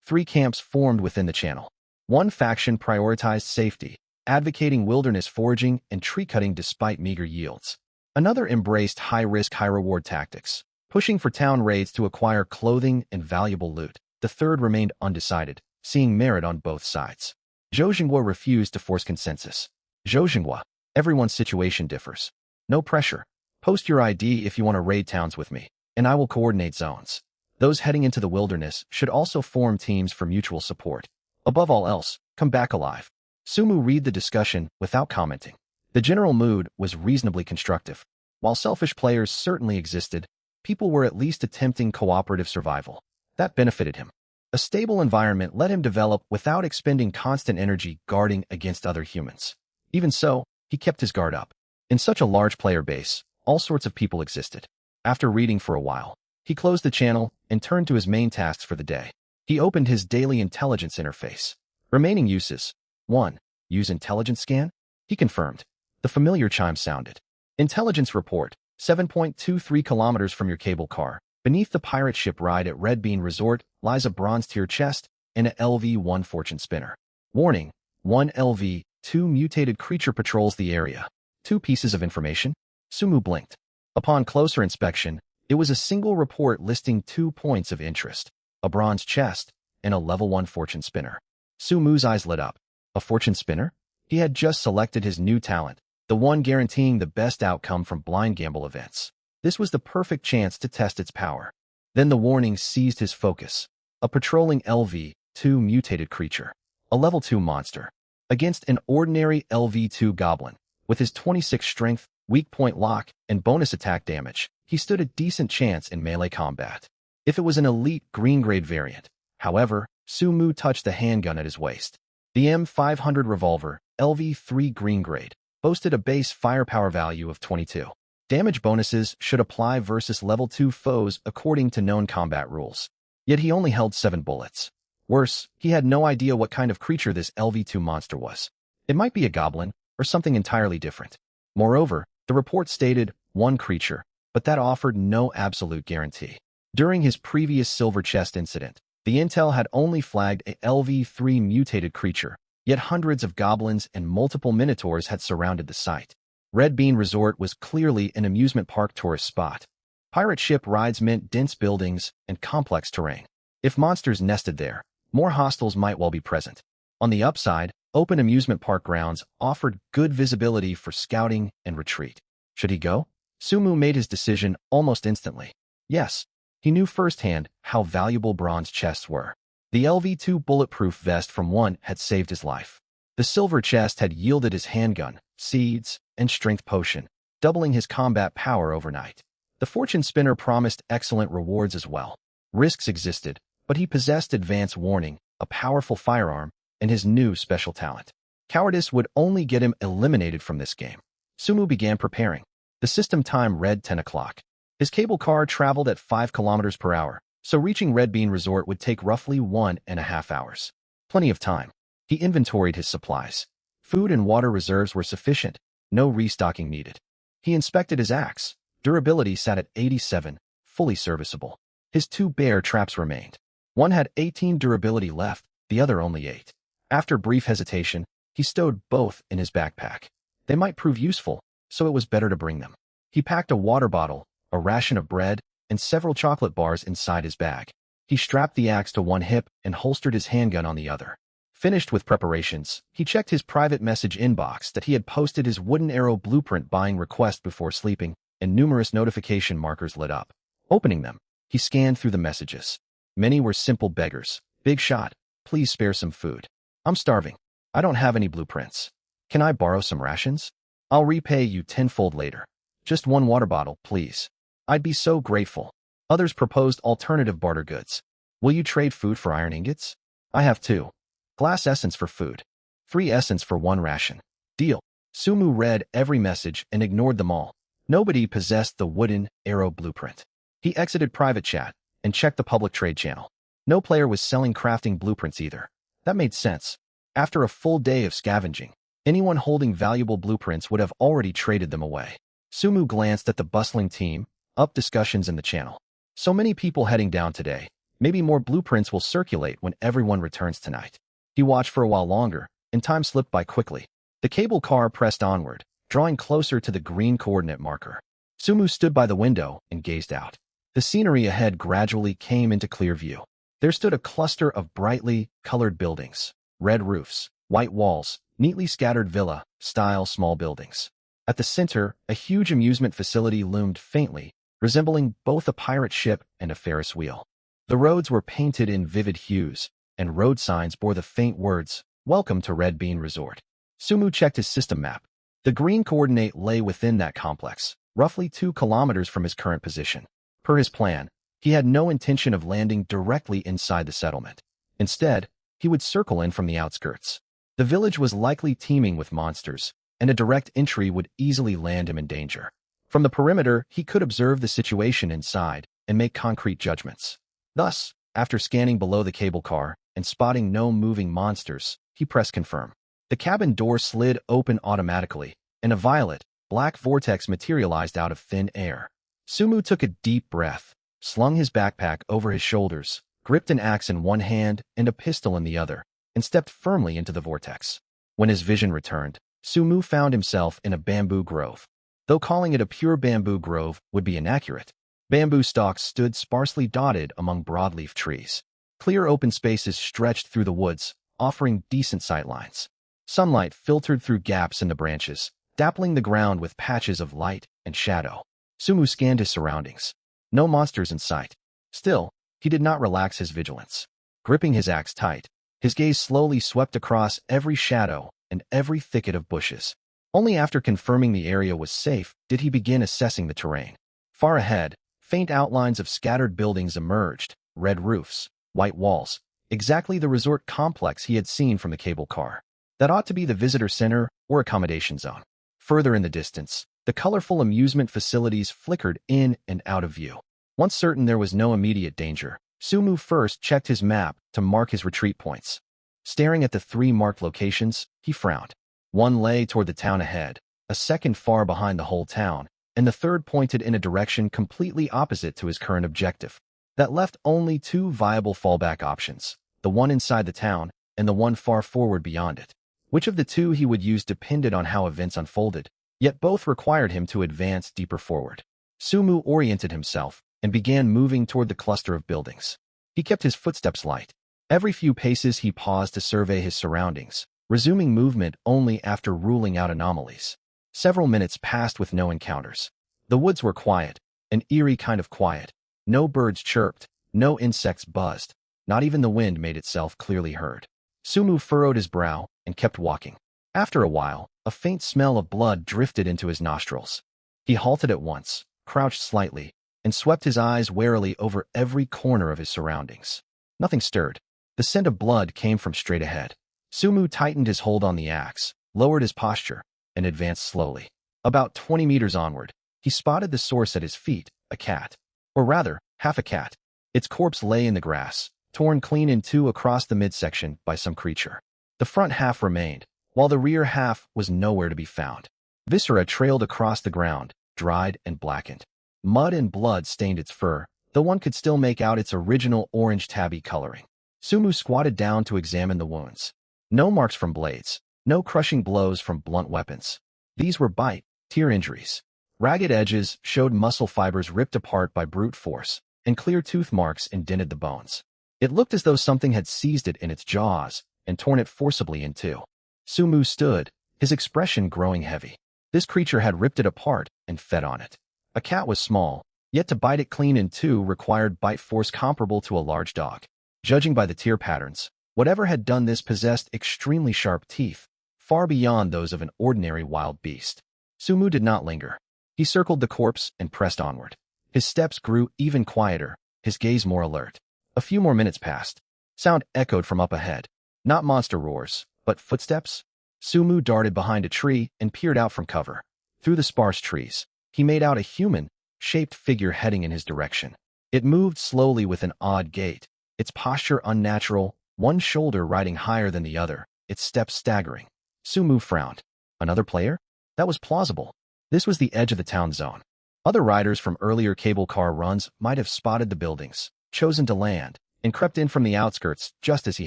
3 camps formed within the channel. One faction prioritized safety, advocating wilderness foraging and tree cutting despite meager yields. Another embraced high-risk, high-reward tactics, pushing for town raids to acquire clothing and valuable loot. The third remained undecided, seeing merit on both sides. Zhouxinghua refused to force consensus. Zhouxinghua, everyone's situation differs. No pressure. Post your ID if you want to raid towns with me, and I will coordinate zones. Those heading into the wilderness should also form teams for mutual support. Above all else, come back alive. Sumu read the discussion without commenting. The general mood was reasonably constructive. While selfish players certainly existed, people were at least attempting cooperative survival. That benefited him. A stable environment let him develop without expending constant energy guarding against other humans. Even so, he kept his guard up. In such a large player base, all sorts of people existed. After reading for a while, he closed the channel and turned to his main tasks for the day. He opened his daily intelligence interface. Remaining uses. 1. Use intelligence scan? He confirmed. The familiar chime sounded. Intelligence report. 7.23 kilometers from your cable car. Beneath the pirate ship ride at Red Bean Resort lies a bronze-tier chest and a LV-1 fortune spinner. Warning. 1 LV-2 mutated creature patrols the area. 2 pieces of information. Sumu blinked. Upon closer inspection, it was a single report listing 2 points of interest. A bronze chest and a level 1 fortune spinner. Sumu's eyes lit up. A fortune spinner? He had just selected his new talent, the one guaranteeing the best outcome from blind gamble events. This was the perfect chance to test its power. Then the warning seized his focus. A patrolling LV-2 mutated creature. A level 2 monster. Against an ordinary LV-2 goblin. With his 26 strength, weak point lock, and bonus attack damage, he stood a decent chance in melee combat. If it was an elite green-grade variant. However, Sumu touched the handgun at his waist. The M500 revolver, LV-3 green-grade, boasted a base firepower value of 22. Damage bonuses should apply versus level 2 foes according to known combat rules. Yet he only held 7 bullets. Worse, he had no idea what kind of creature this LV-2 monster was. It might be a goblin, or something entirely different. Moreover, the report stated 1 creature, but that offered no absolute guarantee. During his previous silver chest incident, the intel had only flagged a LV-3 mutated creature, yet hundreds of goblins and multiple minotaurs had surrounded the site. Red Bean Resort was clearly an amusement park tourist spot. Pirate ship rides meant dense buildings and complex terrain. If monsters nested there, more hostiles might well be present. On the upside, open amusement park grounds offered good visibility for scouting and retreat. Should he go? Sumu made his decision almost instantly. Yes, he knew firsthand how valuable bronze chests were. The LV-2 bulletproof vest from 1 had saved his life. The silver chest had yielded his handgun, seeds, and strength potion, doubling his combat power overnight. The fortune spinner promised excellent rewards as well. Risks existed, but he possessed advance warning, a powerful firearm, and his new special talent. Cowardice would only get him eliminated from this game. Sumu began preparing. The system time read 10 o'clock. His cable car traveled at 5 kilometers per hour, so reaching Red Bean Resort would take roughly 1.5 hours. Plenty of time. He inventoried his supplies. Food and water reserves were sufficient, no restocking needed. He inspected his axe. Durability sat at 87, fully serviceable. His 2 bear traps remained. One had 18 durability left, the other only 8. After brief hesitation, he stowed both in his backpack. They might prove useful, so it was better to bring them. He packed a water bottle, a ration of bread, and several chocolate bars inside his bag. He strapped the axe to one hip and holstered his handgun on the other. Finished with preparations, he checked his private message inbox that he had posted his wooden arrow blueprint buying request before sleeping, and numerous notification markers lit up. Opening them, he scanned through the messages. Many were simple beggars. Big shot. Please spare some food. I'm starving. I don't have any blueprints. Can I borrow some rations? I'll repay you tenfold later. Just 1 water bottle, please. I'd be so grateful. Others proposed alternative barter goods. Will you trade food for iron ingots? I have 2. Glass essence for food. 3 essence for 1 ration. Deal. Sumu read every message and ignored them all. Nobody possessed the wooden arrow blueprint. He exited private chat and checked the public trade channel. No player was selling crafting blueprints either. That made sense. After a full day of scavenging, anyone holding valuable blueprints would have already traded them away. Sumu glanced at the bustling team, up discussions in the channel. So many people heading down today. Maybe more blueprints will circulate when everyone returns tonight. He watched for a while longer, and time slipped by quickly. The cable car pressed onward, drawing closer to the green coordinate marker. Sumu stood by the window and gazed out. The scenery ahead gradually came into clear view. There stood a cluster of brightly colored buildings, red roofs, white walls, neatly scattered villa-style small buildings. At the center, a huge amusement facility loomed faintly, resembling both a pirate ship and a Ferris wheel. The roads were painted in vivid hues, and road signs bore the faint words, "Welcome to Red Bean Resort." Sumu checked his system map. The green coordinate lay within that complex, roughly 2 kilometers from his current position. Per his plan, he had no intention of landing directly inside the settlement. Instead, he would circle in from the outskirts. The village was likely teeming with monsters, and a direct entry would easily land him in danger. From the perimeter, he could observe the situation inside and make concrete judgments. Thus, after scanning below the cable car and spotting no moving monsters, he pressed confirm. The cabin door slid open automatically, and a violet, black vortex materialized out of thin air. Sumu took a deep breath, slung his backpack over his shoulders, gripped an axe in one hand and a pistol in the other, and stepped firmly into the vortex. When his vision returned, Sumu found himself in a bamboo grove. Though calling it a pure bamboo grove would be inaccurate, bamboo stalks stood sparsely dotted among broadleaf trees. Clear open spaces stretched through the woods, offering decent sightlines. Sunlight filtered through gaps in the branches, dappling the ground with patches of light and shadow. Sumu scanned his surroundings. No monsters in sight. Still, he did not relax his vigilance. Gripping his axe tight, his gaze slowly swept across every shadow and every thicket of bushes. Only after confirming the area was safe did he begin assessing the terrain. Far ahead, faint outlines of scattered buildings emerged, red roofs, white walls, exactly the resort complex he had seen from the cable car. That ought to be the visitor center or accommodation zone. Further in the distance, the colorful amusement facilities flickered in and out of view. Once certain there was no immediate danger, Sumu first checked his map to mark his retreat points. Staring at the 3 marked locations, he frowned. One lay toward the town ahead, a second far behind the whole town, and the third pointed in a direction completely opposite to his current objective. That left only 2 viable fallback options, the one inside the town and the one far forward beyond it. Which of the 2 he would use depended on how events unfolded, yet both required him to advance deeper forward. Sumu oriented himself and began moving toward the cluster of buildings. He kept his footsteps light. Every few paces he paused to survey his surroundings, resuming movement only after ruling out anomalies. Several minutes passed with no encounters. The woods were quiet, an eerie kind of quiet. No birds chirped, no insects buzzed, not even the wind made itself clearly heard. Sumu furrowed his brow and kept walking. After a while, a faint smell of blood drifted into his nostrils. He halted at once, crouched slightly, and swept his eyes warily over every corner of his surroundings. Nothing stirred. The scent of blood came from straight ahead. Sumu tightened his hold on the axe, lowered his posture, and advanced slowly. About 20 meters onward, he spotted the source at his feet, a cat. Or rather, half a cat. Its corpse lay in the grass, torn clean in 2 across the midsection by some creature. The front half remained, while the rear half was nowhere to be found. Viscera trailed across the ground, dried and blackened. Mud and blood stained its fur, though one could still make out its original orange tabby coloring. Sumu squatted down to examine the wounds. No marks from blades, no crushing blows from blunt weapons. These were bite, tear injuries. Ragged edges showed muscle fibers ripped apart by brute force, and clear tooth marks indented the bones. It looked as though something had seized it in its jaws and torn it forcibly in 2. Sumu stood, his expression growing heavy. This creature had ripped it apart and fed on it. A cat was small, yet to bite it clean in 2 required bite force comparable to a large dog. Judging by the tear patterns, whatever had done this possessed extremely sharp teeth, far beyond those of an ordinary wild beast. Sumu did not linger. He circled the corpse and pressed onward. His steps grew even quieter, his gaze more alert. A few more minutes passed. Sound echoed from up ahead. Not monster roars, but footsteps. Sumu darted behind a tree and peered out from cover. Through the sparse trees, he made out a human, shaped figure heading in his direction. It moved slowly with an odd gait, its posture unnatural, one shoulder riding higher than the other, its steps staggering. Sumu frowned. Another player? That was plausible. This was the edge of the town zone. Other riders from earlier cable car runs might have spotted the buildings, chosen to land, and crept in from the outskirts just as he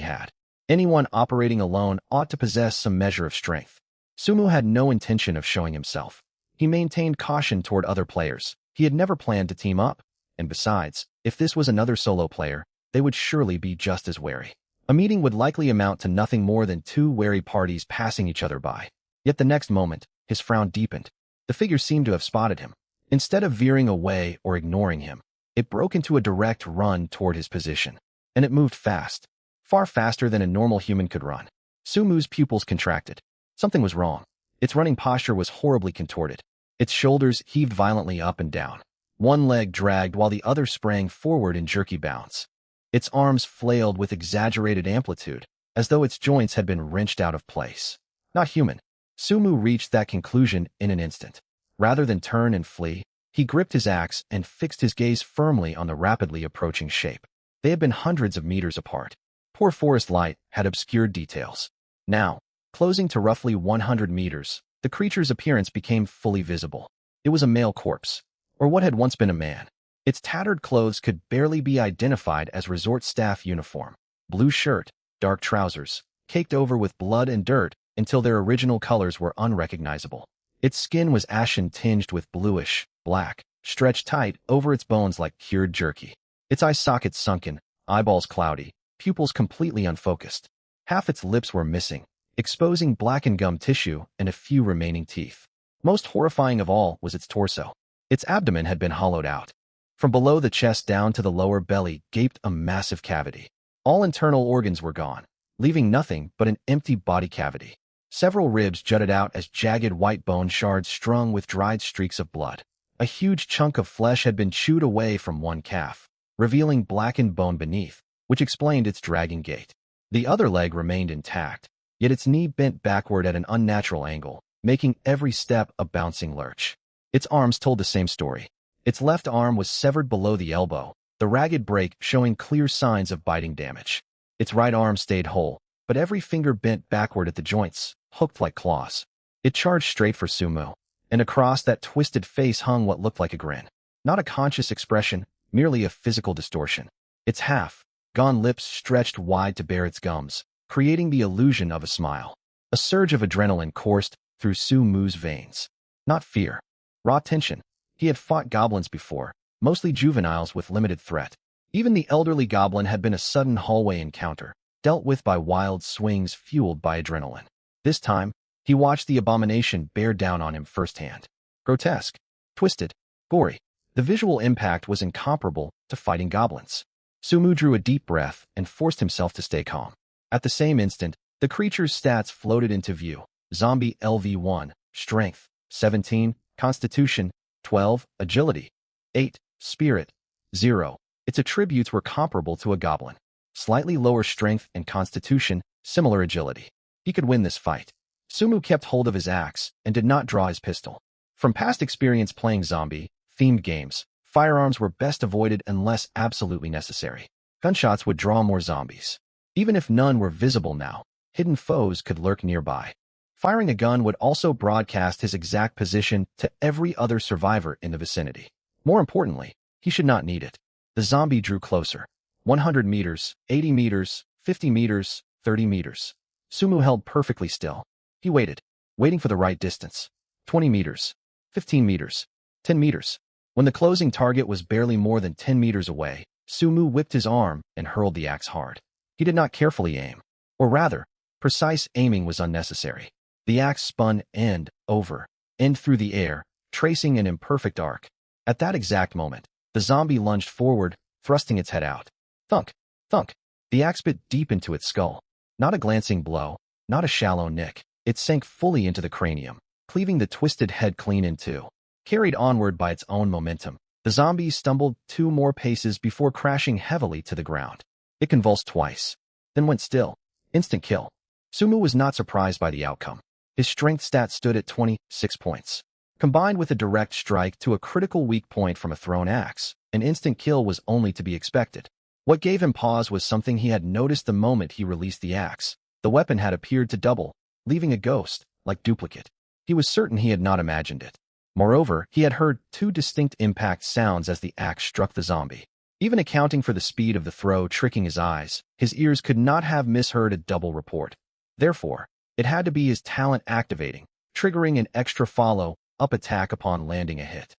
had. Anyone operating alone ought to possess some measure of strength. Sumu had no intention of showing himself. He maintained caution toward other players. He had never planned to team up. And besides, if this was another solo player, they would surely be just as wary. A meeting would likely amount to nothing more than two wary parties passing each other by. Yet the next moment, his frown deepened. The figure seemed to have spotted him. Instead of veering away or ignoring him, it broke into a direct run toward his position. And it moved fast, far faster than a normal human could run. Sumu's pupils contracted. Something was wrong. Its running posture was horribly contorted. Its shoulders heaved violently up and down. One leg dragged while the other sprang forward in jerky bounds. Its arms flailed with exaggerated amplitude, as though its joints had been wrenched out of place. Not human. Sumu reached that conclusion in an instant. Rather than turn and flee, he gripped his axe and fixed his gaze firmly on the rapidly approaching shape. They had been hundreds of meters apart. Poor forest light had obscured details. Now, closing to roughly 100 meters, the creature's appearance became fully visible. It was a male corpse, or what had once been a man. Its tattered clothes could barely be identified as resort staff uniform. Blue shirt, dark trousers, caked over with blood and dirt until their original colors were unrecognizable. Its skin was ashen tinged with bluish, black, stretched tight over its bones like cured jerky. Its eye sockets sunken, eyeballs cloudy, pupils completely unfocused. Half its lips were missing, exposing blackened gum tissue and a few remaining teeth. Most horrifying of all was its torso. Its abdomen had been hollowed out. From below the chest down to the lower belly gaped a massive cavity. All internal organs were gone, leaving nothing but an empty body cavity. Several ribs jutted out as jagged white bone shards strung with dried streaks of blood. A huge chunk of flesh had been chewed away from one calf, revealing blackened bone beneath, which explained its dragging gait. The other leg remained intact, yet its knee bent backward at an unnatural angle, making every step a bouncing lurch. Its arms told the same story. Its left arm was severed below the elbow, the ragged break showing clear signs of biting damage. Its right arm stayed whole, but every finger bent backward at the joints, hooked like claws. It charged straight for Sumu, and across that twisted face hung what looked like a grin. Not a conscious expression, merely a physical distortion. Its half-gone lips stretched wide to bare its gums, creating the illusion of a smile. A surge of adrenaline coursed through Sumu's veins. Not fear. Raw tension. He had fought goblins before, mostly juveniles with limited threat. Even the elderly goblin had been a sudden hallway encounter, dealt with by wild swings fueled by adrenaline. This time, he watched the abomination bear down on him firsthand. Grotesque, twisted, gory. The visual impact was incomparable to fighting goblins. Sumu drew a deep breath and forced himself to stay calm. At the same instant, the creature's stats floated into view. Zombie LV1, Strength, 17, Constitution, 12, Agility, 8, Spirit, 0. Its attributes were comparable to a goblin. Slightly lower strength and constitution, similar agility. He could win this fight. Sumu kept hold of his axe and did not draw his pistol. From past experience playing zombie-themed games, firearms were best avoided unless absolutely necessary. Gunshots would draw more zombies. Even if none were visible now, hidden foes could lurk nearby. Firing a gun would also broadcast his exact position to every other survivor in the vicinity. More importantly, he should not need it. The zombie drew closer. 100 meters, 80 meters, 50 meters, 30 meters. Sumu held perfectly still. He waited, waiting for the right distance. 20 meters, 15 meters, 10 meters. When the closing target was barely more than 10 meters away, Sumu whipped his arm and hurled the axe hard. He did not carefully aim. Or rather, precise aiming was unnecessary. The axe spun end over, end through the air, tracing an imperfect arc. At that exact moment, the zombie lunged forward, thrusting its head out. Thunk, thunk. The axe bit deep into its skull. Not a glancing blow, not a shallow nick. It sank fully into the cranium, cleaving the twisted head clean in two. Carried onward by its own momentum, the zombie stumbled 2 more paces before crashing heavily to the ground. It convulsed twice, then went still. Instant kill. Sumu was not surprised by the outcome. His strength stat stood at 26 points. Combined with a direct strike to a critical weak point from a thrown axe, an instant kill was only to be expected. What gave him pause was something he had noticed the moment he released the axe. The weapon had appeared to double, leaving a ghost, like duplicate. He was certain he had not imagined it. Moreover, he had heard two distinct impact sounds as the axe struck the zombie. Even accounting for the speed of the throw tricking his eyes, his ears could not have misheard a double report. Therefore, it had to be his talent activating, triggering an extra follow-up attack upon landing a hit.